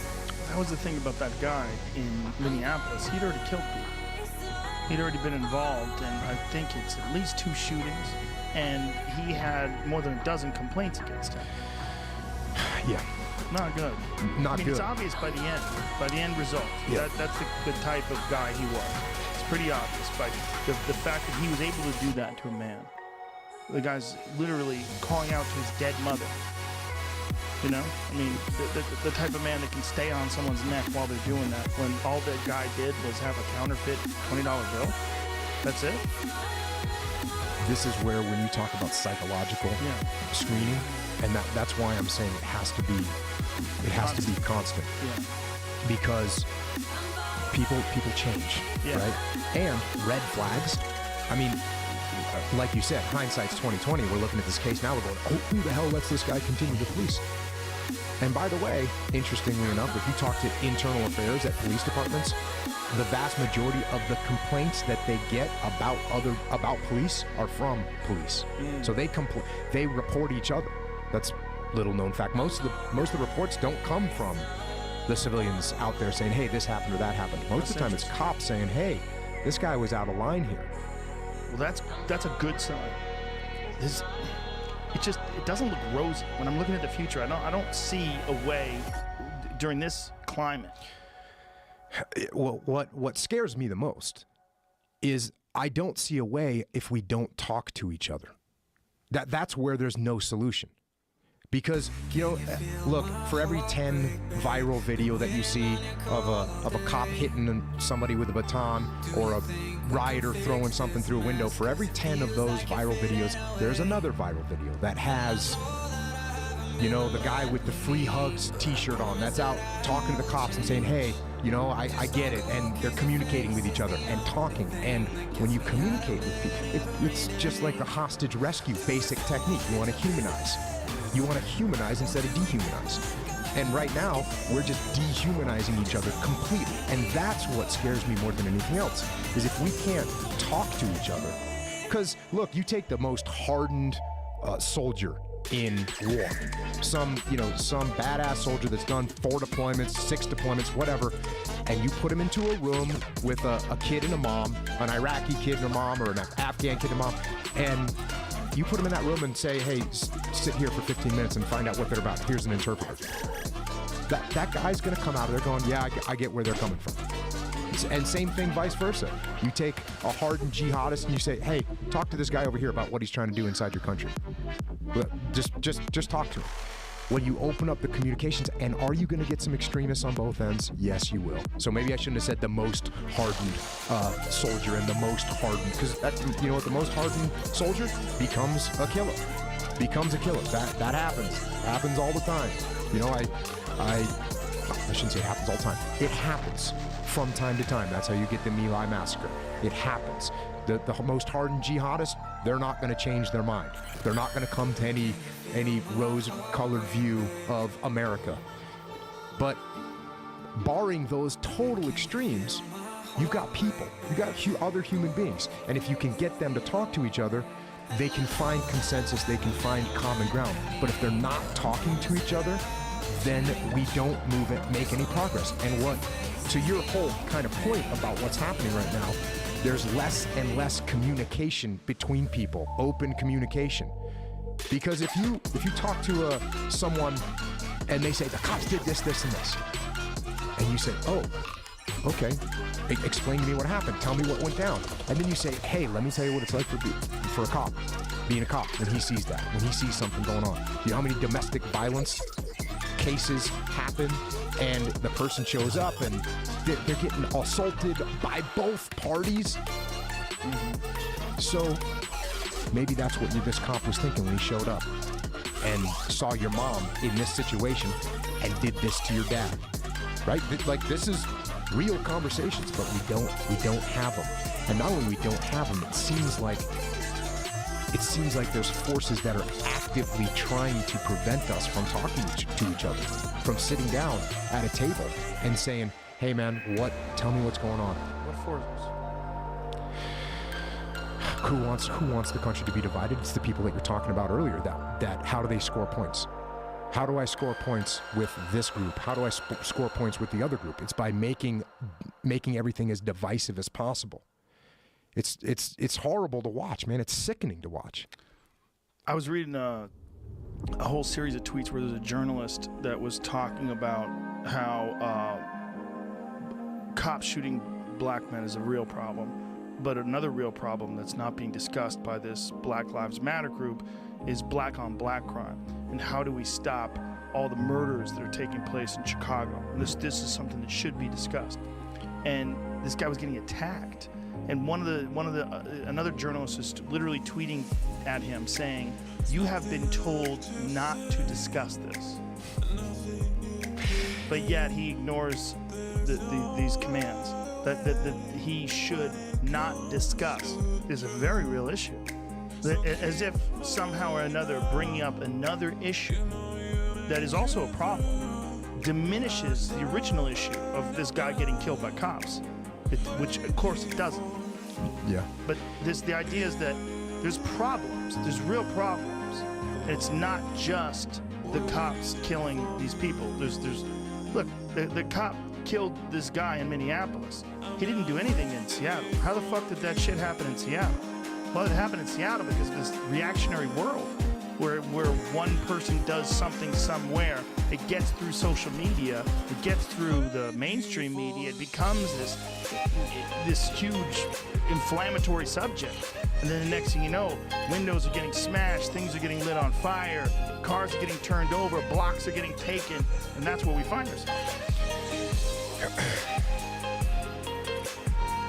That was the thing about that guy in Minneapolis. He'd already killed people. He'd already been involved in, I think it's at least 2 shootings, and he had more than a dozen complaints against him. Yeah. Not good. Not good. It's obvious by the end result. Yeah. That's the type of guy he was. It's pretty obvious by the fact that he was able to do that to a man. The guy's literally calling out to his dead mother. You know, I mean, the type of man that can stay on someone's neck while they're doing that, when all that guy did was have a counterfeit $20 bill. That's it. This is where, when you talk about psychological screening, and that's why I'm saying it has to be constant. Yeah. Because people change, right? And red flags. I mean, like you said, hindsight's 2020. We're looking at this case now. We're going, oh, who the hell lets this guy continue to police? And by the way, interestingly enough, if you talk to internal affairs at police departments, the vast majority of the complaints that they get about police are from police. So they report each other. That's little known fact. Most of the reports don't come from the civilians out there saying, hey, this happened or that happened. Most of the time it's cops saying, hey, this guy was out of line here. Well, that's a good sign. It doesn't look rosy. When I'm looking at the future, I don't see a way during this climate. Well, what scares me the most is I don't see a way if we don't talk to each other. That's where there's no solution. Because, you know, look, for every 10 viral video that you see of a cop hitting somebody with a baton or a rioter throwing something through a window, for every 10 of those viral videos, there's another viral video that has, you know, the guy with the free hugs t-shirt on that's out talking to the cops and saying, hey, you know, I get it. And they're communicating with each other and talking. And when you communicate with people, it's just like the hostage rescue basic technique. You want to humanize. You want to humanize instead of dehumanize. And right now, we're just dehumanizing each other completely. And that's what scares me more than anything else, is if we can't talk to each other. Because, look, you take the most hardened soldier in war. Some badass soldier that's done 4 deployments, 6 deployments, whatever, and you put him into a room with a kid and a mom, an Iraqi kid and a mom, or an Afghan kid and a mom, and you put them in that room and say, hey, sit here for 15 minutes and find out what they're about. Here's an interpreter. That guy's going to come out of there going, yeah, I get where they're coming from. And same thing, vice versa. You take a hardened jihadist and you say, hey, talk to this guy over here about what he's trying to do inside your country. Just talk to him. When you open up the communications, and are you going to get some extremists on both ends? Yes, you will. So maybe I shouldn't have said the most hardened soldier and the most hardened, because you know what, the most hardened soldier becomes a killer. That happens all the time. You know, I shouldn't say it happens all the time. It happens from time to time. That's how you get the My Lai massacre. It happens. The most hardened jihadists, they're not going to change their mind. They're not going to come to any rose-colored view of America. But barring those total extremes, you've got people. You've got other human beings. And if you can get them to talk to each other, they can find consensus, they can find common ground. But if they're not talking to each other, then we don't make any progress. And to your whole kind of point about what's happening right now, there's less and less communication between people, open communication. Because if you talk to someone and they say, the cops did this, this, and this, and you say, oh, okay, explain to me what happened, tell me what went down. And then you say, hey, let me tell you what it's like for a cop, being a cop, when he sees that, when he sees something going on. You know how many domestic violence cases happen and the person shows up and they're getting assaulted by both parties? So maybe that's what this cop was thinking when he showed up and saw your mom in this situation and did this to your dad, right? Like, this is real conversations, but we don't have them. And not only we don't have them, it seems like there's forces that are actively trying to prevent us from talking to each other, from sitting down at a table and saying, hey man, tell me what's going on. What forces? Who wants the country to be divided? It's the people that you're talking about earlier. That how do they score points? How do I score points with this group? How do I score points with the other group? It's by making everything as divisive as possible. It's horrible to watch, man. It's sickening to watch. I was reading a whole series of tweets where there's a journalist that was talking about how cops shooting black men is a real problem. But another real problem that's not being discussed by this Black Lives Matter group is black on black crime. And how do we stop all the murders that are taking place in Chicago? And this is something that should be discussed. And this guy was getting attacked. And another journalist is literally tweeting at him saying, you have been told not to discuss this. But yet he ignores these commands that he should not discuss. Is a very real issue. As if somehow or another bringing up another issue that is also a problem diminishes the original issue of this guy getting killed by cops, which of course it doesn't. Yeah. But the idea is that there's problems, there's real problems. It's not just the cops killing these people. Look, the cop killed this guy in Minneapolis. He didn't do anything in Seattle. How the fuck did that shit happen in Seattle? Well, it happened in Seattle because of this reactionary world where one person does something somewhere, it gets through social media, it gets through the mainstream media, it becomes this huge inflammatory subject. And then the next thing you know, windows are getting smashed, things are getting lit on fire, cars are getting turned over, blocks are getting taken, and that's where we find ourselves.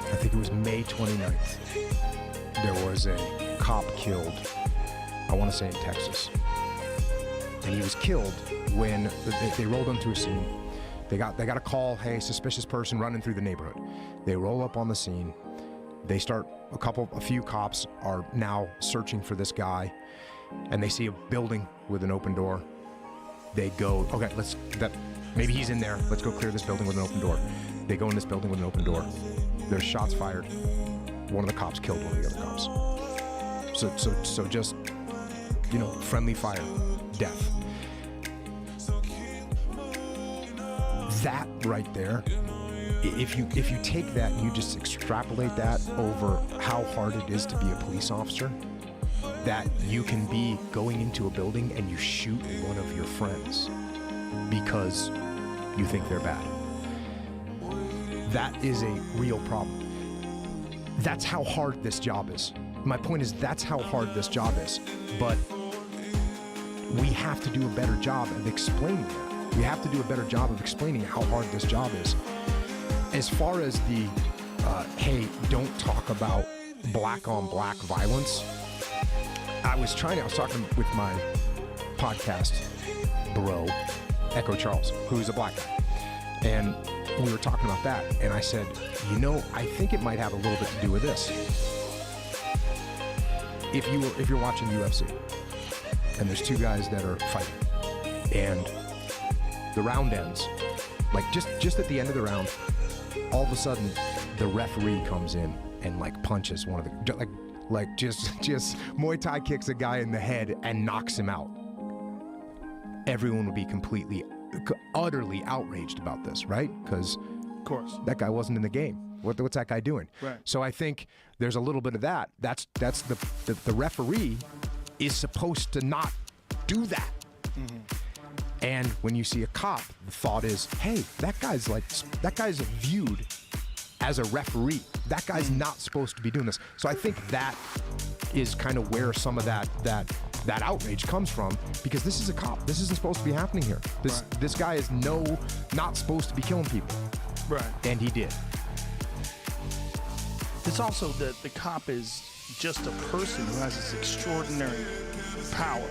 I think it was May 29th. There was a cop killed, I want to say in Texas. And he was killed when they rolled onto a scene. They got a call, hey, suspicious person running through the neighborhood. They roll up on the scene. They start, a few cops are now searching for this guy, and they see a building with an open door. They go, okay, maybe he's in there. Let's go clear this building with an open door. They go in this building with an open door. There's shots fired. One of the cops killed one of the other cops. So just friendly fire, death. That right there, if you take that and you just extrapolate that over how hard it is to be a police officer, that you can be going into a building and you shoot one of your friends because you think they're bad. That is a real problem. That's how hard this job is. My point is, that's how hard this job is. But we have to do a better job of explaining that. We have to do a better job of explaining how hard this job is. As far as the, hey, don't talk about black on black violence, I was talking with my podcast bro, Echo Charles, who's a black guy. And we were talking about that, and I said, I think it might have a little bit to do with this. If you're watching UFC, and there's two guys that are fighting, and the round ends, like just at the end of the round, all of a sudden the referee comes in and like punches one of the just Muay Thai kicks a guy in the head and knocks him out. Everyone would be completely, utterly outraged about this, right? Because Of course. That guy wasn't in the game. What's that guy doing? Right. So I think there's a little bit of that. That's the referee is supposed to not do that. Mm-hmm. And when you see a cop, the thought is, hey, that guy's viewed as a referee. That guy's not supposed to be doing this. So I think that is kind of where some of that outrage comes from, because this is a cop. This isn't supposed to be happening here. This guy is not supposed to be killing people. Right. And he did. It's also that the cop is just a person who has this extraordinary power.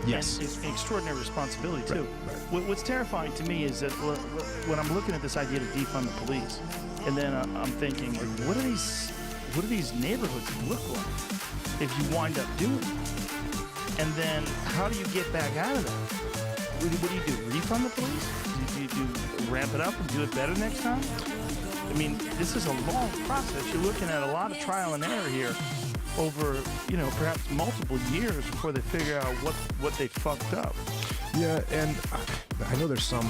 Yes. And it's an extraordinary responsibility, too. Right. What's terrifying to me is that when I'm looking at this idea to defund the police, and then I'm thinking, like, what do these neighborhoods look like if you wind up doing it? And then how do you get back out of that? What do you do? Refund the police? Do you ramp it up and do it better next time? I mean, this is a long process. You're looking at a lot of trial and error here over, perhaps multiple years before they figure out what they fucked up. Yeah, and I know there's some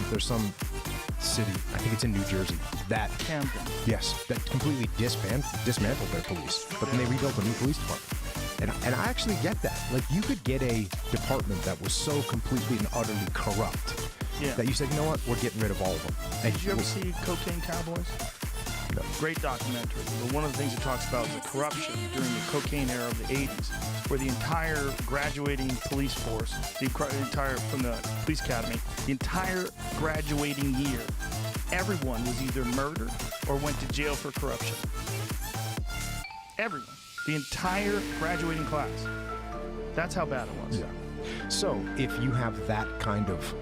city, I think it's in New Jersey, that Camden. Yes, that completely dismantled their police, but then they rebuilt a new police department. And I actually get that. Like, you could get a department that was so completely and utterly corrupt that you said, you know what, we're getting rid of all of them. And did you ever see Cocaine Cowboys? No. Great documentary. But one of the things it talks about is the corruption during the cocaine era of the 80s, where the entire graduating police force, from the police academy, the entire graduating year, everyone was either murdered or went to jail for corruption. Everyone. The entire graduating class. That's how bad it was. Yeah. So if you have that kind of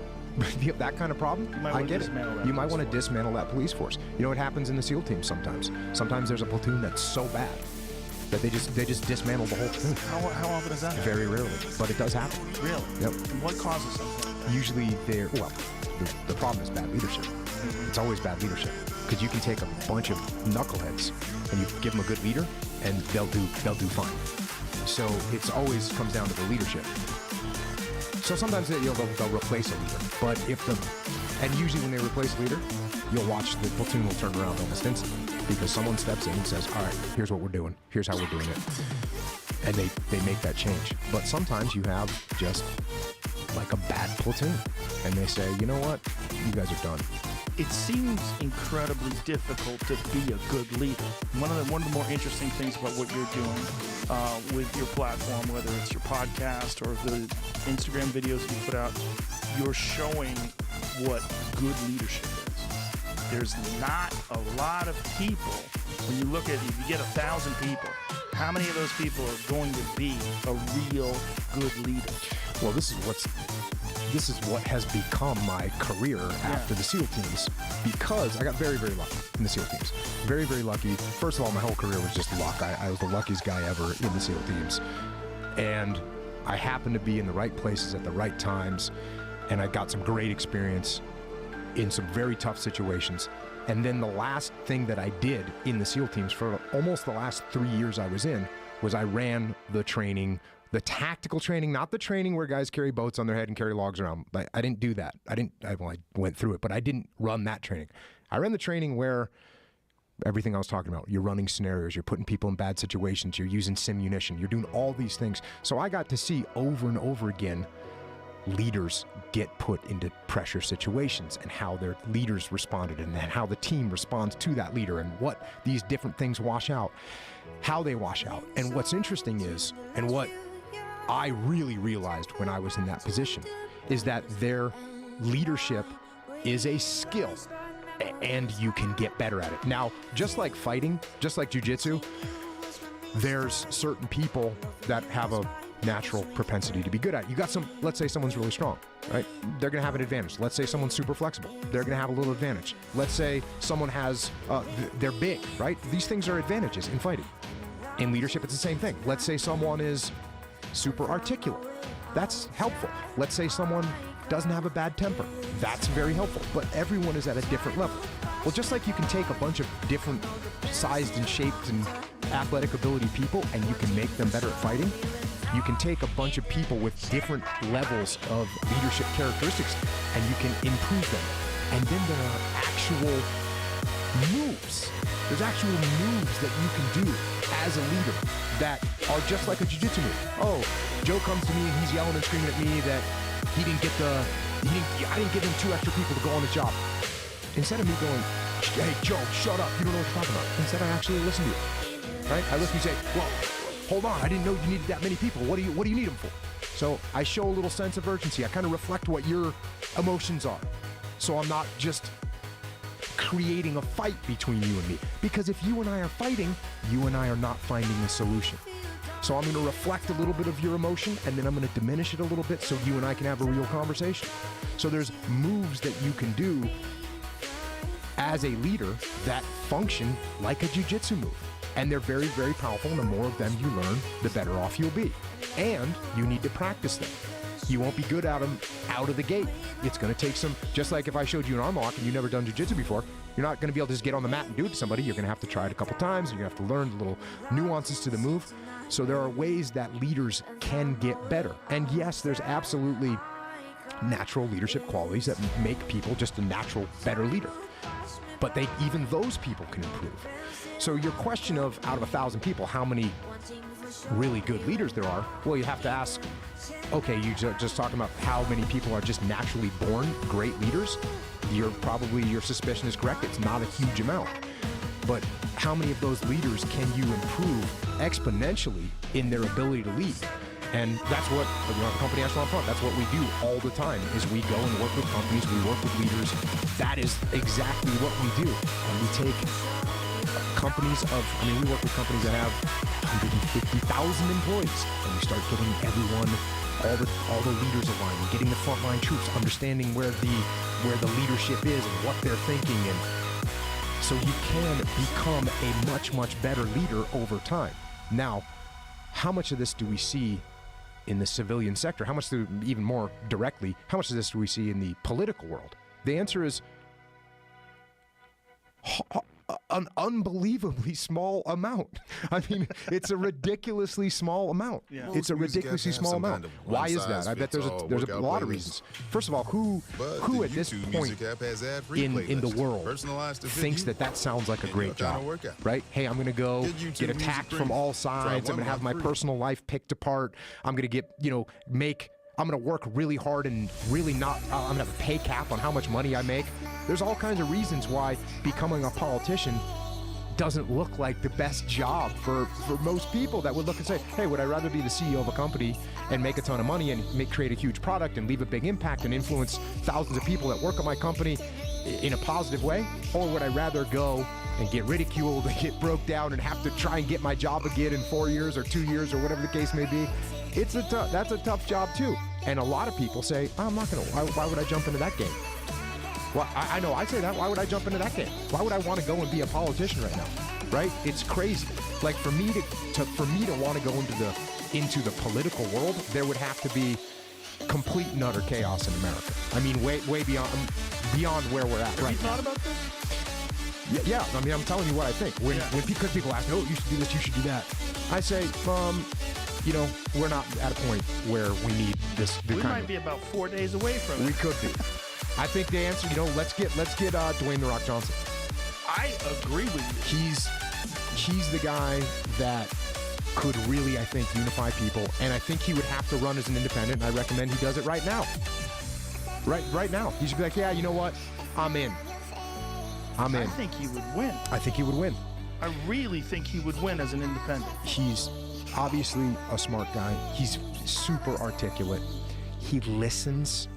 problem, I get it. You might want to dismantle that police force. You know what happens in the SEAL team sometimes? Sometimes there's a platoon that's so bad that they just dismantle the whole platoon. How often is that? Very rarely, but it does happen. Really? Yep. And what causes something like that? Usually the problem is bad leadership. It's always bad leadership, because you can take a bunch of knuckleheads and you give them a good leader and they'll do fine. So it's always comes down to the leadership. So sometimes they'll replace a leader, but and usually when they replace a leader, you'll watch the platoon will turn around almost instantly, because someone steps in and says, all right, here's what we're doing, here's how we're doing it, and they make that change. But sometimes you have just like a bad platoon, and they say, you know what, you guys are done. It seems incredibly difficult to be a good leader. One of the more interesting things about what you're doing with your platform, whether it's your podcast or the Instagram videos that you put out, you're showing what good leadership is. There's not a lot of people. When you look at it, if you get 1,000 people, how many of those people are going to be a real good leader? Well, this is what has become my career after the SEAL teams, because I got very, very lucky in the SEAL teams. Very, very lucky. First of all, my whole career was just luck. I was the luckiest guy ever in the SEAL teams. And I happened to be in the right places at the right times, and I got some great experience in some very tough situations. And then the last thing that I did in the SEAL teams for almost the last 3 years I was in was I ran the training, The tactical training, not the training where guys carry boats on their head and carry logs around. I didn't do that. I went through it, but I didn't run that training. I ran the training where everything I was talking about, you're running scenarios, you're putting people in bad situations, you're using simunition, you're doing all these things. So I got to see over and over again leaders get put into pressure situations and how their leaders responded and how the team responds to that leader and what these different things wash out, how they wash out. And what's interesting is, and what I really realized when I was in that position, is that their leadership is a skill and you can get better at it. Now, just like fighting, just like jiu-jitsu, there's certain people that have a natural propensity to be good at it. You got some, let's say someone's really strong, right? They're going to have an advantage. Let's say someone's super flexible. They're going to have a little advantage. Let's say someone has, they're big, right? These things are advantages in fighting. In leadership, it's the same thing. Let's say someone is super articulate. That's helpful. Let's say someone doesn't have a bad temper. That's very helpful. But everyone is at a different level. Well, just like you can take a bunch of different sized and shaped and athletic ability people and you can make them better at fighting, you can take a bunch of people with different levels of leadership characteristics and you can improve them. And then there are actual moves. There's actual moves that you can do as a leader that are just like a jiu-jitsu move. Oh, Joe comes to me and he's yelling and screaming at me that I didn't give him 2 extra people to go on the job. Instead of me going, hey, Joe, shut up, you don't know what you're talking about. Instead, I actually listen to you, right? I listen to you say, well, hold on, I didn't know you needed that many people. What do you need them for? So I show a little sense of urgency. I kind of reflect what your emotions are. So I'm not just creating a fight between you and me. Because if you and I are fighting, you and I are not finding a solution. So I'm going to reflect a little bit of your emotion, and then I'm going to diminish it a little bit so you and I can have a real conversation. So there's moves that you can do as a leader that function like a jiu-jitsu move. And they're very, very powerful, and the more of them you learn, the better off you'll be. And you need to practice them. You won't be good at them out of the gate. It's going to take some, just like if I showed you an arm lock and you've never done jiu-jitsu before, you're not going to be able to just get on the mat and do it to somebody. You're going to have to try it a couple times. You're going to have to learn the little nuances to the move. So there are ways that leaders can get better. And yes, there's absolutely natural leadership qualities that make people just a natural, better leader. But even those people can improve. So your question of, out of 1,000 people, how many really good leaders there are, well, you have to ask, okay, you just talking about how many people are just naturally born great leaders. Your suspicion is correct. It's not a huge amount. But how many of those leaders can you improve exponentially in their ability to lead? And that's what the company Echelon Front, that's what we do all the time, is we go and work with companies, we work with leaders. That is exactly what we do. And we take companies we work with companies that have 150,000 employees, and we start getting everyone, all the leaders aligned, and getting the frontline troops understanding where the leadership is and what they're thinking, and so you can become a much, much better leader over time. Now, how much of this do we see in the civilian sector? How much even more directly, how much of this do we see in the political world? The answer is an unbelievably small amount. I mean, it's a ridiculously small amount. Yeah. It's a ridiculously small amount. Why is that? I bet there's a lot of reasons. First of all, who at this point in the world thinks that sounds like a great job, right? Hey, I'm going to go get attacked from all sides. I'm going to have my personal life picked apart. I'm going to get, I'm going to work really hard and really I'm going to have a pay cap on how much money I make. There's all kinds of reasons why becoming a politician doesn't look like the best job for most people that would look and say, hey, would I rather be the CEO of a company and make a ton of money and create a huge product and leave a big impact and influence thousands of people that work at my company in a positive way? Or would I rather go and get ridiculed and get broke down and have to try and get my job again in 4 years or 2 years or whatever the case may be? That's a tough job too. And a lot of people say, I'm not going to, why would I jump into that game? Well, I know, I say that. Why would I jump into that game? Why would I want to go and be a politician right now? Right? It's crazy. Like for me to want to go into the political world, there would have to be complete and utter chaos in America. I mean, way beyond where we're at right now. Have you thought about this? Yeah. I mean, I'm telling you what I think. Because people ask me, oh, you should do this, you should do that. I say, you know, we're not at a point where we need this. We might be about 4 days away from We it. could be. I think the answer, you know, let's get Dwayne The Rock Johnson. I agree with you. He's the guy that could really, I think, unify people, and I think he would have to run as an independent, and I recommend he does it right now. Right now. He should be like, yeah, you know what? I'm in. I think he would win. I think he would win. I really think he would win as an independent. He's obviously a smart guy. He's super articulate. He listens.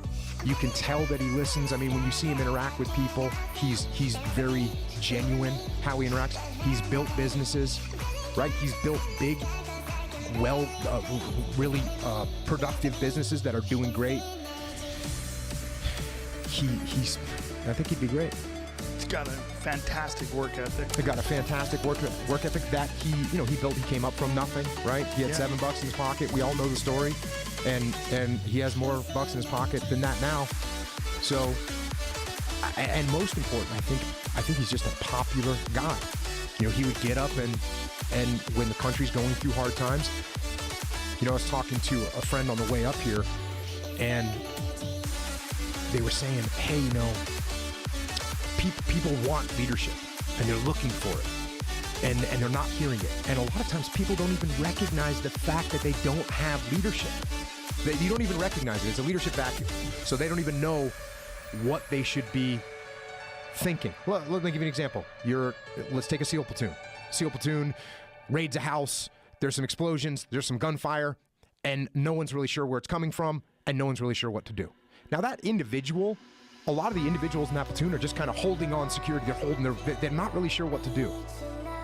You can tell that he listens. I mean, when you see him interact with people, he's very genuine how he interacts. He's built businesses, right? He's built big, really productive businesses that are doing great. I think he'd be great. He's got a fantastic work ethic. He got a fantastic work ethic that he came up from nothing, right? He had $7 in his pocket. We all know the story. And he has more bucks in his pocket than that now. So, and most important, I think he's just a popular guy. You know, he would get up and when the country's going through hard times, you know, I was talking to a friend on the way up here, and they were saying, hey, you know, people want leadership, and they're looking for it, and they're not hearing it. And a lot of times people don't even recognize the fact that they don't have leadership. You don't even recognize it. It's a leadership vacuum. So they don't even know what they should be thinking. Let me give you an example. Let's take a SEAL platoon. SEAL platoon raids a house. There's some explosions. There's some gunfire. And no one's really sure where it's coming from. And no one's really sure what to do. Now that individual, a lot of the individuals in that platoon are just kind of holding on security. They're not really sure what to do.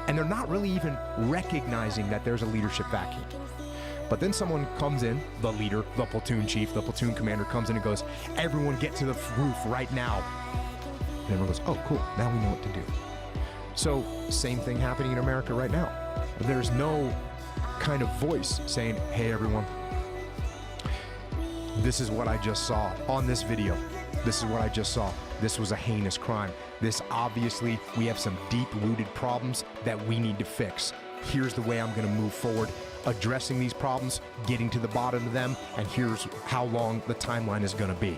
And they're not really even recognizing that there's a leadership vacuum. But then someone comes in, the leader, the platoon chief, the platoon commander comes in and goes, everyone get to the roof right now. And everyone goes, oh, cool, now we know what to do. So, same thing happening in America right now. There's no kind of voice saying, hey, everyone, this is what I just saw on this video. This is what I just saw. This was a heinous crime. This obviously, we have some deep-rooted problems that we need to fix. Here's the way I'm going to move forward, addressing these problems, getting to the bottom of them, and here's how long the timeline is going to be.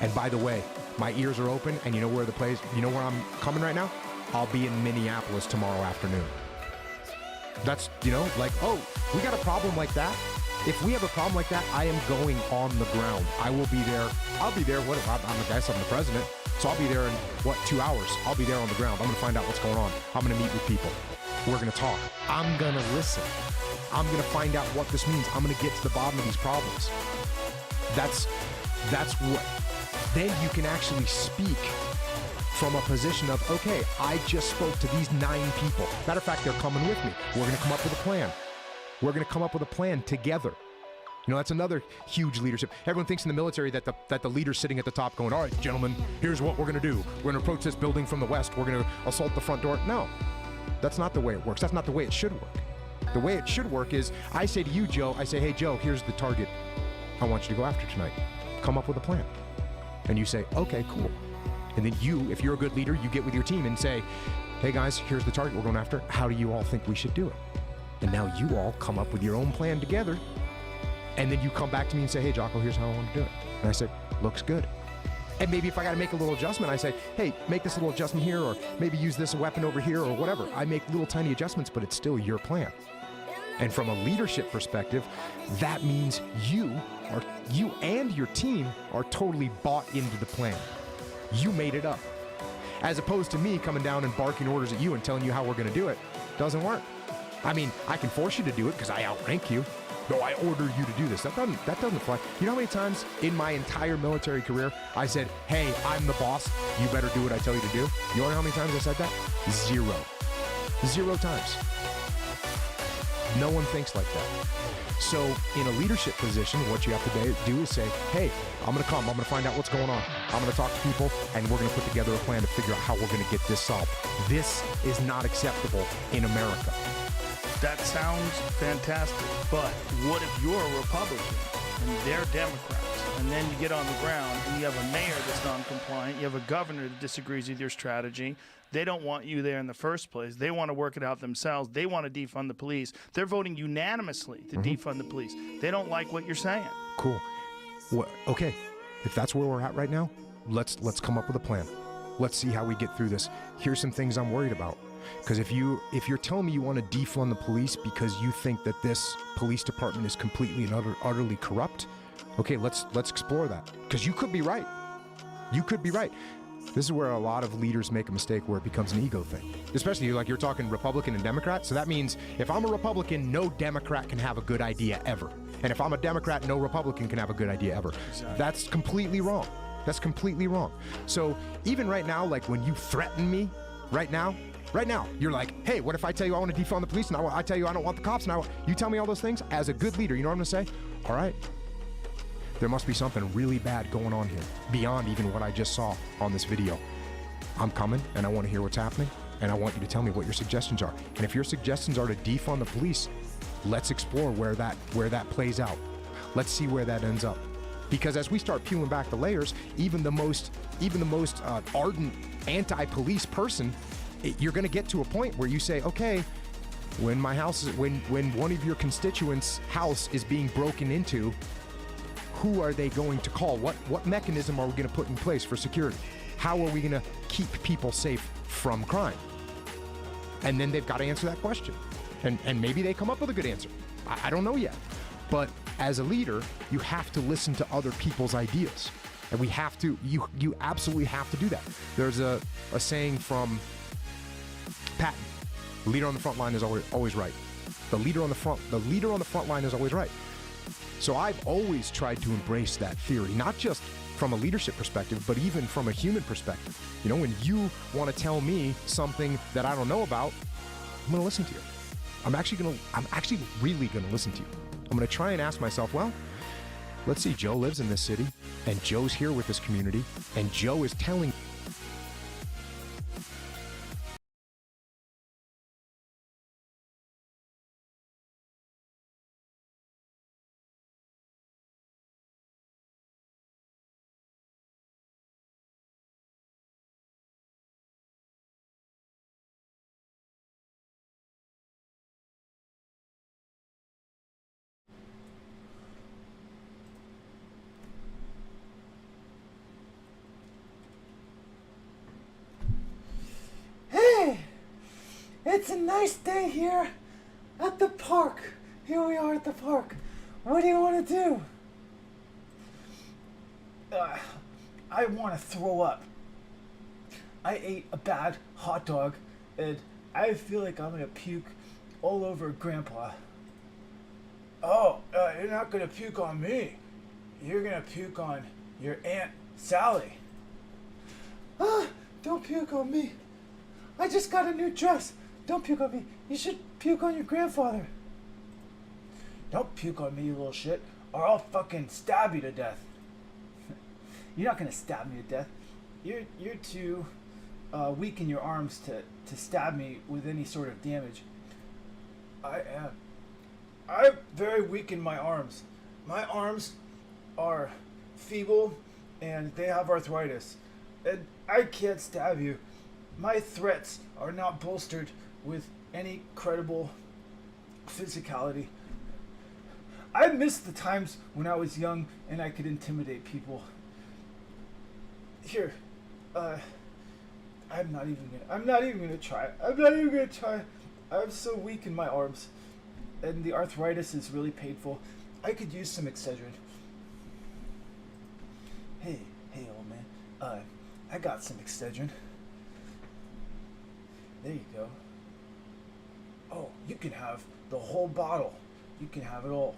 And by the way, my ears are open, and you know where I'm coming right now? I'll be in Minneapolis tomorrow afternoon. That's, you know, like, oh, we got a problem like that. If we have a problem like that, I am going on the ground. I will be there. I'll be there. I'm the president. So I'll be there in, 2 hours? I'll be there on the ground. I'm going to find out what's going on. I'm going to meet with people. We're going to talk. I'm going to listen. I'm going to find out what this means. I'm going to get to the bottom of these problems. That's what, then you can actually speak from a position of, okay, I just spoke to these 9 people. Matter of fact, they're coming with me. We're going to come up with a plan. We're going to come up with a plan together. You know, that's another huge leadership. Everyone thinks in the military that the leader's sitting at the top going, all right, gentlemen, here's what we're going to do. We're going to approach this building from the west. We're going to assault the front door. No, that's not the way it works. That's not the way it should work. The way it should work is I say to you, Joe, I say, hey, Joe, here's the target I want you to go after tonight. Come up with a plan. And you say, okay, cool. And then you, if you're a good leader, you get with your team and say, hey, guys, here's the target we're going after. How do you all think we should do it? And now you all come up with your own plan together. And then you come back to me and say, hey, Jocko, here's how I want to do it. And I say, looks good. And maybe if I got to make a little adjustment, I say, hey, make this little adjustment here, or maybe use this weapon over here, or whatever. I make little tiny adjustments, but it's still your plan. And from a leadership perspective, that means you and your team are totally bought into the plan. You made it up. As opposed to me coming down and barking orders at you and telling you how we're going to do it. Doesn't work. I mean, I can force you to do it because I outrank you. No, I order you to do this. That doesn't fly. You know how many times in my entire military career I said, hey, I'm the boss. You better do what I tell you to do? You know how many times I said that? 0. 0 times. No one thinks like that. So in a leadership position, what you have to do is say, hey, I'm going to come. I'm going to find out what's going on. I'm going to talk to people, and we're going to put together a plan to figure out how we're going to get this solved. This is not acceptable in America. That sounds fantastic, but what if you're a Republican and they're Democrats? And then you get on the ground and you have a mayor that's non-compliant. You have a governor that disagrees with your strategy. They don't want you there in the first place. They want to work it out themselves. They want to defund the police. They're voting unanimously to defund the police. They don't like what you're saying. Cool. Okay, if that's where we're at right now, let's come up with a plan. Let's see how we get through this. Here's some things I'm worried about. Because if you're telling me you want to defund the police because you think that this police department is completely and utterly corrupt, okay, let's explore that. Because you could be right. You could be right. This is where a lot of leaders make a mistake where it becomes an ego thing. Especially like you're talking Republican and Democrat. So that means if I'm a Republican, no Democrat can have a good idea ever. And if I'm a Democrat, no Republican can have a good idea ever. Exactly. That's completely wrong. That's completely wrong. So even right now, like when you threaten me right now, you're like, hey, what if I tell you I want to defund the police and I tell you I don't want the cops and you tell me all those things? As a good leader, you know what I'm going to say? All right. There must be something really bad going on here beyond even what I just saw on this video. I'm coming and I want to hear what's happening and I want you to tell me what your suggestions are. And if your suggestions are to defund the police, let's explore where that plays out. Let's see where that ends up. Because as we start peeling back the layers, even the most ardent anti-police person, you're going to get to a point where you say, okay, when one of your constituents' house is being broken into, who are they going to call? What mechanism are we going to put in place for security? How are we going to keep people safe from crime? And then they've got to answer that question. And maybe they come up with a good answer. I don't know yet. But as a leader, you have to listen to other people's ideas. And we have to, you absolutely have to do that. There's a saying from Patton, the leader on the front line is always right. The leader on the front line is always right. So I've always tried to embrace that theory, not just from a leadership perspective, but even from a human perspective. You know, when you want to tell me something that I don't know about, I'm going to listen to you. I'm actually really going to listen to you. I'm going to try and ask myself, well, let's see, Joe lives in this city, and Joe's here with this community, and Joe is telling It's a nice day here at the park. Here we are at the park. What do you want to do? I want to throw up. I ate a bad hot dog and I feel like I'm going to puke all over Grandpa. Oh, you're not going to puke on me. You're going to puke on your Aunt Sally. Don't puke on me. I just got a new dress. Don't puke on me. You should puke on your grandfather. Don't puke on me, you little shit, or I'll fucking stab you to death. You're not gonna stab me to death. You're too weak in your arms to stab me with any sort of damage. I am. I'm very weak in my arms. My arms are feeble and they have arthritis. And I can't stab you. My threats are not bolstered with any credible physicality. I miss the times when I was young and I could intimidate people. Here, I'm not even gonna try. I'm so weak in my arms, and the arthritis is really painful. I could use some Excedrin. Hey, old man. I got some Excedrin. There you go. Oh, you can have the whole bottle. You can have it all.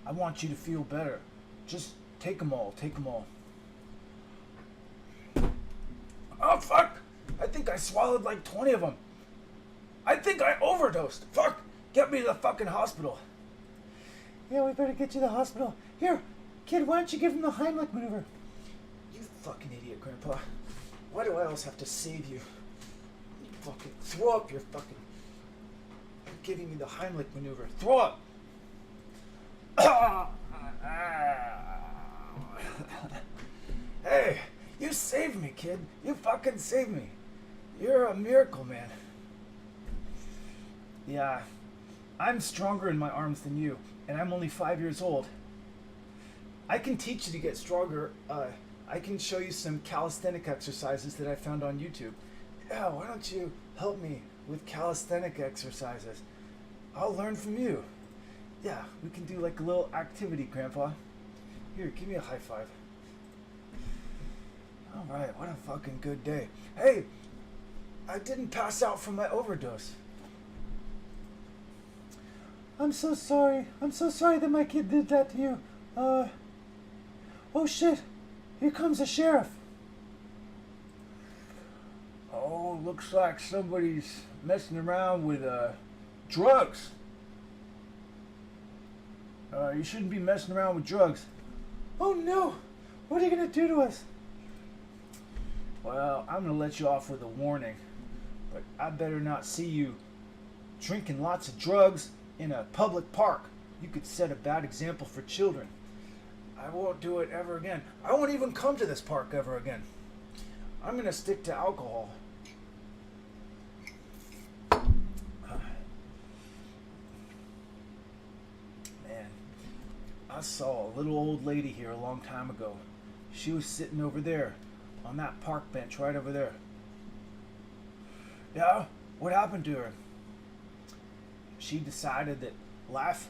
I want you to feel better. Just take them all. Oh, fuck! I think I swallowed like 20 of them. I think I overdosed. Fuck! Get me to the fucking hospital. Yeah, we better get you to the hospital. Here, kid, why don't you give him the Heimlich maneuver? You fucking idiot, Grandpa. Why do I always have to save you? You fucking throw up your fucking... You're giving me the Heimlich maneuver. Throw up! You saved me, kid. You fucking saved me. You're a miracle, man. Yeah, I'm stronger in my arms than you, and I'm only 5 years old. I can teach you to get stronger. I can show you some calisthenic exercises that I found on YouTube. Yeah, why don't you help me with calisthenic exercises? I'll learn from you. Yeah, we can do like a little activity, Grandpa. Here, give me a high five. Alright, what a fucking good day. Hey, I didn't pass out from my overdose. I'm so sorry. I'm so sorry that my kid did that to you. Oh shit. Here comes the sheriff. Oh, looks like somebody's messing around with, drugs. You shouldn't be messing around with drugs. Oh no! What are you gonna do to us? Well, I'm gonna let you off with a warning. But I better not see you drinking lots of drugs in a public park. You could set a bad example for children. I won't do it ever again. I won't even come to this park ever again. I'm gonna stick to alcohol. Man, I saw a little old lady here a long time ago. She was sitting over there on that park bench right over there. Yeah, what happened to her? She decided that life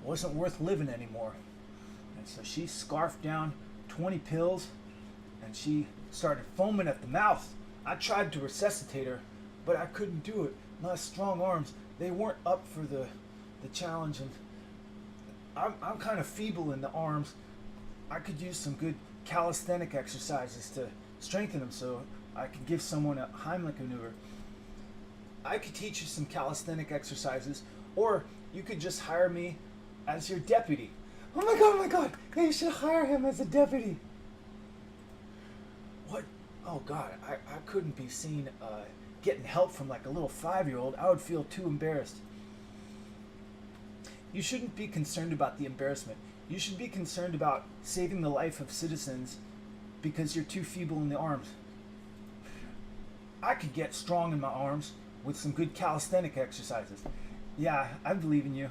wasn't worth living anymore. And so she scarfed down 20 pills and she started foaming at the mouth. I tried to resuscitate her, but I couldn't do it. My strong arms, they weren't up for the challenge, and I'm kind of feeble in the arms. I could use some good calisthenic exercises to strengthen them so I could give someone a Heimlich maneuver. I could teach you some calisthenic exercises, or you could just hire me as your deputy. Oh my god, yeah, you should hire him as a deputy. What? Oh god, I couldn't be seen getting help from like a little 5-year-old. I would feel too embarrassed. You shouldn't be concerned about the embarrassment. You should be concerned about saving the life of citizens because you're too feeble in the arms. I could get strong in my arms with some good calisthenic exercises. Yeah, I believe in you.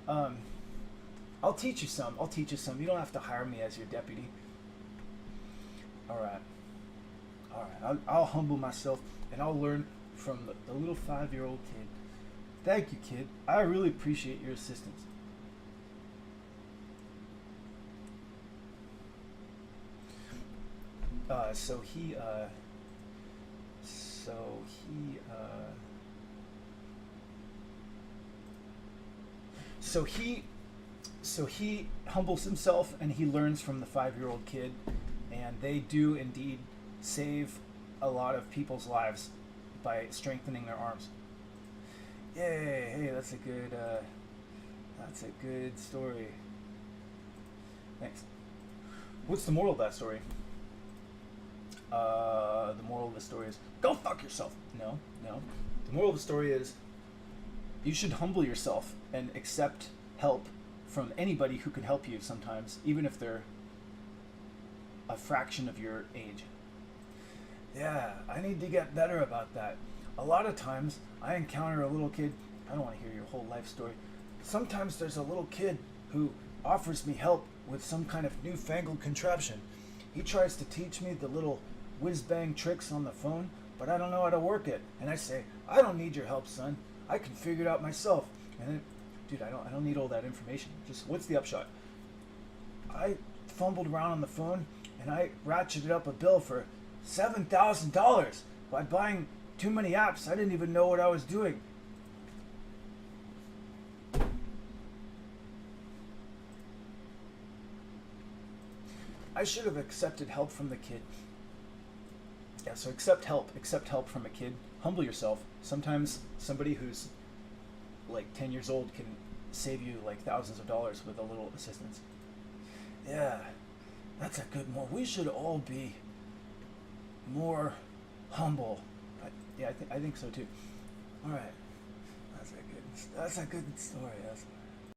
I'll teach you some. You don't have to hire me as your deputy. Alright. I'll humble myself and I'll learn from the little 5-year-old kid. Thank you, kid. I really appreciate your assistance. So he humbles himself and he learns from the 5-year-old kid, and they do indeed save a lot of people's lives by strengthening their arms. Yay! Hey, that's a good story. Thanks. What's the moral of that story? The moral of the story is go fuck yourself. No. The moral of the story is you should humble yourself and accept help from anybody who can help you sometimes, even if they're a fraction of your age. Yeah, I need to get better about that. A lot of times I encounter a little kid. I don't want to hear your whole life story. Sometimes there's a little kid who offers me help with some kind of newfangled contraption. He tries to teach me the little whiz-bang tricks on the phone, but I don't know how to work it. And I say, I don't need your help, son. I can figure it out myself. And then, dude, I don't need all that information. Just what's the upshot? I fumbled around on the phone and I ratcheted up a bill for $7,000 by buying too many apps. I didn't even know what I was doing. I should have accepted help from the kid. Yeah, so accept help from a kid. Humble yourself. Sometimes somebody who's like 10 years old can save you like thousands of dollars with a little assistance. Yeah, that's a good one. We should all be more humble. Yeah, I think so too. All right, that's a good story.